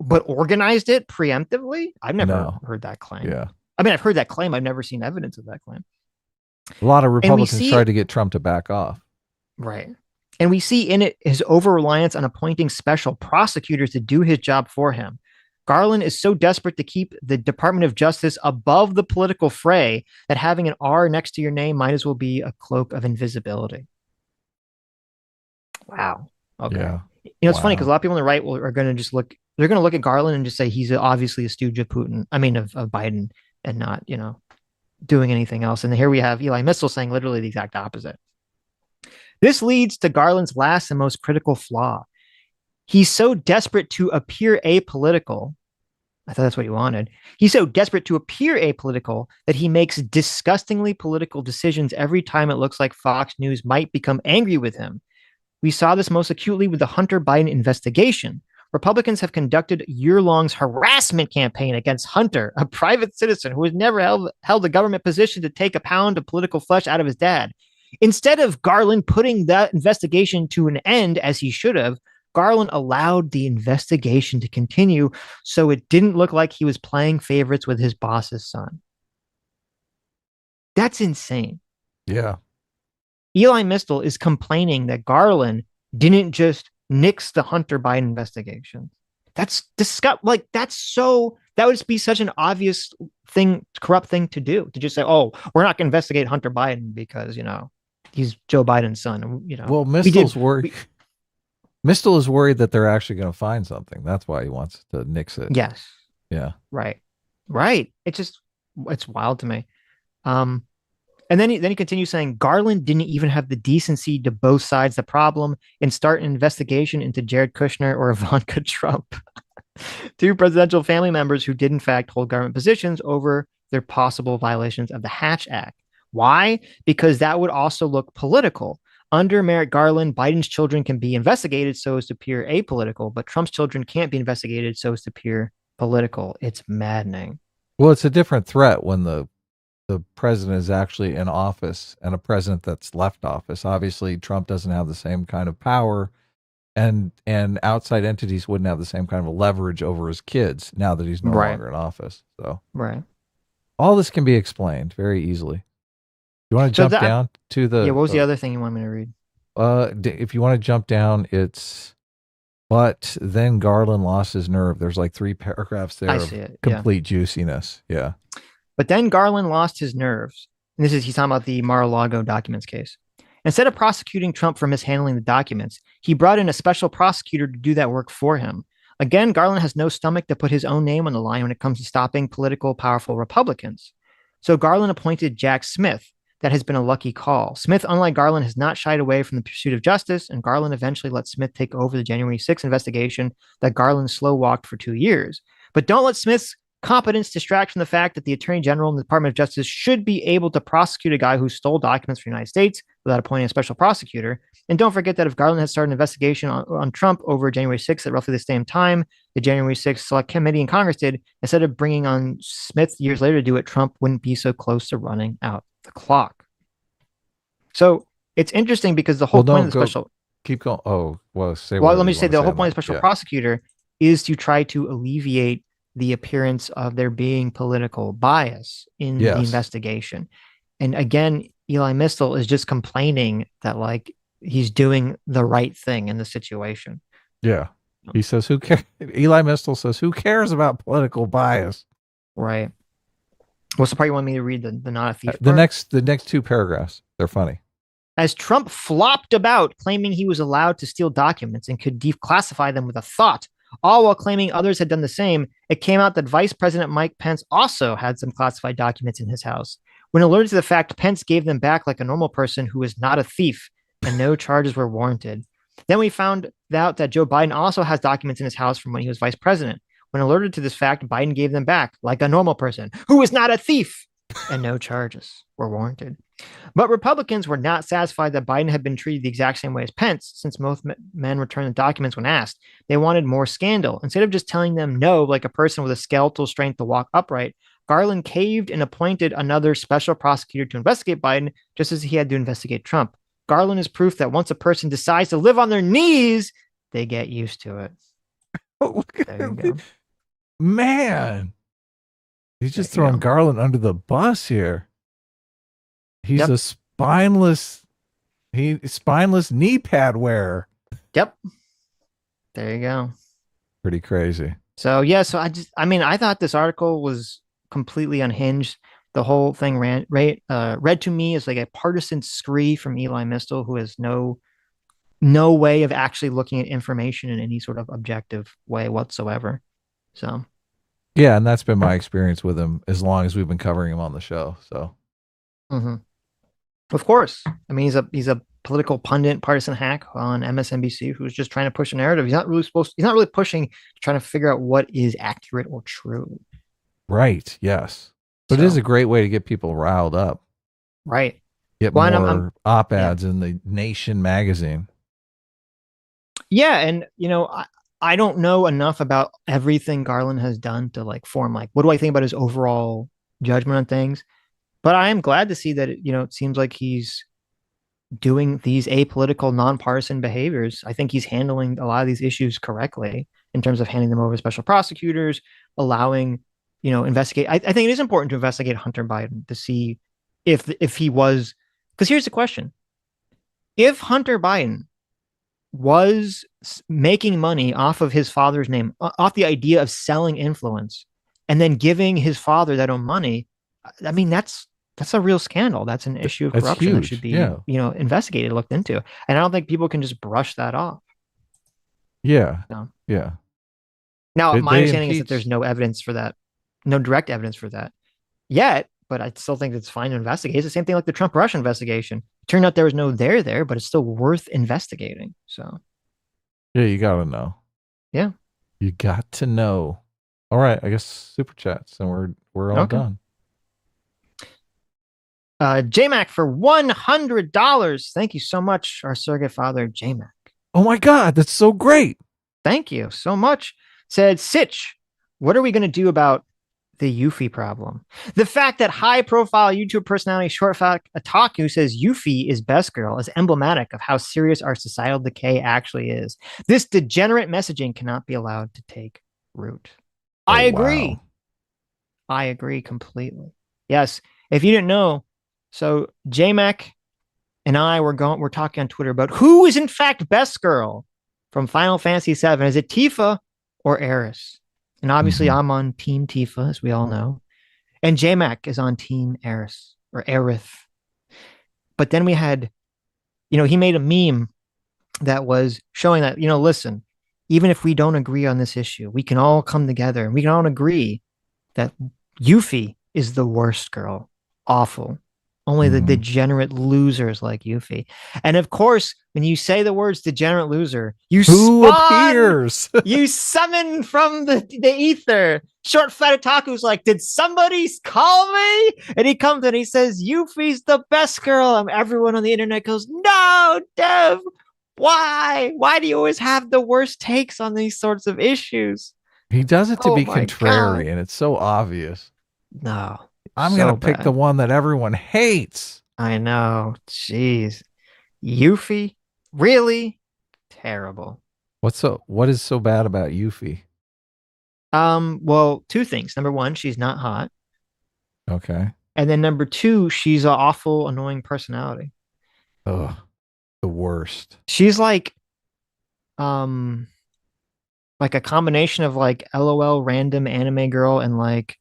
but organized it preemptively? I've never heard that claim. Yeah. I mean, I've heard that claim. I've never seen evidence of that claim. A lot of Republicans tried to get Trump to back off. Right. And we see in it his over-reliance on appointing special prosecutors to do his job for him. Garland is so desperate to keep the Department of Justice above the political fray that having an R next to your name might as well be a cloak of invisibility. Wow. Okay. Yeah. It's funny because a lot of people on the right are going to just look. They're going to look at Garland and just say he's obviously a stooge of Putin. I mean, of Biden, and not doing anything else. And here we have Eli Mistel saying literally the exact opposite. This leads to Garland's last and most critical flaw. He's so desperate to appear apolitical. I thought that's what he wanted. He's so desperate to appear apolitical that he makes disgustingly political decisions every time it looks like Fox News might become angry with him. We saw this most acutely with the Hunter Biden investigation, Republicans have conducted year-long harassment campaign against Hunter, a private citizen who has never held a government position, to take a pound of political flesh out of his dad. Instead of Garland putting that investigation to an end, as he should have, Garland allowed the investigation to continue so it didn't look like he was playing favorites with his boss's son. That's insane. Yeah. Eli Mistel is complaining that Garland didn't just nix the Hunter Biden investigation. That's disgusting. That would be such an obvious thing, corrupt thing to do, to just say, oh, we're not going to investigate Hunter Biden because, he's Joe Biden's son. Well, Mistel's worried. Mistel is worried that they're actually going to find something. That's why he wants to nix it. Yes. Yeah. Right. It's wild to me. And then he continues saying Garland didn't even have the decency to both sides the problem and start an investigation into Jared Kushner or Ivanka Trump, two presidential family members who did in fact hold government positions, over their possible violations of the Hatch Act. Why? Because that would also look political. Under Merrick Garland, Biden's children can be investigated so as to appear apolitical, but Trump's children can't be investigated so as to appear political. It's maddening. Well, it's a different threat when the president is actually in office and a president that's left office. Obviously, Trump doesn't have the same kind of power, and outside entities wouldn't have the same kind of leverage over his kids now that he's no longer in office. So, all this can be explained very easily. You want to jump down to the... Yeah, what was the other thing you want me to read? If you want to jump down, it's... But then Garland lost his nerve. There's like 3 paragraphs there of complete juiciness. Yeah. But then Garland lost his nerves. And he's talking about the Mar-a-Lago documents case. Instead of prosecuting Trump for mishandling the documents, he brought in a special prosecutor to do that work for him. Again, Garland has no stomach to put his own name on the line when it comes to stopping political, powerful Republicans. So Garland appointed Jack Smith. That has been a lucky call. Smith, unlike Garland, has not shied away from the pursuit of justice, and Garland eventually let Smith take over the January 6th investigation that Garland slow-walked for 2 years. But don't let Smith's competence distract from the fact that the Attorney General and the Department of Justice should be able to prosecute a guy who stole documents from the United States without appointing a special prosecutor. And don't forget that if Garland had started an investigation on Trump over January 6th at roughly the same time the January 6th Select Committee in Congress did, instead of bringing on Smith years later to do it, Trump wouldn't be so close to running out the clock. So it's interesting because the whole point of the special... Keep going. Oh, well, let me say the whole point of the special prosecutor is to try to alleviate the appearance of there being political bias in the investigation. And again, Eli Mistel is just complaining that he's doing the right thing in the situation. Yeah. He says, who cares? Eli Mistel says, who cares about political bias? Right. What's the part you want me to read? The not a thief part? The next 2 paragraphs. They're funny. As Trump flopped about claiming he was allowed to steal documents and could declassify them with a thought, all while claiming others had done the same, it came out that Vice President Mike Pence also had some classified documents in his house. When alerted to the fact, Pence gave them back like a normal person who is not a thief, and no charges were warranted. Then we found out that Joe Biden also has documents in his house from when he was vice president. When alerted to this fact, Biden gave them back like a normal person who is not a thief, and no charges were warranted. But Republicans were not satisfied that Biden had been treated the exact same way as Pence, since most men returned the documents when asked. They wanted more scandal. Instead of just telling them no, like a person with a skeletal strength to walk upright, Garland caved and appointed another special prosecutor to investigate Biden, just as he had to investigate Trump. Garland is proof that once a person decides to live on their knees, they get used to it. There you go. Man, he's just throwing Garland under the bus here. He's a spineless knee pad wearer. Yep. There you go. Pretty crazy. So I thought this article was completely unhinged. The whole thing read to me as like a partisan scree from Eli Mistel, who has no way of actually looking at information in any sort of objective way whatsoever. So, yeah, and that's been my experience with him as long as we've been covering him on the show. So, of course, I mean he's a political pundit, partisan hack on MSNBC who's just trying to push a narrative. He's not really pushing, trying to figure out what is accurate or true. Right. Yes. But it is a great way to get people riled up. Right. Get more op-eds in the Nation magazine. Yeah, and I don't know enough about everything Garland has done to like form like what do I think about his overall judgment on things. But I am glad to see that it seems like he's doing these apolitical, nonpartisan behaviors. I think he's handling a lot of these issues correctly in terms of handing them over to special prosecutors, allowing, investigate. I think it is important to investigate Hunter Biden to see if he was, because here's the question. If Hunter Biden was making money off of his father's name, off the idea of selling influence, and then giving his father that own money, I mean, that's a real scandal. That's an issue of corruption that should be, investigated, looked into. And I don't think people can just brush that off. Yeah. No. Yeah. Now, my understanding is that there's no evidence for that, no direct evidence for that yet, but I still think it's fine to investigate. It's the same thing like the Trump-Russia investigation. It turned out there was no there, but it's still worth investigating. So. Yeah, you got to know. Yeah. You got to know. All right, I guess super chats, and we're all done. JMac for $100. Thank you so much, our surrogate father, JMac. Oh my God, that's so great. Thank you so much. Said Sitch, what are we going to do about the Yuffie problem? The fact that high-profile YouTube personality Short Fact Otaku says Yuffie is best girl is emblematic of how serious our societal decay actually is. This degenerate messaging cannot be allowed to take root. I agree. Wow. I agree completely. Yes, if you didn't know, so JMac and I we're talking on Twitter about who is in fact best girl from Final Fantasy VII. Is it Tifa or Aerith? And obviously I'm on Team Tifa, as we all know. And JMac is on Team Aerith or Aerith. But then we had, he made a meme that was showing that, listen, even if we don't agree on this issue, we can all come together and we can all agree that Yuffie is the worst girl. Awful. Only the degenerate losers like Yuffie. And of course, when you say the words degenerate loser, appears? You summon from the ether. Short Fat Otaku's like, did somebody call me? And he comes and he says, Yuffie's the best girl. And everyone on the internet goes, no, Dev, why? Why do you always have the worst takes on these sorts of issues? He does it to be contrary, and it's so obvious. No. I'm going to pick the one that everyone hates. I know. Jeez. Yuffie? Really? Terrible. What is so bad about Yuffie? Well, two things. Number one, she's not hot. Okay. And then number two, she's an awful, annoying personality. Ugh. The worst. She's like a combination of like LOL random anime girl and like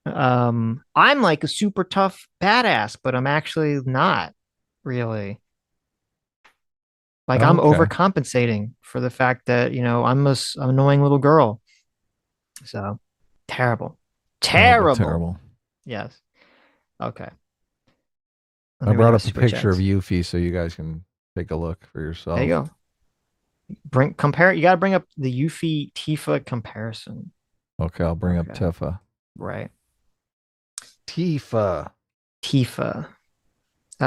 I'm like a super tough badass, but I'm actually not really. Like I'm overcompensating for the fact that, I'm an annoying little girl. So terrible. Terrible. Yes. Okay. I brought up a picture of Yuffie so you guys can take a look for yourself. There you go. You got to bring up the Yuffie Tifa comparison. Okay, I'll bring up Tifa. Right. Tifa.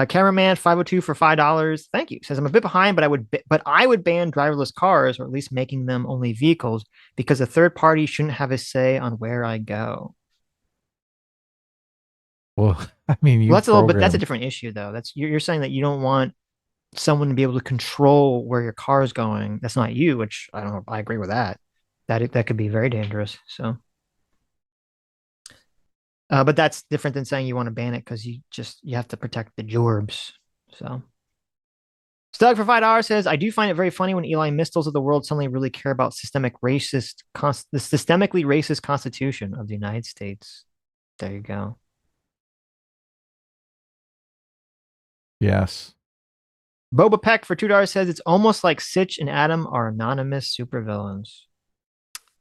Cameraman 502 for $5. Thank you. Says I'm a bit behind, but I would ban driverless cars, or at least making them only vehicles, because a third party shouldn't have a say on where I go. Well, I mean, that's a different issue, though. You're saying that you don't want someone to be able to control where your car is going. That's not you, which I don't know. I agree with that. That could be very dangerous. So. But that's different than saying you want to ban it because you have to protect the Jorbs. So, Stug for $5 says, I do find it very funny when Eli Mistles of the world suddenly really care about the systemically racist Constitution of the United States. There you go. Yes. Boba Peck for $2 says, it's almost like Sitch and Adam are anonymous supervillains.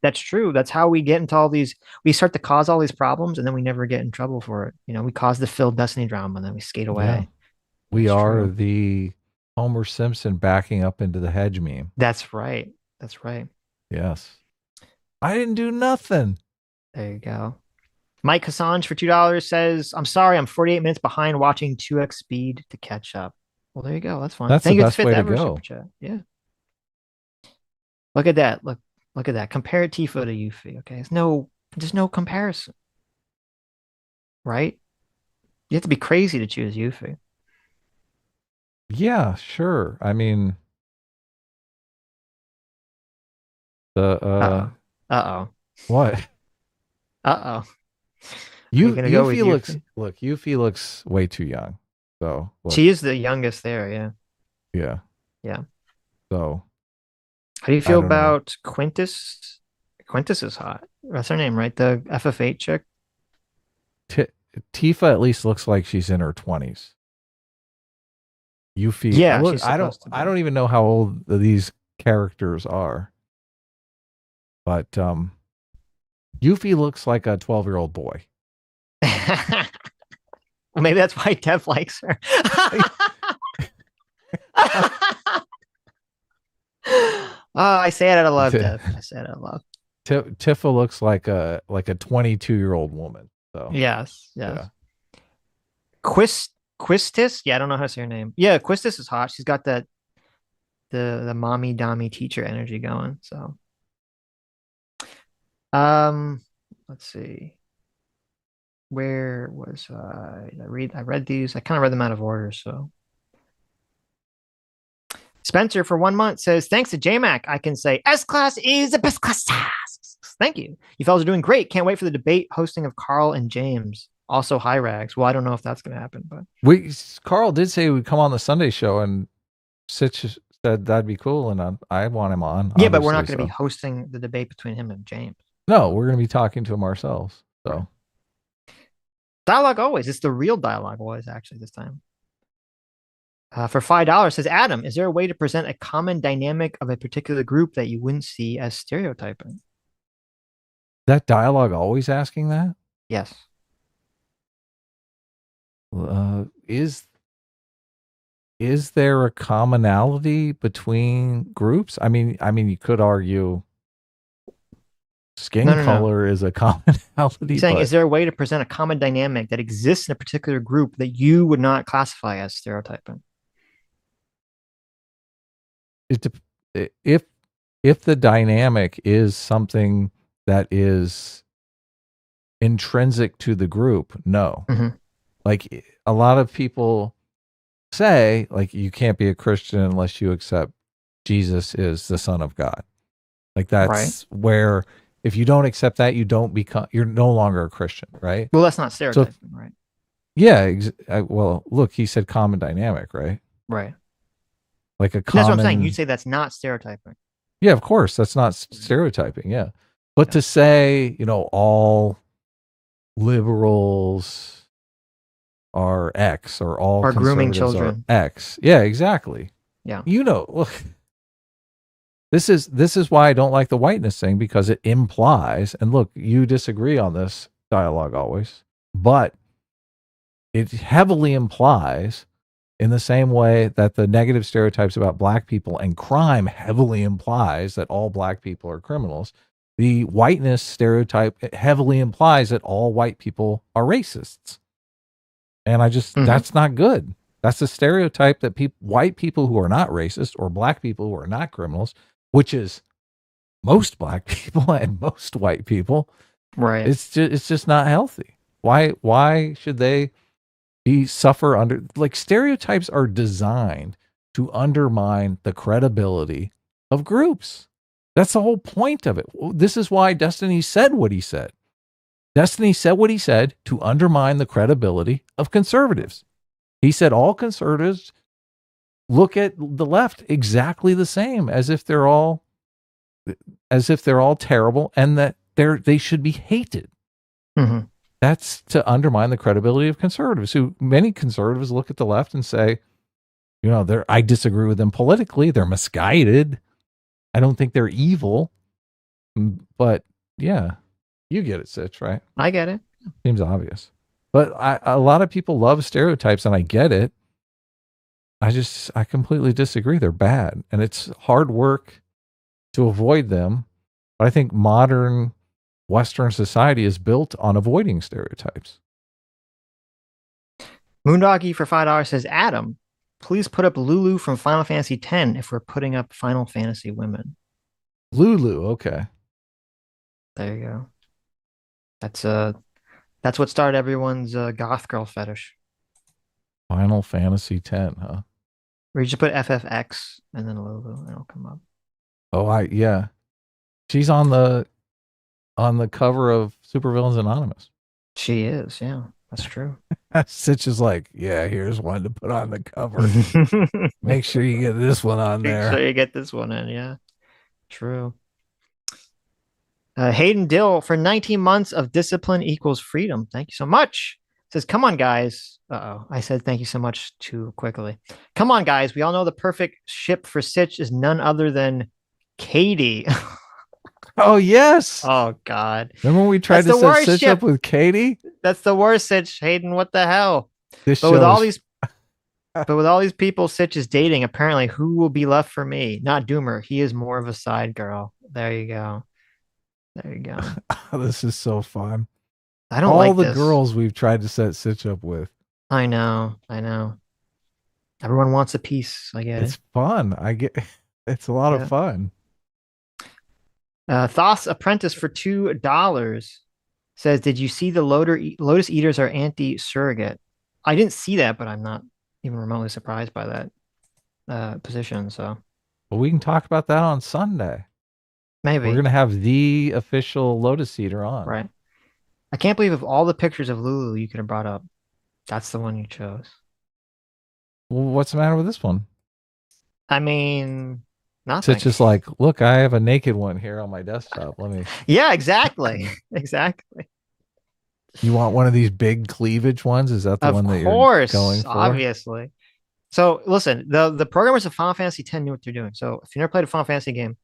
That's true. That's how we get into all these. We start to cause all these problems, and then we never get in trouble for it. We cause the Phil Destiny drama, and then we skate away. Yeah. We are the Homer Simpson backing up into the hedge meme. That's right. Yes. I didn't do nothing. There you go. Mike Hassange for $2 says, I'm sorry, I'm 48 minutes behind watching 2x speed to catch up. Well, there you go. That's fine. That's the best way to go. Yeah. Look at that. Look at that. Compare Tifa to Yuffie. Okay, there's no comparison, right? You have to be crazy to choose Yuffie. Yeah, sure. I mean, the Uh-oh. what? Uh-oh. You gonna go with Yuffie looks Yuffie? look, Yuffie looks way too young. So look, She is the youngest there, yeah. yeah. Yeah. So How do you I feel don't know. about Quintus? Quintus is hot. That's her name, right? The FF8 chick. Tifa at least looks like she's in her 20s. Yuffie, Yeah, look, she's supposed to be. I don't even know how old these characters are, but Yuffie looks like a 12-year-old boy. Well, maybe that's why Dev likes her. Oh, I say it out of love, Dev. I say it out of love. Tifa looks like a 22-year-old woman. So Yes. yeah. Quistis? Yeah, I don't know how to say her name. Yeah, Quistis is hot. She's got that the mommy dommy teacher energy going. So let's see. Where was I read these. I kind of read them out of order, so Spencer for 1 month says, thanks to JMac, I can say S-Class is the best class. Thank you. You fellas are doing great. Can't wait for the debate hosting of Carl and James. Also, hi Rags. Well, I don't know if that's going to happen, but Carl did say we'd come on the Sunday show, and Sitch said that'd be cool, and I want him on. yeah, but we're not obviously, going to be hosting the debate between him and James. No, we're going to be talking to him ourselves. So Dialogue always. It's the real dialogue always, actually, this time. For $5, says Adam, is there a way to present a common dynamic of a particular group that you wouldn't see as stereotyping? that dialogue always asking that Yes. is there a commonality between groups? I mean, you could argue skin No. color is a commonality. He's saying, but is there a way to present a common dynamic that exists in a particular group that you would not classify as stereotyping? if the dynamic is something that is intrinsic to the group, no. Mhm. Like a lot of people say, like, you can't be a Christian unless you accept Jesus is the Son of God. Like that's where if you don't accept that, you're no longer a Christian, right? Well, that's not stereotyping, right? Yeah. Well, look, he said common dynamic, right? Right. Like a That's what I'm saying. common. You say that's not stereotyping. Yeah, of course, that's not stereotyping. Yeah, but to say, all liberals are X or all Are grooming conservatives children. are X. Yeah, exactly. Yeah. Look, this is why I don't like the whiteness thing, because it implies, and look, you disagree on this dialogue always, but it heavily implies, in the same way that the negative stereotypes about black people and crime heavily implies that all black people are criminals, the whiteness stereotype heavily implies that all white people are racists. And that's not good. That's a stereotype that white people who are not racist, or black people who are not criminals, which is most black people and most white people. Right. It's just not healthy. Why should they suffer under, like, stereotypes are designed to undermine the credibility of groups. That's the whole point of it. This is why Destiny said what he said. Destiny said what he said to undermine the credibility of conservatives. He said all conservatives look at the left exactly the same, as if they're all terrible and that they should be hated. Mm-hmm. That's to undermine the credibility of conservatives, who many conservatives look at the left and say, I disagree with them politically. They're misguided. I don't think they're evil. But yeah, you get it, Sitch, right? I get it. Seems obvious. But a lot of people love stereotypes, and I get it. I completely disagree. They're bad, and it's hard work to avoid them. But I think modern Western society is built on avoiding stereotypes. Moondoggy for $5 says, Adam, please put up Lulu from Final Fantasy X if we're putting up Final Fantasy women. Lulu. Okay. There you go. That's what started everyone's goth girl fetish. Final Fantasy X, huh? Where you just put FFX and then Lulu, and it'll come up. Oh, yeah. She's on the cover of Supervillains Anonymous. She is, yeah. That's true. Sitch is like, yeah, here's one to put on the cover. Make sure you get this one on there. Make sure you get this one in, yeah. True. Hayden Dill, for 19 months of discipline equals freedom. Thank you so much. Says, come on, guys. Uh-oh. I said thank you so much too quickly. Come on, guys. We all know the perfect ship for Sitch is none other than Katie. Oh, yes. Oh, God. Remember when we tried to set Sitch up with Katie? That's the worst, Sitch. Hayden, what the hell? But with all these people Sitch is dating, apparently, who will be left for me? Not Doomer. He is more of a side girl. There you go. There you go. This is so fun. I don't all like the this. girls we've tried to set Sitch up with. I know. Everyone wants a piece. I get it's fun. It's a lot of fun. Thos Apprentice for $2 says, did you see the Lotus Eaters are anti-surrogate? I didn't see that, but I'm not even remotely surprised by that position. So, well, we can talk about that on Sunday. Maybe we're gonna have the official Lotus Eater on. Right. I can't believe of all the pictures of Lulu you could have brought up, that's the one you chose. Well, what's the matter with this one? I mean, nothing. It's just like, look, I have a naked one here on my desktop. Let me. Yeah, exactly. Exactly. You want one of these big cleavage ones? Is that the one that you're going for? Obviously. So listen, the programmers of Final Fantasy X knew what they're doing. So if you never played a Final Fantasy game,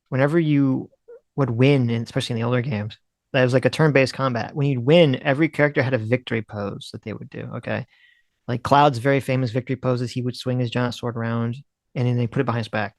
whenever you would win, and especially in the older games, that was like a turn-based combat. When you'd win, every character had a victory pose that they would do. Okay, like Cloud's very famous victory poses, he would swing his giant sword around, and then they put it behind his back.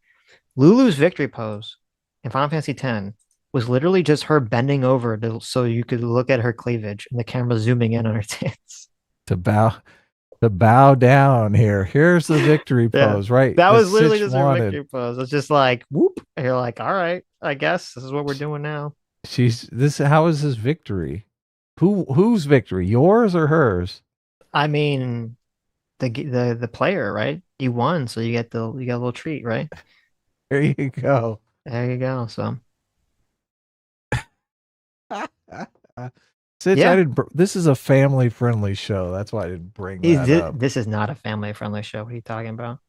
Lulu's victory pose in Final Fantasy X was literally just her bending over so you could look at her cleavage, and the camera zooming in on her tits. To bow down here. Here's the victory pose, right? That was literally just her victory pose. It's just like whoop, and you're like, all right, I guess this is what we're doing now. How is this victory? Whose victory? Yours or hers? I mean, the player, right? You won, so you get a little treat, right? There you go. There you go. So, Sitch, this is a family-friendly show. That's why I didn't bring that up. This is not a family-friendly show. What are you talking about?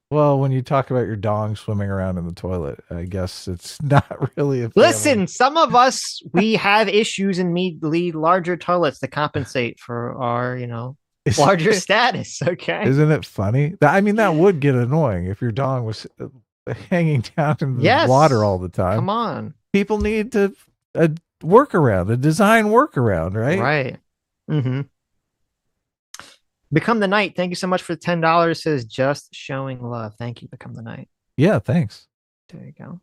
Well, when you talk about your dong swimming around in the toilet, I guess it's not really a family. Listen, some of us, we have issues and need larger toilets to compensate for our, larger status. Okay. Isn't it funny? I mean, that would get annoying if your dong was hanging down in the water all the time. Come on. People need a workaround, a design workaround, right? Right. Mm-hmm. Become the Knight. Thank you so much for the $10. Says just showing love. Thank you. Become the Knight. Yeah, thanks. There you go.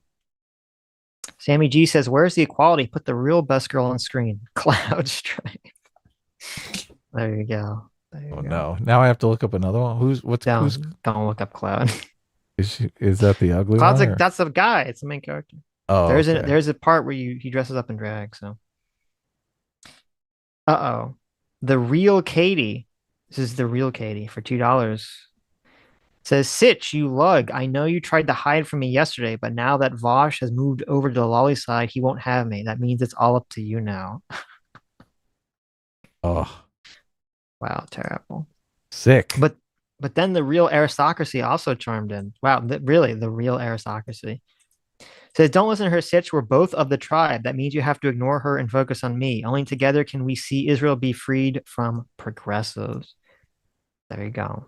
Sammy G says, "Where's the equality? Put the real best girl on screen." Cloud Stripe. There you go. No! Now I have to look up another one. Don't look up Cloud. Is that the ugly Cloud's one? that's the guy. It's the main character. Oh, there's a part where he dresses up in drag. So, the real Katie. This is the real Katie for $2. Says, Sitch, you lug. I know you tried to hide from me yesterday, but now that Vosh has moved over to the lolly side, he won't have me. That means it's all up to you now. Oh. Wow, terrible. Sick. But then the real aristocracy also chimed in. Wow, really, the real aristocracy. Says, don't listen to her, Sitch. We're both of the tribe. That means you have to ignore her and focus on me. Only together can we see Israel be freed from progressives. There you go.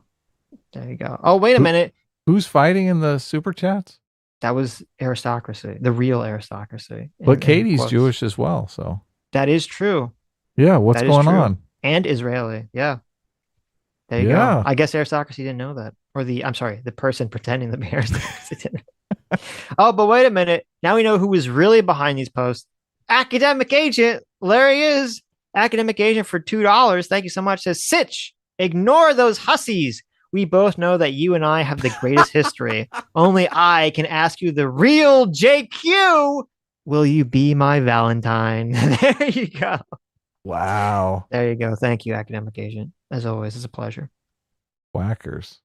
There you go. Oh, wait a minute. Who's fighting in the super chats? That was aristocracy, the real aristocracy. But Katie's Jewish as well, so. That is true. Yeah, what's going on? And Israeli, yeah. There you go. I guess aristocracy didn't know that. Or the person pretending to be aristocracy didn't. Oh, but wait a minute. Now we know who was really behind these posts. Academic agent. There he is. Academic agent for $2. Thank you so much. Says, Sitch, ignore those hussies. we both know that you and I have the greatest history. Only I can ask you the real JQ. Will you be my Valentine? There you go. Wow. There you go. Thank you, academic agent. As always, it's a pleasure. Whackers.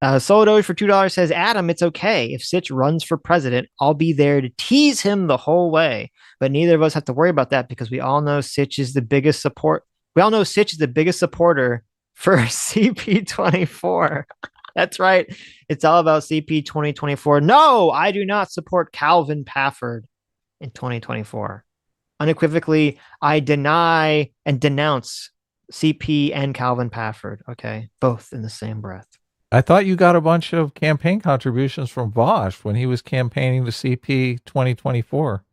Solodoge for $2 says, Adam, it's okay. If Sitch runs for president, I'll be there to tease him the whole way. But neither of us have to worry about that because we all know Sitch is the biggest support. We all know Sitch is the biggest supporter for CP24. That's right. It's all about CP 2024. No, I do not support Calvin Pafford in 2024. Unequivocally, I deny and denounce CP and Calvin Pafford. Okay. Both in the same breath. I thought you got a bunch of campaign contributions from Bosch when he was campaigning to CP 2024,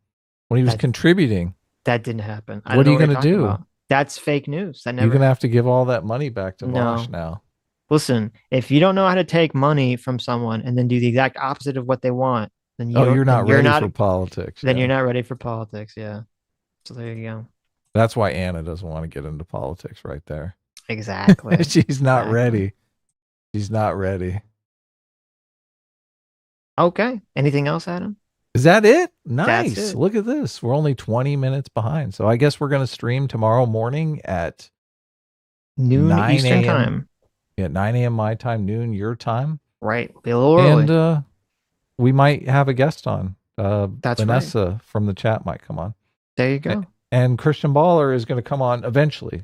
when he was contributing. That didn't happen. What are you going to do? About. That's fake news. That never. You're going to have to give all that money back to Bosch now. Listen, if you don't know how to take money from someone and then do the exact opposite of what they want, then you're not ready for politics. Then you're not ready for politics. Yeah. So there you go. That's why Anna doesn't want to get into politics right there. Exactly. She's not ready. She's not ready. Okay. Anything else, Adam? Is that it? Nice. That's it. Look at this. We're only 20 minutes behind. So I guess we're going to stream tomorrow morning at noon Eastern time. Yeah, 9 a.m. my time, noon your time. Right. Be a little early. And we might have a guest on. That's Vanessa right. from the chat might come on. There you go. And Christian Baller is going to come on eventually.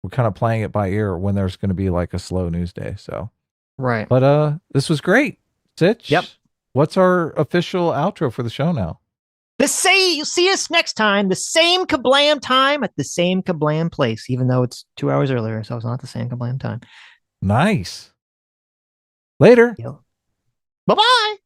We're kind of playing it by ear when there's going to be like a slow news day. So, right. But this was great. Sitch. Yep. What's our official outro for the show now? You'll see us next time, the same kablam time at the same kablam place, even though it's 2 hours earlier. So it's not the same kablam time. Nice. Later. Bye-bye.